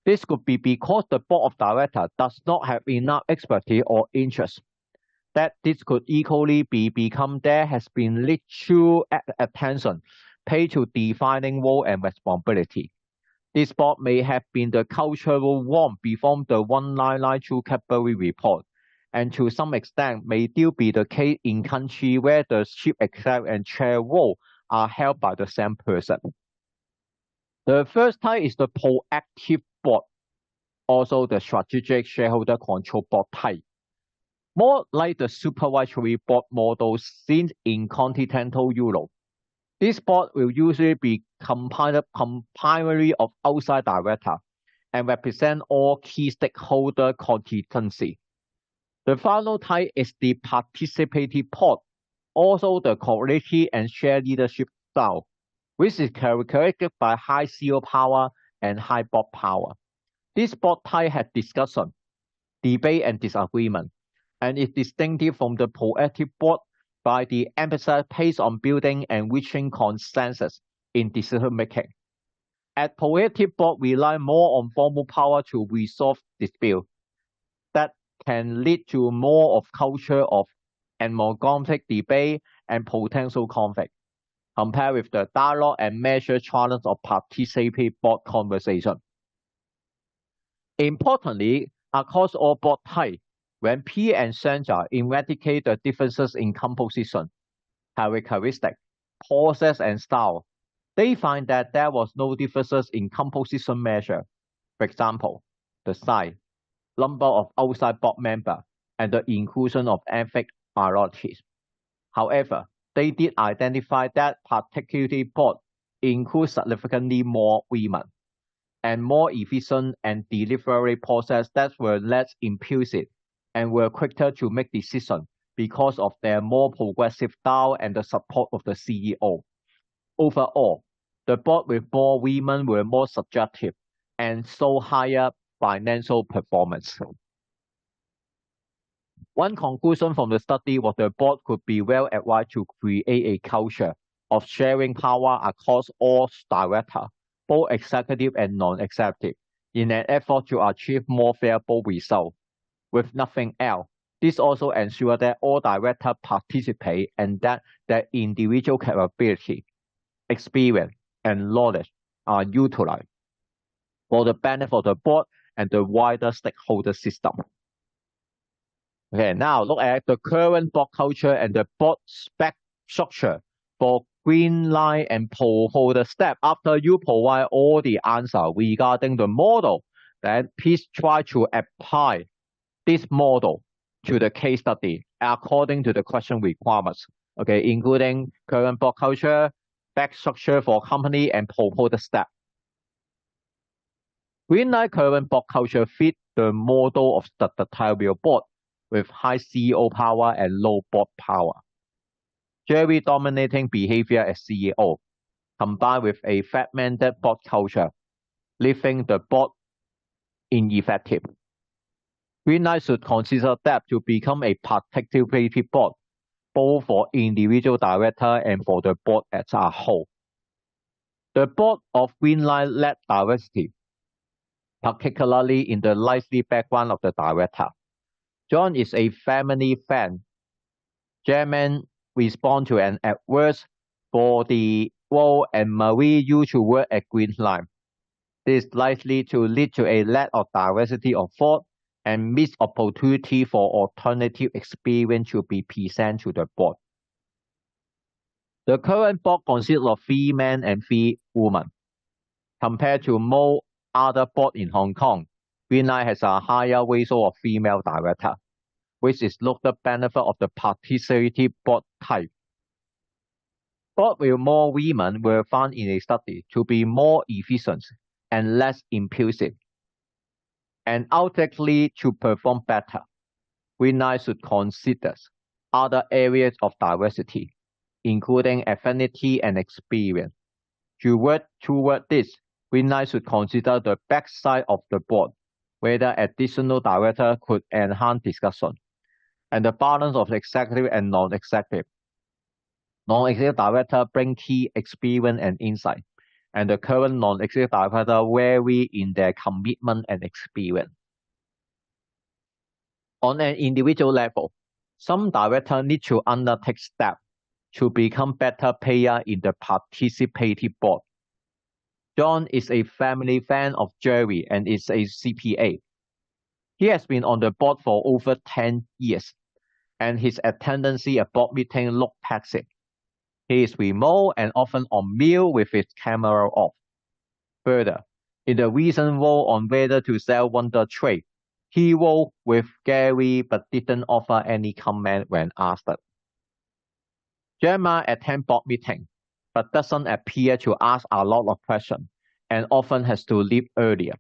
This could be because the board of directors does not have enough expertise or interest. That this could equally be because there has been little attention paid to defining role and responsibility. This board may have been the cultural one before the 1992 Cadbury report, and to some extent may still be the case in countries where the chief executive and chair role are held by the same person. The first type is the proactive board, also the strategic shareholder control board type. More like the supervisory board model seen in continental Europe. This board will usually be comprised primarily of outside directors and represent all key stakeholder constituency. The final type is the participative board, also the collaborative and shared leadership style, which is characterized by high CEO power and high board power. This board type has discussion, debate, and disagreement, and is distinctive from the proactive board by the emphasis placed on building and reaching consensus in decision making. At proactive board rely more on formal power to resolve dispute that can lead to more of culture of amalgamatic debate and potential conflict, compared with the dialogue and measured challenge of participative board conversation. Importantly, across all board types, when P and Sandra investigate the differences in composition, characteristics, process, and style, they find that there was no differences in composition measure. For example, the size, number of outside board members, and the inclusion of ethnic minorities. However, they did identify that particular board includes significantly more women and more efficient and delivery process that were less impulsive and were quicker to make decisions because of their more progressive style and the support of the CEO. Overall, the board with more women were more subjective and saw higher financial performance. One conclusion from the study was the board could be well advised to create a culture of sharing power across all directors, both executive and non-executive, in an effort to achieve more favorable results. With nothing else, this also ensures that all directors participate and that their individual capability, experience, and knowledge are utilized for the benefit of the board and the wider stakeholder system. Okay, now look at the current board culture and the board spec structure for Greenlight and Proholder step. After you provide all the answer regarding the model, then please try to apply this model to the case study according to the question requirements, okay, including current board culture, back structure for company, and proposed step. Greenlight current board culture fit the model of statutory board with high CEO power and low board power. Very dominating behavior as CEO, combined with a fragmented board culture, leaving the board ineffective. Greenlight should consider that to become a participative board both for individual director and for the board as a whole. The board of Greenlight lacked diversity, particularly in the lively background of the director. John is a family fan. Chairman respond to an adverse for the role and Marie used to work at Greenlight. This is likely to lead to a lack of diversity of thought and missed opportunity for alternative experience to be presented to the board. The current board consists of 3 men and 3 women. Compared to most other boards in Hong Kong, Greenlight has a higher ratio of female directors, which is the benefit of the participative board type. Board with more women were found in a study to be more efficient and less impulsive, and ultimately to perform better. Greenlight should consider other areas of diversity, including affinity and experience. To work toward this, Greenlight should consider the backside of the board, whether additional directors could enhance discussion, and the balance of executive and non-executive. Non-executive directors bring key experience and insight, and the current non-executive directors vary in their commitment and experience. On an individual level, some directors need to undertake steps to become better players in the participative board. John is a family fan of Jerry and is a CPA. He has been on the board for over 10 years, and his attendance at board meetings looks passive. He is remote and often on mute with his camera off. Further, in the recent vote on whether to sell Wonder Trade, he voted with Gary but didn't offer any comment when asked. Gemma attends board meetings, but doesn't appear to ask a lot of questions and often has to leave earlier.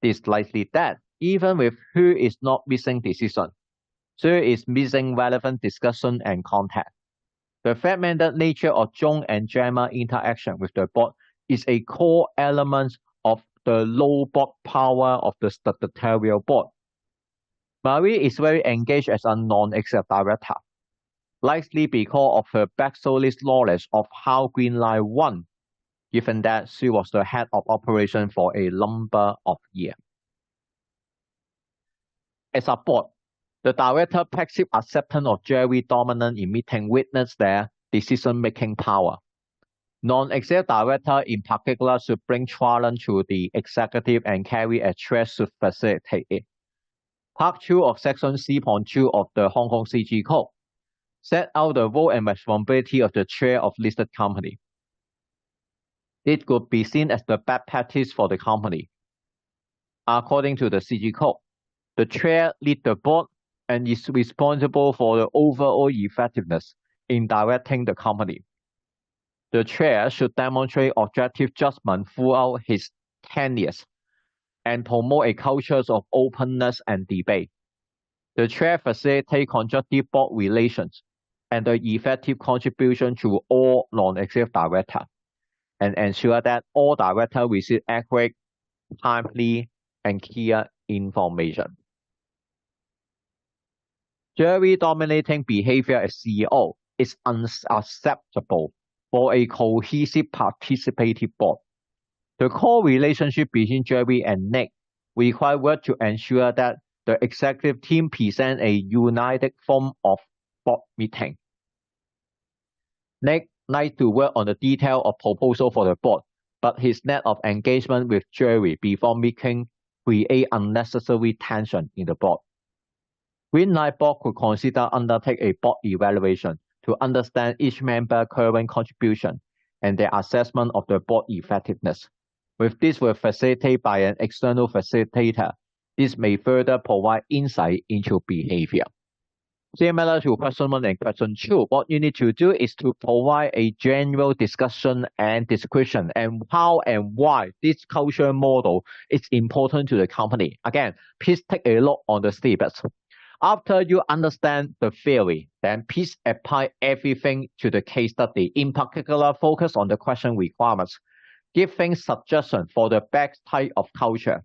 This is likely that, even with who is not missing decision, she is missing relevant discussion and contact. The fragmented nature of John and Gemma's interaction with the board is a core element of the low board power of the statutory board. Marie is very engaged as a non-executive director, likely because of her backstory knowledge of how Greenlight won, given that she was the head of operations for a number of years. As a board, the director passive acceptance of Jerry's dominance in meeting witness their decision-making power. Non-executive directors in particular should bring challenge to the executive and carry a threat to facilitate it. Part 2 of Section C.2 of the Hong Kong CG Code set out the role and responsibility of the chair of listed company. It could be seen as the best practice for the company. According to the CG Code, the chair leads the board and is responsible for the overall effectiveness in directing the company. The chair should demonstrate objective judgment throughout his tenure and promote a culture of openness and debate. The chair facilitates constructive board relations and the effective contribution to all non-executive directors, and ensure that all directors receive accurate, timely, and clear information. Jerry dominating behavior as CEO is unacceptable for a cohesive participative board. The core relationship between Jerry and Nick requires work to ensure that the executive team presents a united form of board meeting. Nick likes to work on the detail of proposal for the board, but his lack of engagement with Jerry before meeting create unnecessary tension in the board. Greenlight board could consider undertake a board evaluation to understand each member's current contribution and their assessment of the board effectiveness. With this will facilitated by an external facilitator, this may further provide insight into behavior. Similar to question 1 and question 2, what you need to do is to provide a general discussion and description and how and why this culture model is important to the company. Again, please take a look on the snippets. After you understand the theory, then please apply everything to the case study, in particular focus on the question requirements, giving suggestions for the best type of culture.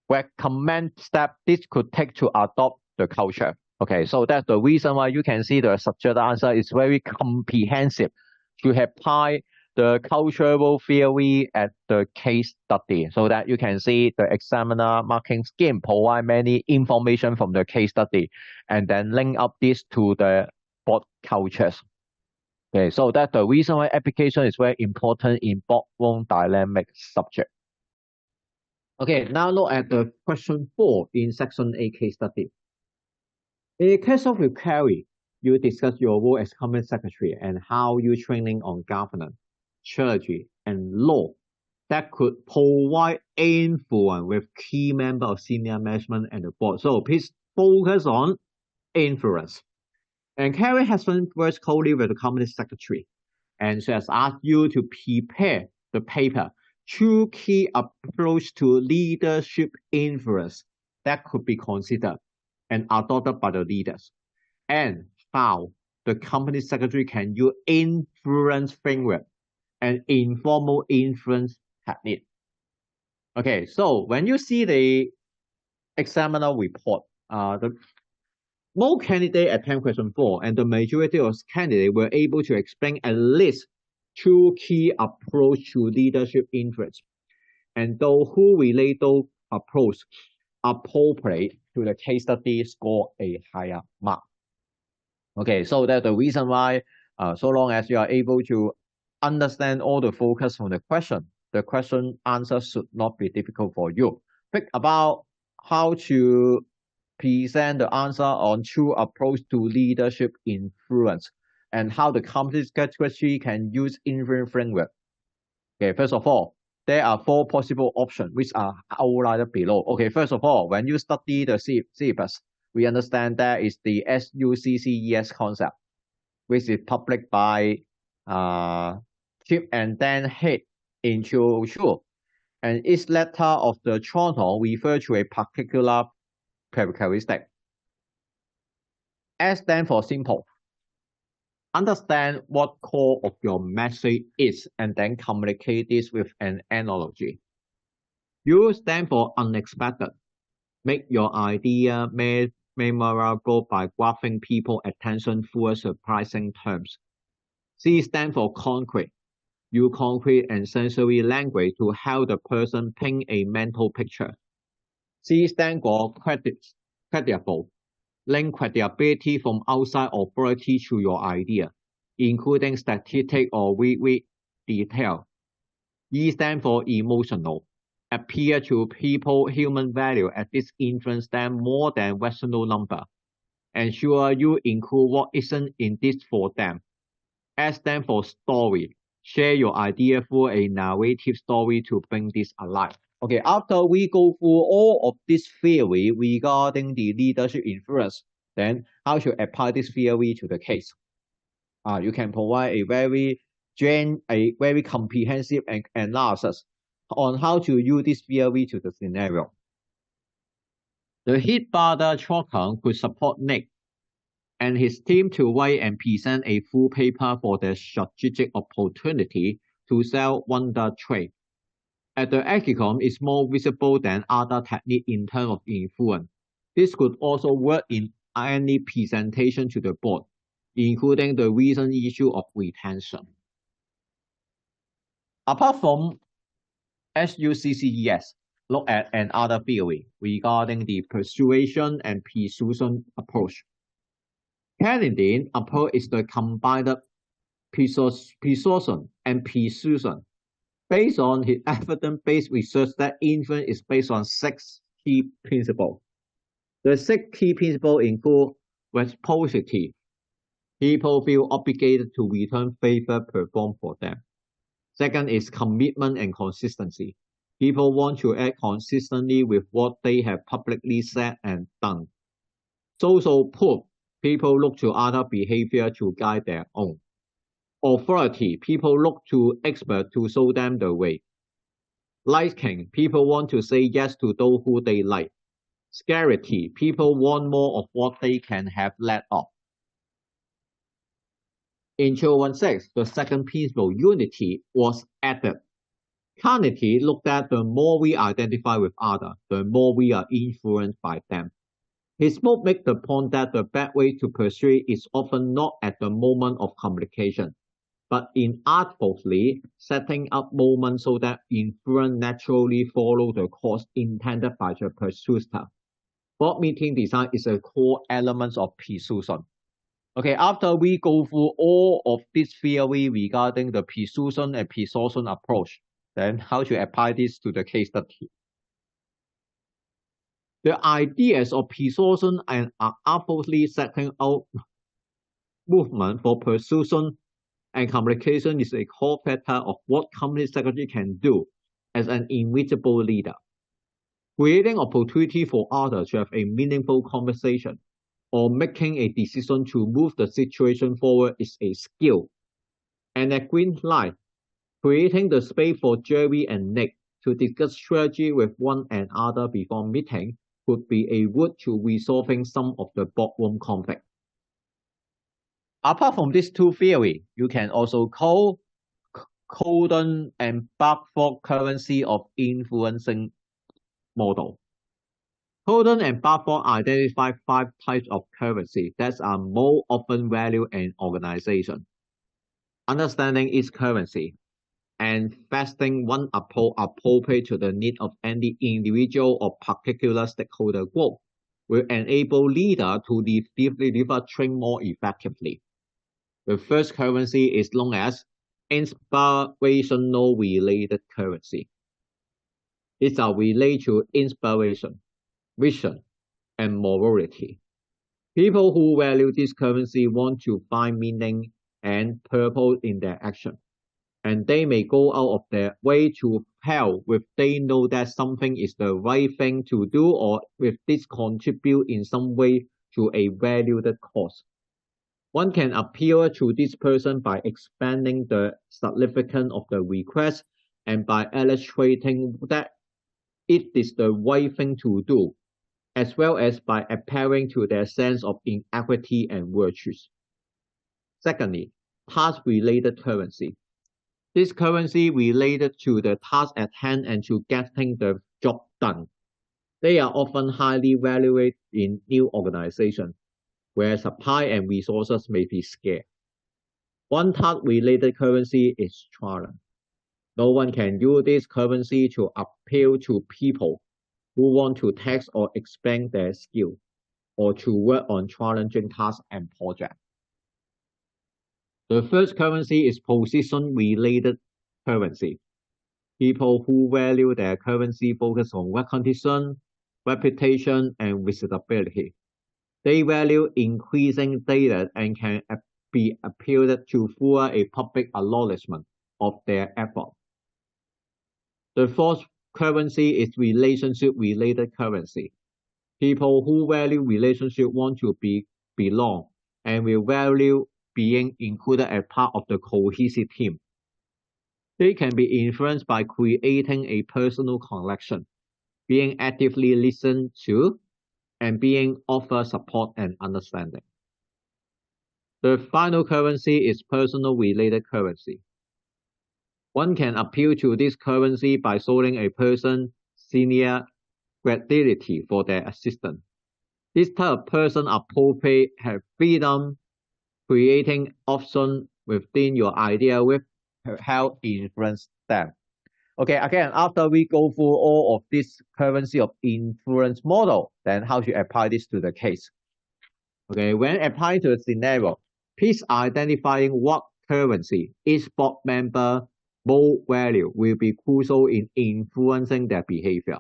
Recommend steps this could take to adopt the culture. Okay, so that's the reason why you can see the structured answer is very comprehensive to apply the cultural theory at the case study so that you can see the examiner marking scheme provide many information from the case study and then link up this to the board cultures. Okay, so that's the reason why application is very important in boardroom dynamic subject. Okay, now look at the question 4 in section A case study. In the case of your query, you discuss your role as company secretary and how you training on governance, strategy, and law that could provide influence with key member of senior management and the board. So please focus on influence. And Carrie has worked closely with the company secretary, and she has asked you to prepare the paper two key approach to leadership influence that could be considered and adopted by the leaders, and how the company secretary can use influence framework and informal influence technique. Okay, so when you see the examiner report, the most candidates attempt question 4, and the majority of candidates were able to explain at least two key approach to leadership influence, and those who relate those approach appropriate to the case study score a higher mark. Okay, so that's the reason why, so long as you are able to understand all the focus from the question answer should not be difficult for you. Think about how to present the answer on two approach to leadership influence and how the company secretary can use influence framework. Okay, first of all, there are 4 possible options which are outlined below. Okay, first of all, when you study the syllabus, we understand that is the SUCCES concept, which is published by Chip and Dan Head in 2002. And each letter of the Toronto refer to a particular characteristic. S stands for simple. Understand what core of your message is and then communicate this with an analogy. U stand for unexpected. Make your idea memorable by grabbing people's attention through surprising terms. C stand for concrete. Use concrete and sensory language to help the person paint a mental picture. C stand for credible. Link credibility from outside authority to your idea, including statistic or vivid detail. E stand for emotional. Appeal to people human value as this influence them more than rational number. Ensure you include what isn't in this for them. S stand for story. Share your idea through a narrative story to bring this alive. Okay, after we go through all of this theory regarding the leadership influence, then how to apply this theory to the case? You can provide a very comprehensive analysis on how to use this theory to the scenario. The head brother Chorkan could support Nick and his team to write and present a full paper for the strategic opportunity to sell Wonder Trade. As the outcome is more visible than other techniques in terms of influence. This could also work in any presentation to the board, including the recent issue of retention. Apart from SUCCES, look at another theory regarding the persuasion and persuasion approach. Canadian approach is the combined persuasion and persuasion. Based on his evidence-based research that influence is based on 6 key principles. The 6 key principles include reciprocity. People feel obligated to return favor performed for them. Second is commitment and consistency. People want to act consistently with what they have publicly said and done. Social proof. People look to other behavior to guide their own. Authority. People look to experts to show them the way. Liking. People want to say yes to those who they like. Scarcity. People want more of what they can have less of. In 2016, the second principle, unity, was added. Carnegie looked at the more we identify with others, the more we are influenced by them. His book makes the point that the best way to persuade is often not at the moment of communication, but in artfully setting up moments so that influence naturally follow the course intended by the persuader. Board meeting design is a core element of persuasion. Okay, after we go through all of this theory regarding the persuasion and persuasion approach, then how to apply this to the case study? The ideas of persuasion and artfully setting out movement for persuasion and communication is a core factor of what company secretary can do as an invisible leader. Creating opportunity for others to have a meaningful conversation or making a decision to move the situation forward is a skill. And at Greenlight, creating the space for Jerry and Nick to discuss strategy with one another before meeting could be a route to resolving some of the boardroom conflict. Apart from these two theories, you can also call Colden and Barford currency of influencing model. Colden and Barford identify 5 types of currency that are more often valued in organization. Understanding each currency and fasting one appropriate to the need of any individual or particular stakeholder group will enable leaders to deliver training more effectively. The first currency is known as inspirational related currency. These are related to inspiration, vision, and morality. People who value this currency want to find meaning and purpose in their action, and they may go out of their way to help if they know that something is the right thing to do or if this contribute in some way to a valued cause. One can appeal to this person by expanding the significance of the request and by illustrating that it is the right thing to do, as well as by appealing to their sense of inequity and virtues. Secondly, task-related currency. This currency related to the task at hand and to getting the job done. They are often highly valued in new organizations, where supply and resources may be scarce. One task-related currency is challenge. No one can use this currency to appeal to people who want to test or expand their skill or to work on challenging tasks and projects. The first currency is position-related currency. People who value their currency focus on work condition, reputation, and visibility. They value increasing data and can be appealed to through a public acknowledgement of their effort. The fourth currency is relationship-related currency. People who value relationship want to belong and will value being included as part of the cohesive team. They can be influenced by creating a personal connection, being actively listened to, and being offered support and understanding. The final currency is personal related currency. One can appeal to this currency by showing a person senior gratitude for their assistance. This type of person appropriate have freedom, creating options within your idea with help influence them. Okay, again, after we go through all of this currency of influence model, then how to apply this to the case. Okay, when applying to the scenario, please identifying what currency each board member more value will be crucial in influencing their behavior.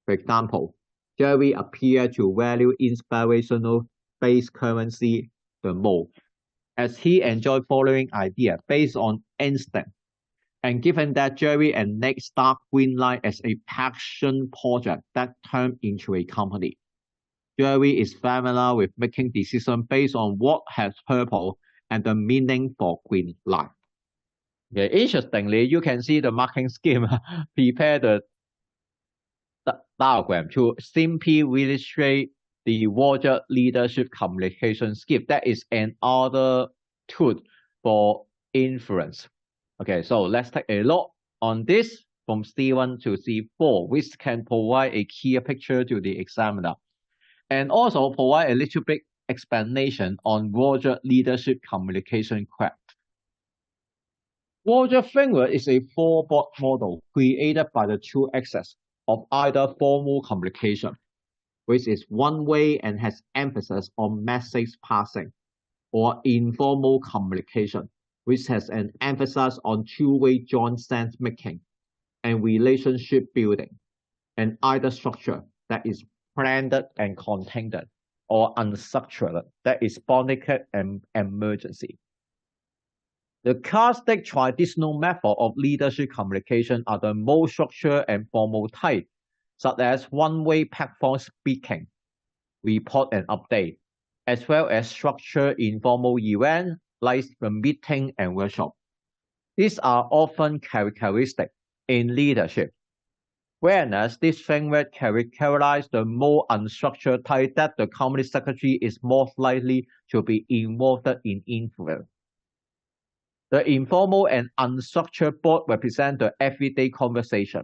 For example, Jerry appeared to value inspirational-based currency the most, as he enjoyed following ideas based on instinct. And given that Jerry and Nick start Greenlight as a passion project that turned into a company, Jerry is familiar with making decisions based on what has purpose and the meaning for Greenlight. Okay, interestingly, you can see the marking scheme prepare the diagram to simply illustrate the Roger leadership communication scheme. That is another tool for influence. Okay, so let's take a look on this from C1 to C4, which can provide a clear picture to the examiner. and also provide a little bit explanation on Roger leadership communication craft. Roger framework is a four-board model created by the two axes of either formal communication, which is one-way and has emphasis on message passing, or informal communication, which has an emphasis on two-way joint sense making and relationship building, and either structure that is planned and contained, or unstructured that is spontaneous and emergency. The classic traditional method of leadership communication are the more structured and formal type, such as one-way platform speaking, report and update, as well as structured informal events like the meeting and workshop. These are often characteristic in leadership, whereas this framework characterizes the more unstructured type that the company secretary is most likely to be involved in influence. The informal and unstructured board represent the everyday conversation,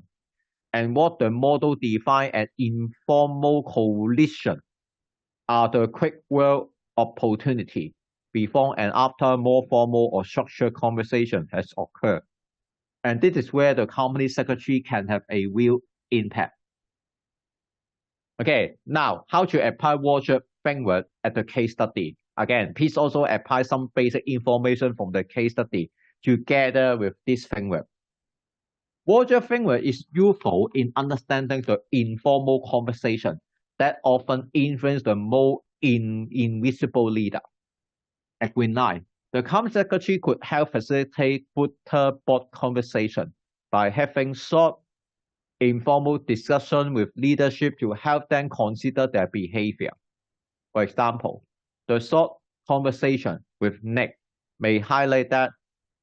and what the model defines as informal coalition are the quick work opportunity before and after more formal or structured conversation has occurred. And this is where the company secretary can have a real impact. Okay, now how to apply Roger framework at the case study. Again, please also apply some basic information from the case study together with this framework. Roger framework is useful in understanding the informal conversation that often influence the more invisible leader. At Green 9, the company secretary could help facilitate better board conversation by having short, informal discussion with leadership to help them consider their behavior. For example, the short conversation with Nick may highlight that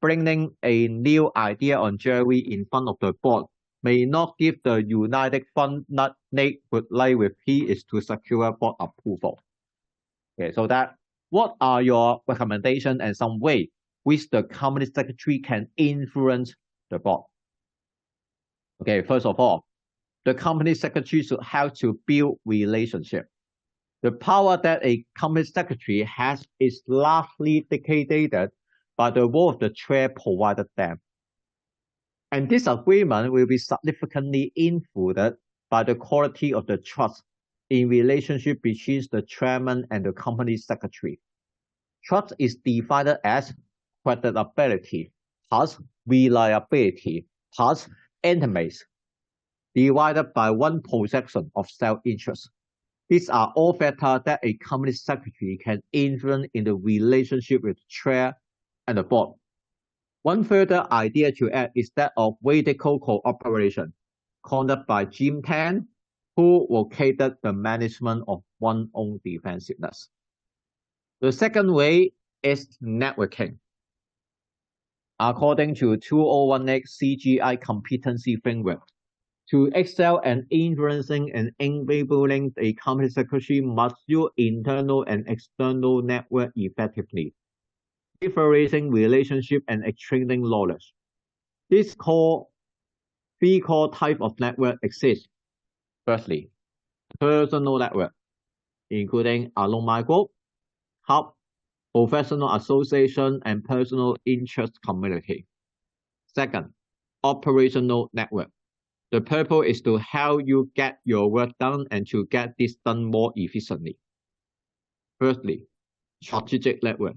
bringing a new idea on Jerry in front of the board may not give the united front that Nick would like if he is to secure board approval. Okay, so that what are your recommendations and some way which the company secretary can influence the board? Okay, first of all, the company secretary should help to build relationship. The power that a company secretary has is largely dictated by the role of the chair provided them. And this agreement will be significantly influenced by the quality of the trust in relationship between the chairman and the company secretary. Trust is defined as credibility plus reliability plus intimacy, divided by one projection of self-interest. These are all factors that a company secretary can influence in the relationship with the chair and the board. One further idea to add is that of vertical cooperation, conducted by Jim Tan, who located the management of one's own defensiveness. The second way is networking. According to 2018 CGI competency framework, to excel and influencing and enabling a company secretary must use internal and external network effectively, differentiating relationship and exchanging knowledge. These three core types of network exist. Firstly, personal network, including alumni group, hub, professional association, and personal interest community. Second, operational network. The purpose is to help you get your work done and to get this done more efficiently. Firstly, strategic network.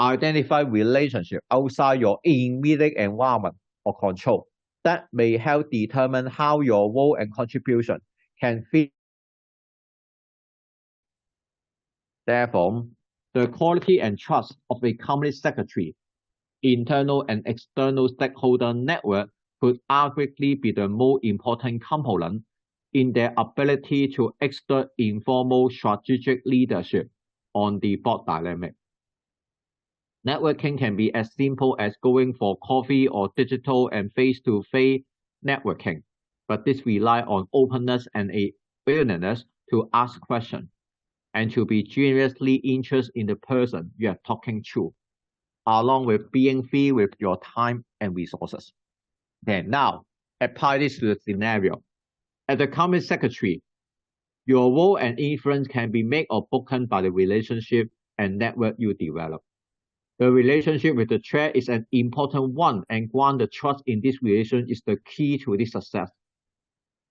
Identify relationships outside your immediate environment or control that may help determine how your role and contribution can fit. Therefore, the quality and trust of a company secretary, internal and external stakeholder network could arguably be the most important component in their ability to exert informal strategic leadership on the board dynamic. Networking can be as simple as going for coffee or digital and face-to-face networking, but this relies on openness and a willingness to ask questions and to be genuinely interested in the person you are talking to, along with being free with your time and resources. Then now, apply this to the scenario. As the company secretary, Your role and influence can be made or broken by the relationship and network you develop. The relationship with the chair is an important one, and grant the trust in this relation is the key to this success.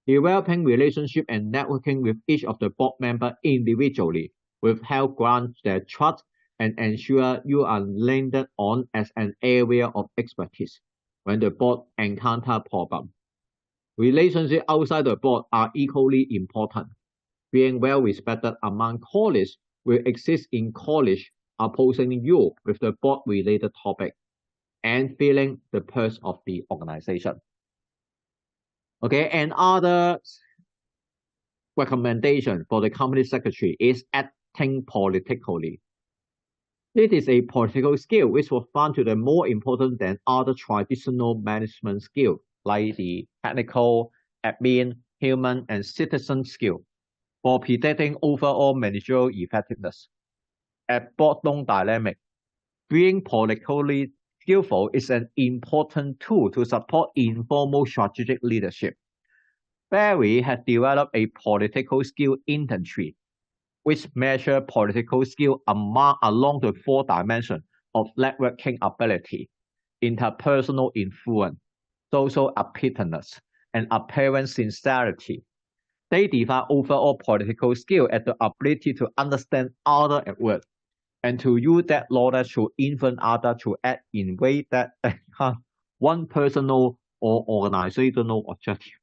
Developing relationship and networking with each of the board members individually will help grant their trust and ensure you are landed on as an area of expertise when the board encounter problems. Relationships outside the board are equally important. Being well respected among colleagues will exist in colleagues opposing you with the board related topic and feeling the pulse of the organization. Okay, and other recommendation for the company secretary is acting politically. It is a political skill which was found to be more important than other traditional management skills like the technical, admin, human, and citizen skill for predicting overall managerial effectiveness. At Bottom Dynamics, being politically skillful is an important tool to support informal strategic leadership. Barry has developed a political skill inventory, which measures political skill along the 4 dimensions of networking ability, interpersonal influence, social appearance, and apparent sincerity. They define overall political skill as the ability to understand others at work and to use that knowledge to influence others to act in ways that enhance one personal or organizational objective.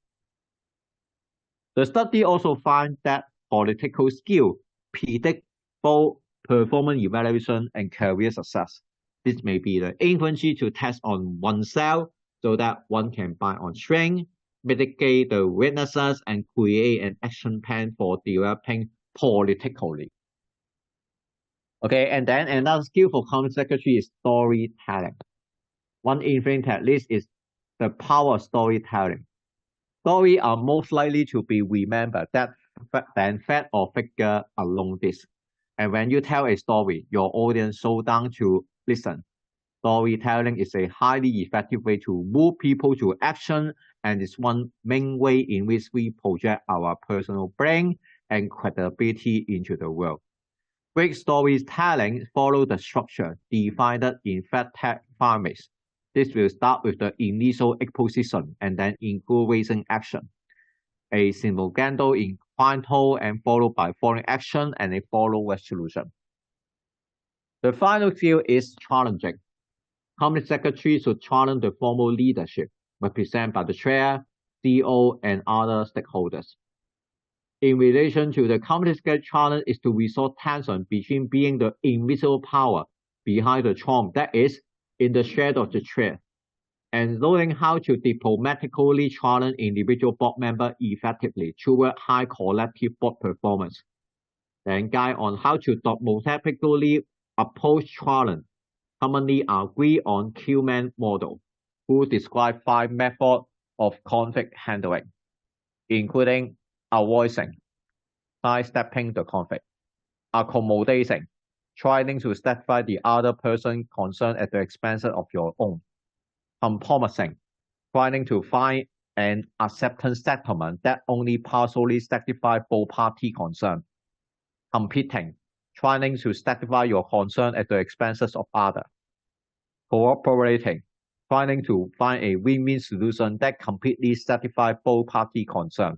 The study also finds that political skill predict both performance evaluation and career success. This may be the influence to test on oneself so that one can buy on strength, mitigate the weaknesses, and create an action plan for developing politically. Okay, and then another skill for company secretary is storytelling. One influence at least is the power of storytelling. Stories are most likely to be remembered than fact or figure alone this. And when you tell a story, your audience slow down to listen. Storytelling is a highly effective way to move people to action and is one main way in which we project our personal brand and credibility into the world. Great storytelling follows the structure defined in FATTAC formats. This will start with the initial exposition and then include raising action, a simulcandle in quantum and followed by following action and a follow resolution. The final skill is challenging. Company secretary should challenge the formal leadership, represented by the chair, CEO, and other stakeholders. In relation to the company secretary challenge is to resolve tension between being the invisible power behind the throne, that is, in the shadow of the chair, and knowing how to diplomatically challenge individual board members effectively toward high collective board performance. Then guide on how to diplomatically approach challenge. Commonly agree on Q-Man model, who describe 5 methods of conflict handling, including avoiding, sidestepping the conflict, accommodating, trying to satisfy the other person's concern at the expense of your own, compromising, trying to find an acceptance settlement that only partially satisfies both party concern, competing, trying to satisfy your concern at the expenses of others, cooperating, trying to find a win-win solution that completely satisfies both party concern.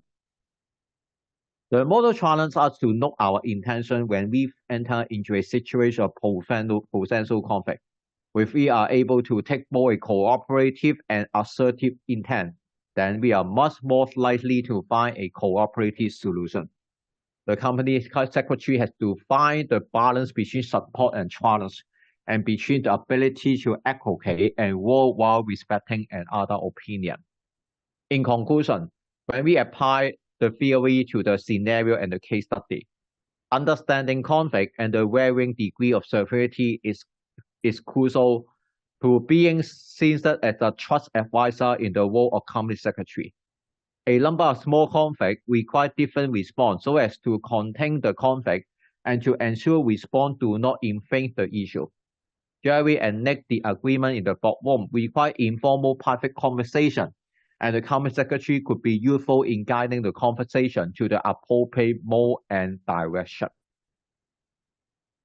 The model challenges us to know our intention when we enter into a situation of potential conflict. If we are able to take more a cooperative and assertive intent, then we are much more likely to find a cooperative solution. The company secretary has to find the balance between support and challenge, and between the ability to advocate and work while respecting another opinion. In conclusion, when we apply the theory to the scenario and the case study, understanding conflict and the varying degree of severity is crucial to being seen as a trust advisor in the role of company secretary. A number of small conflicts require different response so as to contain the conflict and to ensure response do not inflame the issue. Jerry and Nick, the agreement in the boardroom require informal private conversation and the comment secretary could be useful in guiding the conversation to the appropriate mode and direction.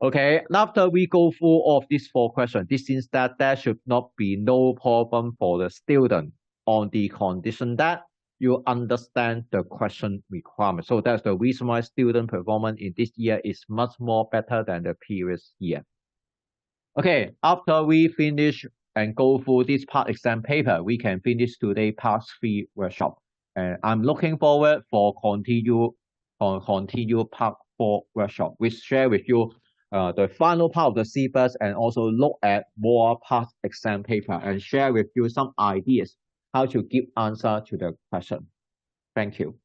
Okay, after we go through all of these 4 questions, this means that there should not be no problem for the student on the condition that you understand the question requirement. So that's the reason why student performance in this year is much more better than the previous year. Okay, after we finish and go through this part exam paper, we can finish today part 3 workshop. And I'm looking forward for continue part 4 workshop, which share with you the final part of the syllabus and also look at more past exam paper and share with you some ideas how to give answer to the question. Thank you.